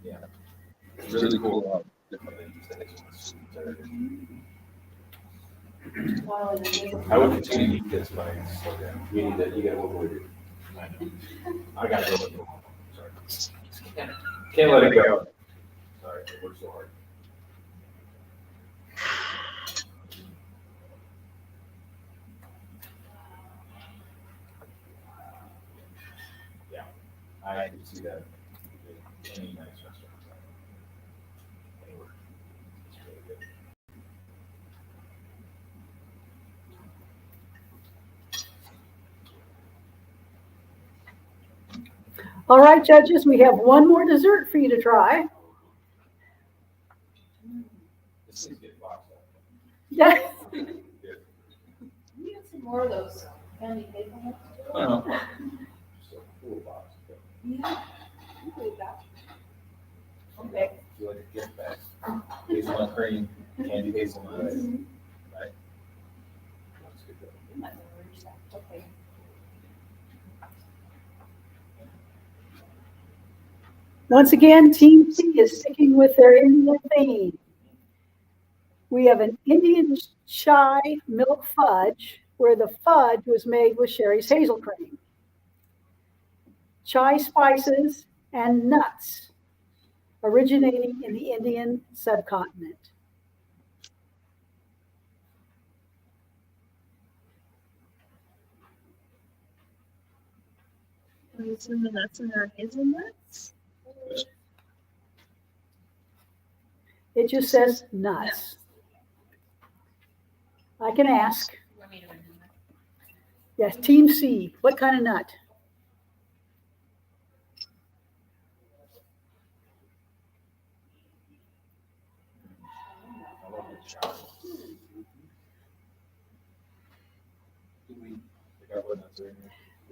Yeah. It's really cool how different things I would continue to eat this, but I slow down. You gotta move with it. I know. I gotta go with it. Sorry. Can't let it go. Sorry, I worked so hard. Yeah, I can see that. Any nice restaurant. Anywhere. It's really good. All right, judges, we have one more dessert for you to try. This thing's getting boxed up. Yes. We have some more of those candy hazelnuts. Just a cool box. Yeah. You believe that. Okay. Do you like a gift bag? Hazelnut cream, candy hazelnut, right? That's good. You might want to reach that. Okay. Once again, Team C is sticking with their Indian theme. We have an Indian chai milk fudge, where the fudge was made with Cheri's HazelCream, chai spices, and nuts, originating in the Indian subcontinent. Some the nuts in our hazelnuts. It just says nuts. I can ask. Yes, Team C, what kind of nut?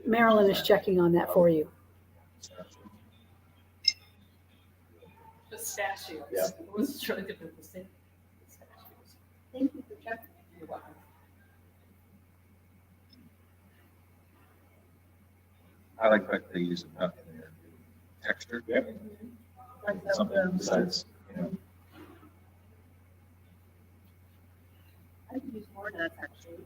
Marilyn is checking on that for you. Pistachios. Yeah. It was trying to put the same pistachios. Thank you for checking. You're welcome. I like that they use a nut in their texture. Yeah. Something besides, I could use more nuts actually.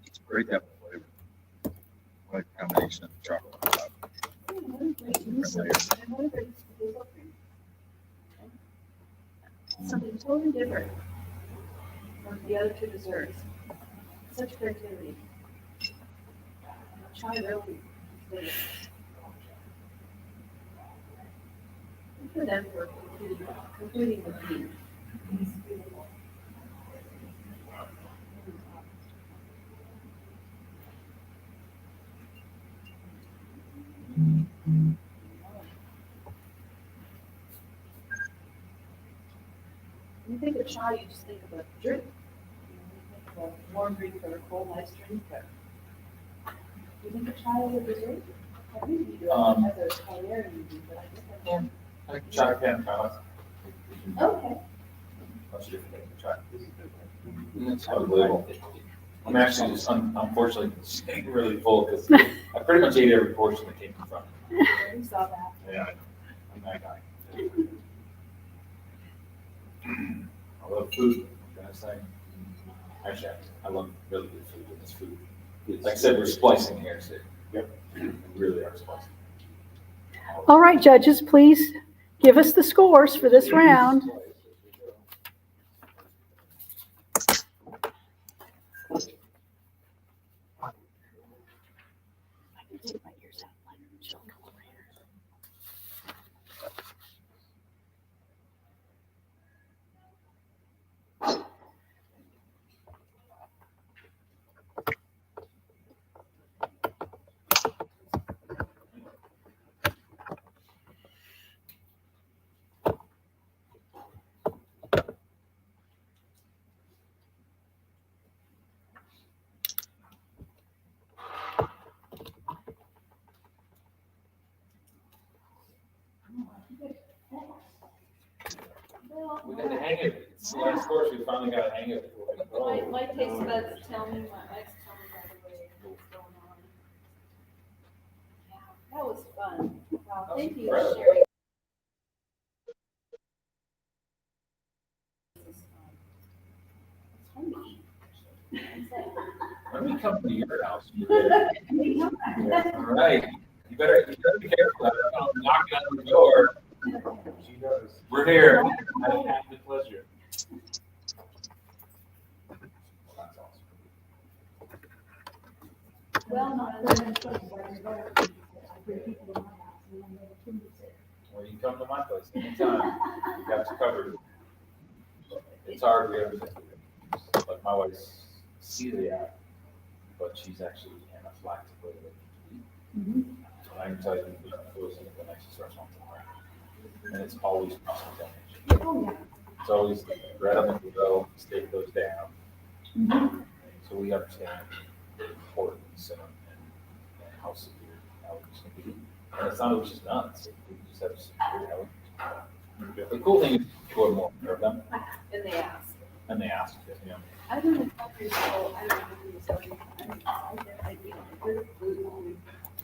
It's great to have a flavor. I like the combination of chocolate and top. Different layers. Something totally different from the other two desserts. Such creativity. Chai really. Good for them for completing the theme. It's beautiful. When you think of chai, you just think of a drink. You think of a warm drink or a cold ice drink. But do you think of chai as a dessert? I think you do as a culinary drink, but I think I don't. I like chai pan palace. Okay. Bunch of different things to try. It's unbelievable. I'm actually just, unfortunately, staying really full because I pretty much ate every portion that came in front of me. We saw that. Yeah, I'm that guy. I love food, what can I say? Actually, I love really good food, and this food, like I said, we're splicing here, so, yep, we really are splicing. All right, judges, please give us the scores for this round. We got the hang of it. It's the last course, we finally got a hang of it. My taste buds tell me, my ex tell me right away what's going on. Yeah, that was fun. Wow, thank you, Cheri. When we come to your house, all right, you better be careful. I'm knocking on the door. She knows. We're here. I have the pleasure. Well, Well, you can come to my place anytime. You got you covered. It's hard. We have, like my wife's celiac, but she's actually anaphylactic. And I can tell you, it goes in the next restaurant tomorrow. And it's always cross-contamination. It's always bread on the grill, steak goes down. So we understand the importance and how severe allergies can be. And it's not always just nuts, we just have severe allergies. The cool thing is go more of them. and they ask. And they ask, yeah. I don't know how people, I don't know who was every time. I eat good food,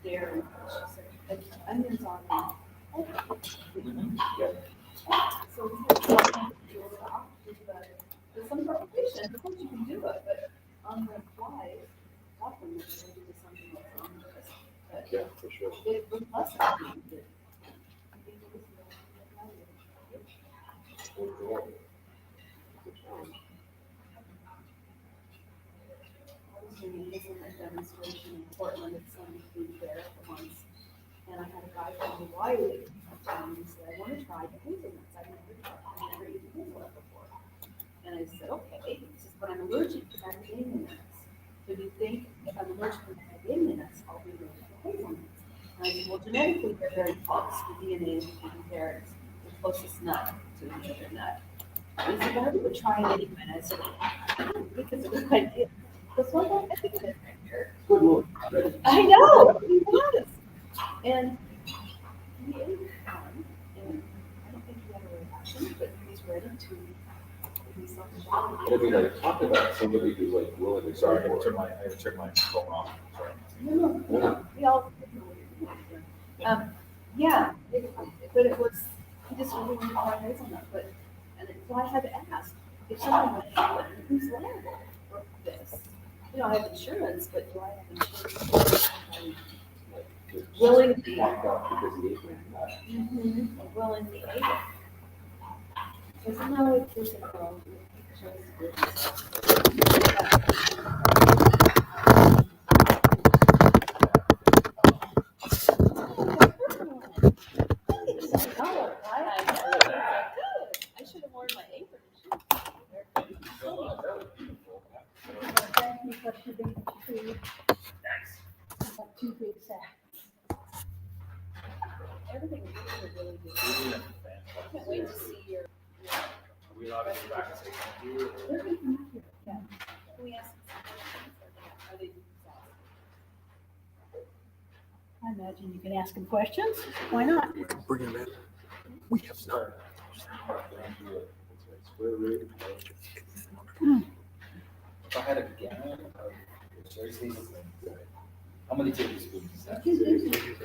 dairy, and onions on them. So it's stop, but some preparation, of course you can do it, but on the fly, often it's going to be something that's on the list. But Yeah, for sure. it was less than it. I was doing a hazelnut demonstration in Portland at some food fair once, and I had a guy from Hawaii and he said, I want to try the hazelnuts. I've never eaten hazelnut before. And I said, okay. He says, but I'm allergic to macadamia nuts. So do you think if I'm allergic to macadamia nuts, I'll be allergic to hazelnuts? And I said, well, genetically, they're very close. The DNA is compared the closest nut to the other nut. And he said, well, I would try it anyway. And I said, because of the idea. Because one more thing right here. I know, he was. And he ate one, and I don't think he had a reaction, but he's ready to give himself a shot. It'd be like talking about somebody who's like willing to. Sorry, I had to turn my phone off. Sorry. No, we all. Yeah, but it was, he just really wanted to try hazelnut, but, so I had to ask, if someone went out, who's liable for this? You know, I have insurance, but do I have insurance? Willingly. Willingly able. Because now it was a girl. I should have worn my apron. Thank you for shipping the food. About 2 big sacks. Everything is really good. I can't wait to see your. Are we allowed to go back and say thank you? Yeah. Can we ask some questions? Are they I imagine you can ask them questions. Why not? Bring him in. We have Sorry. If I had a gallon of Cheri's hazelnut, how many tablespoons is that?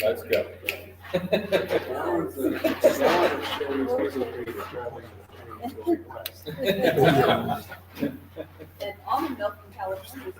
Let's go. And almond milk California.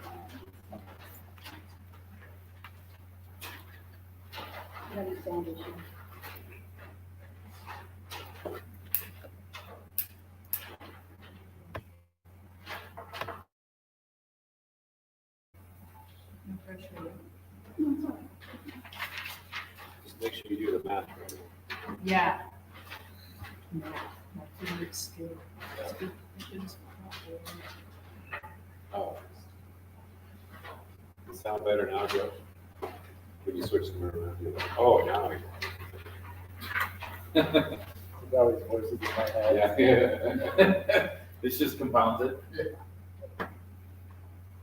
Just make sure you do the math. Yeah. Oh. Does it sound better now, Joe? When you switch them around, you're like, oh, now I. There's always voices in my head. Yeah. This just compounds it.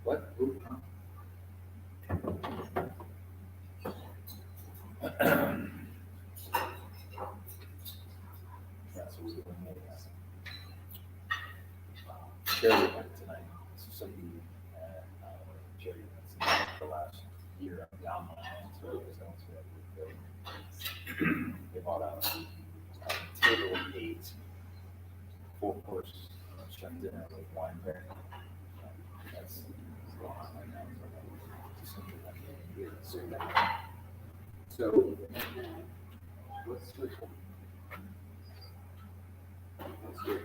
What? Ooh, huh? That's who's doing this. Cheri went tonight. So somebody at Cheri went the last year down the line. So it was they bought out a table of 8, 4-course chef dinner with wine pairing. That's going on right now. So, let's switch. Let's do it.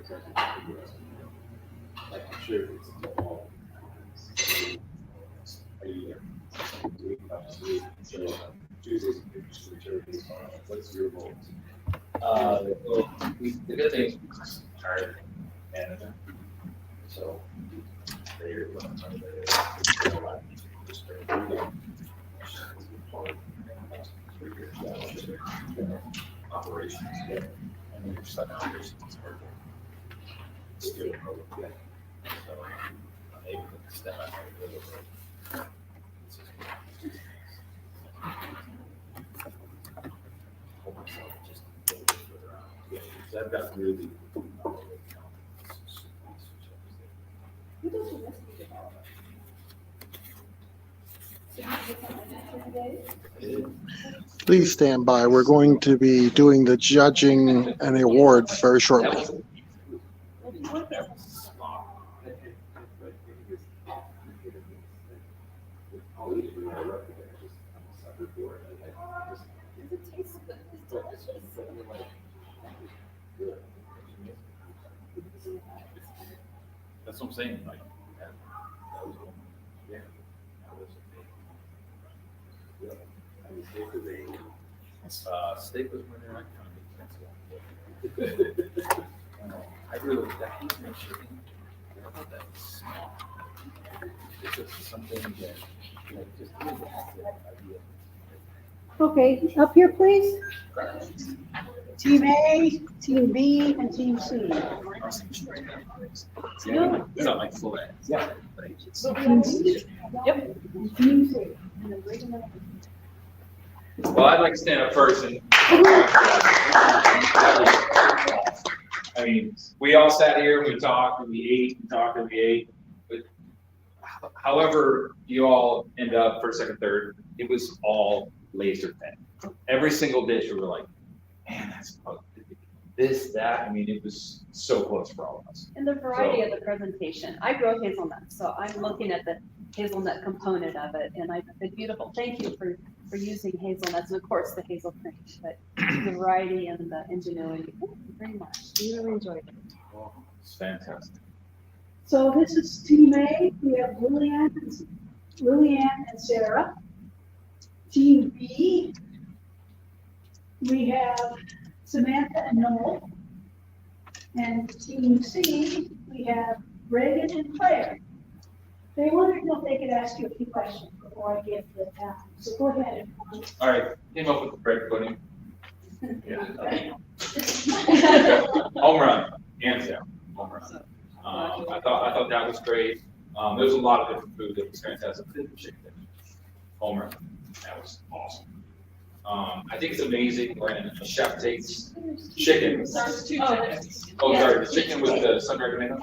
I'm sure it's all. Are you there? Tuesdays and Thursdays. What's your goal? The good thing is tired management. So they're operations, and then your site operations are still good. So I'm able to step out a little bit. Hold myself just a little bit further out. Yeah, because I've got really Who does the recipe development? So you get something today? Please stand by. We're going to be doing the judging and the awards very shortly. It tastes good. It's delicious. That's what I'm saying, like, that was, yeah, that was yeah. I mean, steak was steak was winner, I kind of made sense. I really, that piece of chicken, I thought that was small. It's just something that, like, just really has the idea. Okay, up here, please. Team A, Team B, and Team C. Yeah, it's not like full ads. Yeah. Team C. Yep. And Team C. Well, I'd like to stand up first and. I mean, we all sat here, we talked, and we ate, we talked, and we ate. But however you all end up first, second, third, it was all laser thin. Every single dish, we were like, man, that's this, that. I mean, it was so close for all of us. And the variety of the presentation. I grow hazelnuts, so I'm looking at the hazelnut component of it, and it's beautiful. Thank you for using hazelnuts, and of course the hazel cream, but the variety and the ingenuity. Thank you very much. We really enjoyed it. Oh, it's fantastic. So this is Team A. We have Lillian and Sarah. Team B, we have Samantha and Noel. And Team C, we have Reagan and Claire. They wanted to know if they could ask you a few questions before I give the time. So go ahead. All right, came up with the bread pudding. Home run, hands down, home run. I thought that was great. There's a lot of different food that was fantastic. Chicken, home run, that was awesome. I think it's amazing when a chef takes chicken. Oh, sorry, the chicken with the sun-dried tomato.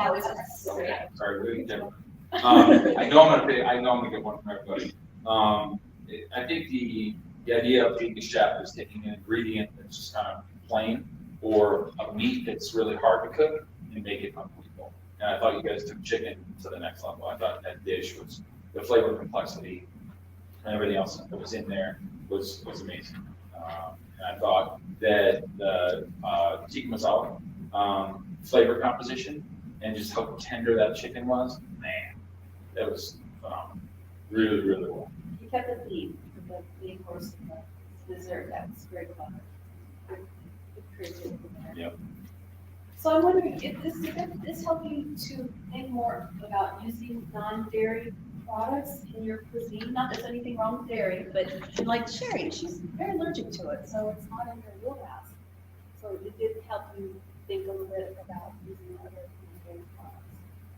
Okay, sorry, really different. I know I'm gonna get one from everybody. I think the idea of being a chef is taking an ingredient that's just kind of plain, or a meat that's really hard to cook and make it unbelievable. and I thought you guys took chicken to the next level. I thought that dish was, the flavor complexity and everything else that was in there was amazing. And I thought that the tikka masala flavor composition and just how tender that chicken was, man, that was really, really well. You kept the theme, the main course and the dessert. That was very clever. Good creativity in there. Yep. So I'm wondering, did this help you to think more about using non-dairy products in your cuisine? Not that there's anything wrong with dairy, but like Cheri, she's very allergic to it, so it's not in her wheelhouse. So it did help you think a little bit about using other non-dairy products.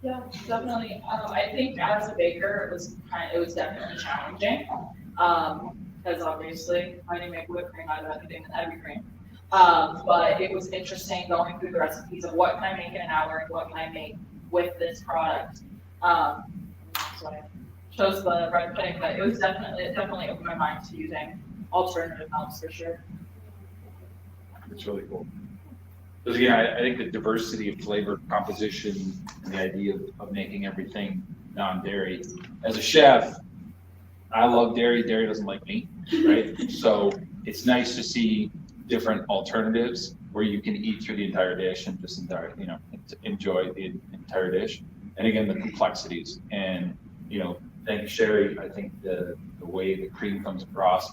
Yeah, definitely. I think as a baker, it was definitely challenging. Because obviously, how do you make whipped cream out of anything with heavy cream? But it was interesting going through the recipes of what can I make in an hour and what can I make with this product. So I chose the bread pudding, but it definitely opened my mind to using alternative milks for sure. It's really cool. Because again, I think the diversity of flavor composition and the idea of making everything non-dairy. As a chef, I love dairy. Dairy doesn't like me, right? So it's nice to see different alternatives where you can eat through the entire dish and just enjoy the entire dish. And again, the complexities. And thank you, Cheri. I think the way the cream comes across,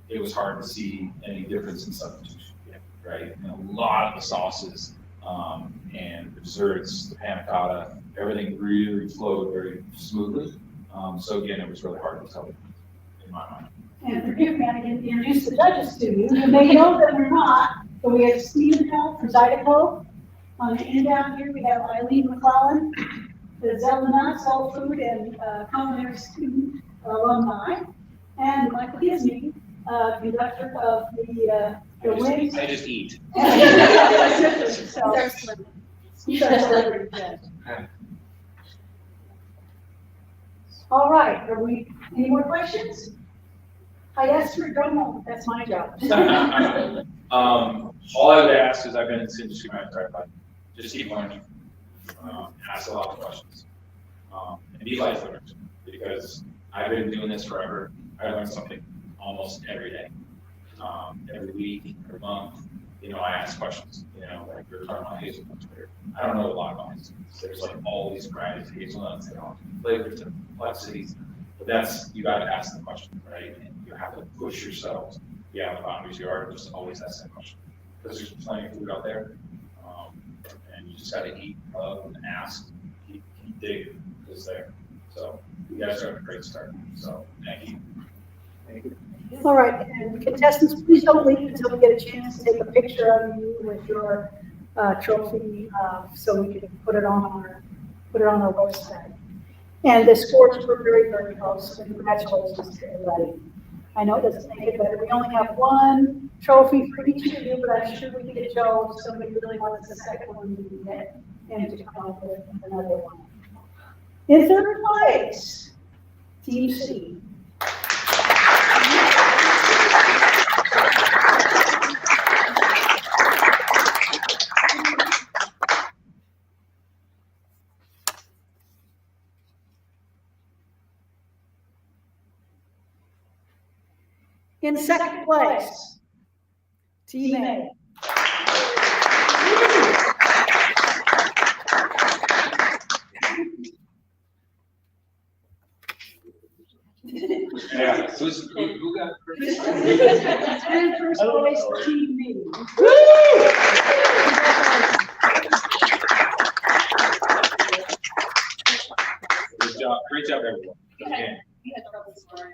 it was hard to see any difference in substitution, right? And a lot of the sauces and the desserts, the panna cotta, everything really flowed very smoothly. So again, it was really hard to tell in my mind. And forgive me, I didn't introduce the judges to you. You may know them or not, but we have Stephen Hill from Zydeco. On the end down here, we have Eileen McClellan, the Zelda Soul Food and Culinary Student alumni, and Michael Disney, conductor of the Wings. I just eat. He's our celebrity judge. All right, any more questions? I asked for a drum roll, that's my job. All I would ask is, I've been in this industry my entire life, just keep learning, ask a lot of questions, and be life learners, because I've been doing this forever. I learn something almost every day, every week, every month. I ask questions, like we were talking about hazelnuts earlier. I don't know a lot about hazelnuts. There's like all these varieties of hazelnuts, flavors and complexities, but you got to ask the question, right? And you have to push yourselves beyond the boundaries you are, just always ask that question. Because there's plenty of food out there, and you just got to eat, love, and ask, keep digging, it's there. So you guys are a great start. So thank you. Thank you. All right, and contestants, please don't leave until we get a chance to take a picture of you with your trophy, so we can put it on our website. And the scores were very, very close. So congratulations to everybody. I know it doesn't make it better. We only have one trophy for each of you, but I'm sure we can get Joe. If somebody really wants the second one, we can get him to come up with another one. In third place, Team C. In second place, Team A. Yeah, who got first? And first place, Team B. Great job, everyone. Okay. We had trouble scoring.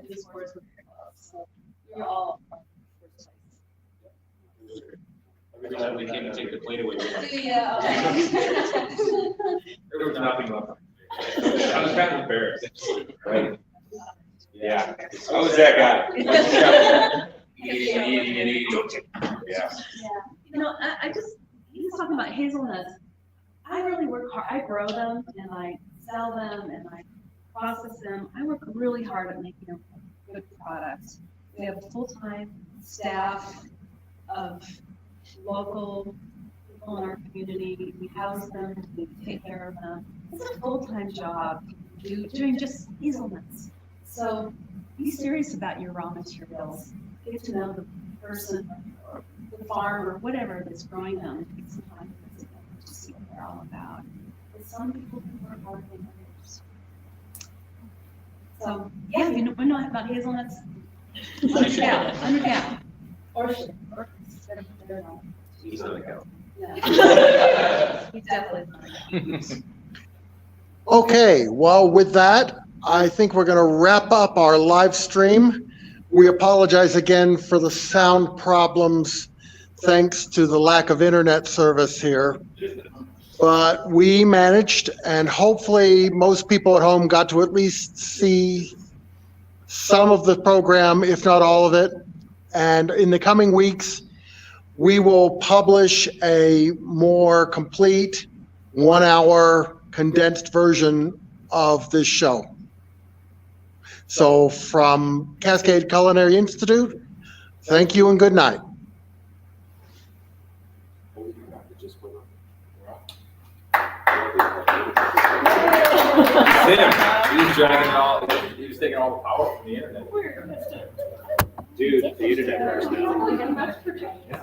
The scores were very low, so we're all first place. Every time we came to take the plate away, we were like, Yeah. there was nothing left. I was kind of embarrassed, right? Yeah, I was that guy. Eating. Yeah. I just, he was talking about hazelnuts. I really work hard. I grow them and I sell them and I process them. I work really hard at making a good product. We have a full-time staff of local people in our community, we house them, we take care of them. It's a full-time job doing just hazelnuts. So be serious about your raw materials. Get to know the person, or the farm, or whatever that's growing them. Take some time to visit them to see what they're all about. But some people can work harder than others. So yeah, you know, we know about hazelnuts. Underground. Or He's not a cow. yeah. He's definitely. Okay, well, with that, I think we're going to wrap up our live stream. We apologize again for the sound problems thanks to the lack of internet service here. But we managed, and hopefully most people at home got to at least see some of the program, if not all of it. And in the coming weeks, we will publish a more complete 1-hour condensed version of this show. So from Cascade Culinary Institute, thank you and good night. Tim, he was dragging it all, he was taking all the power from the internet. Dude, the internet works now.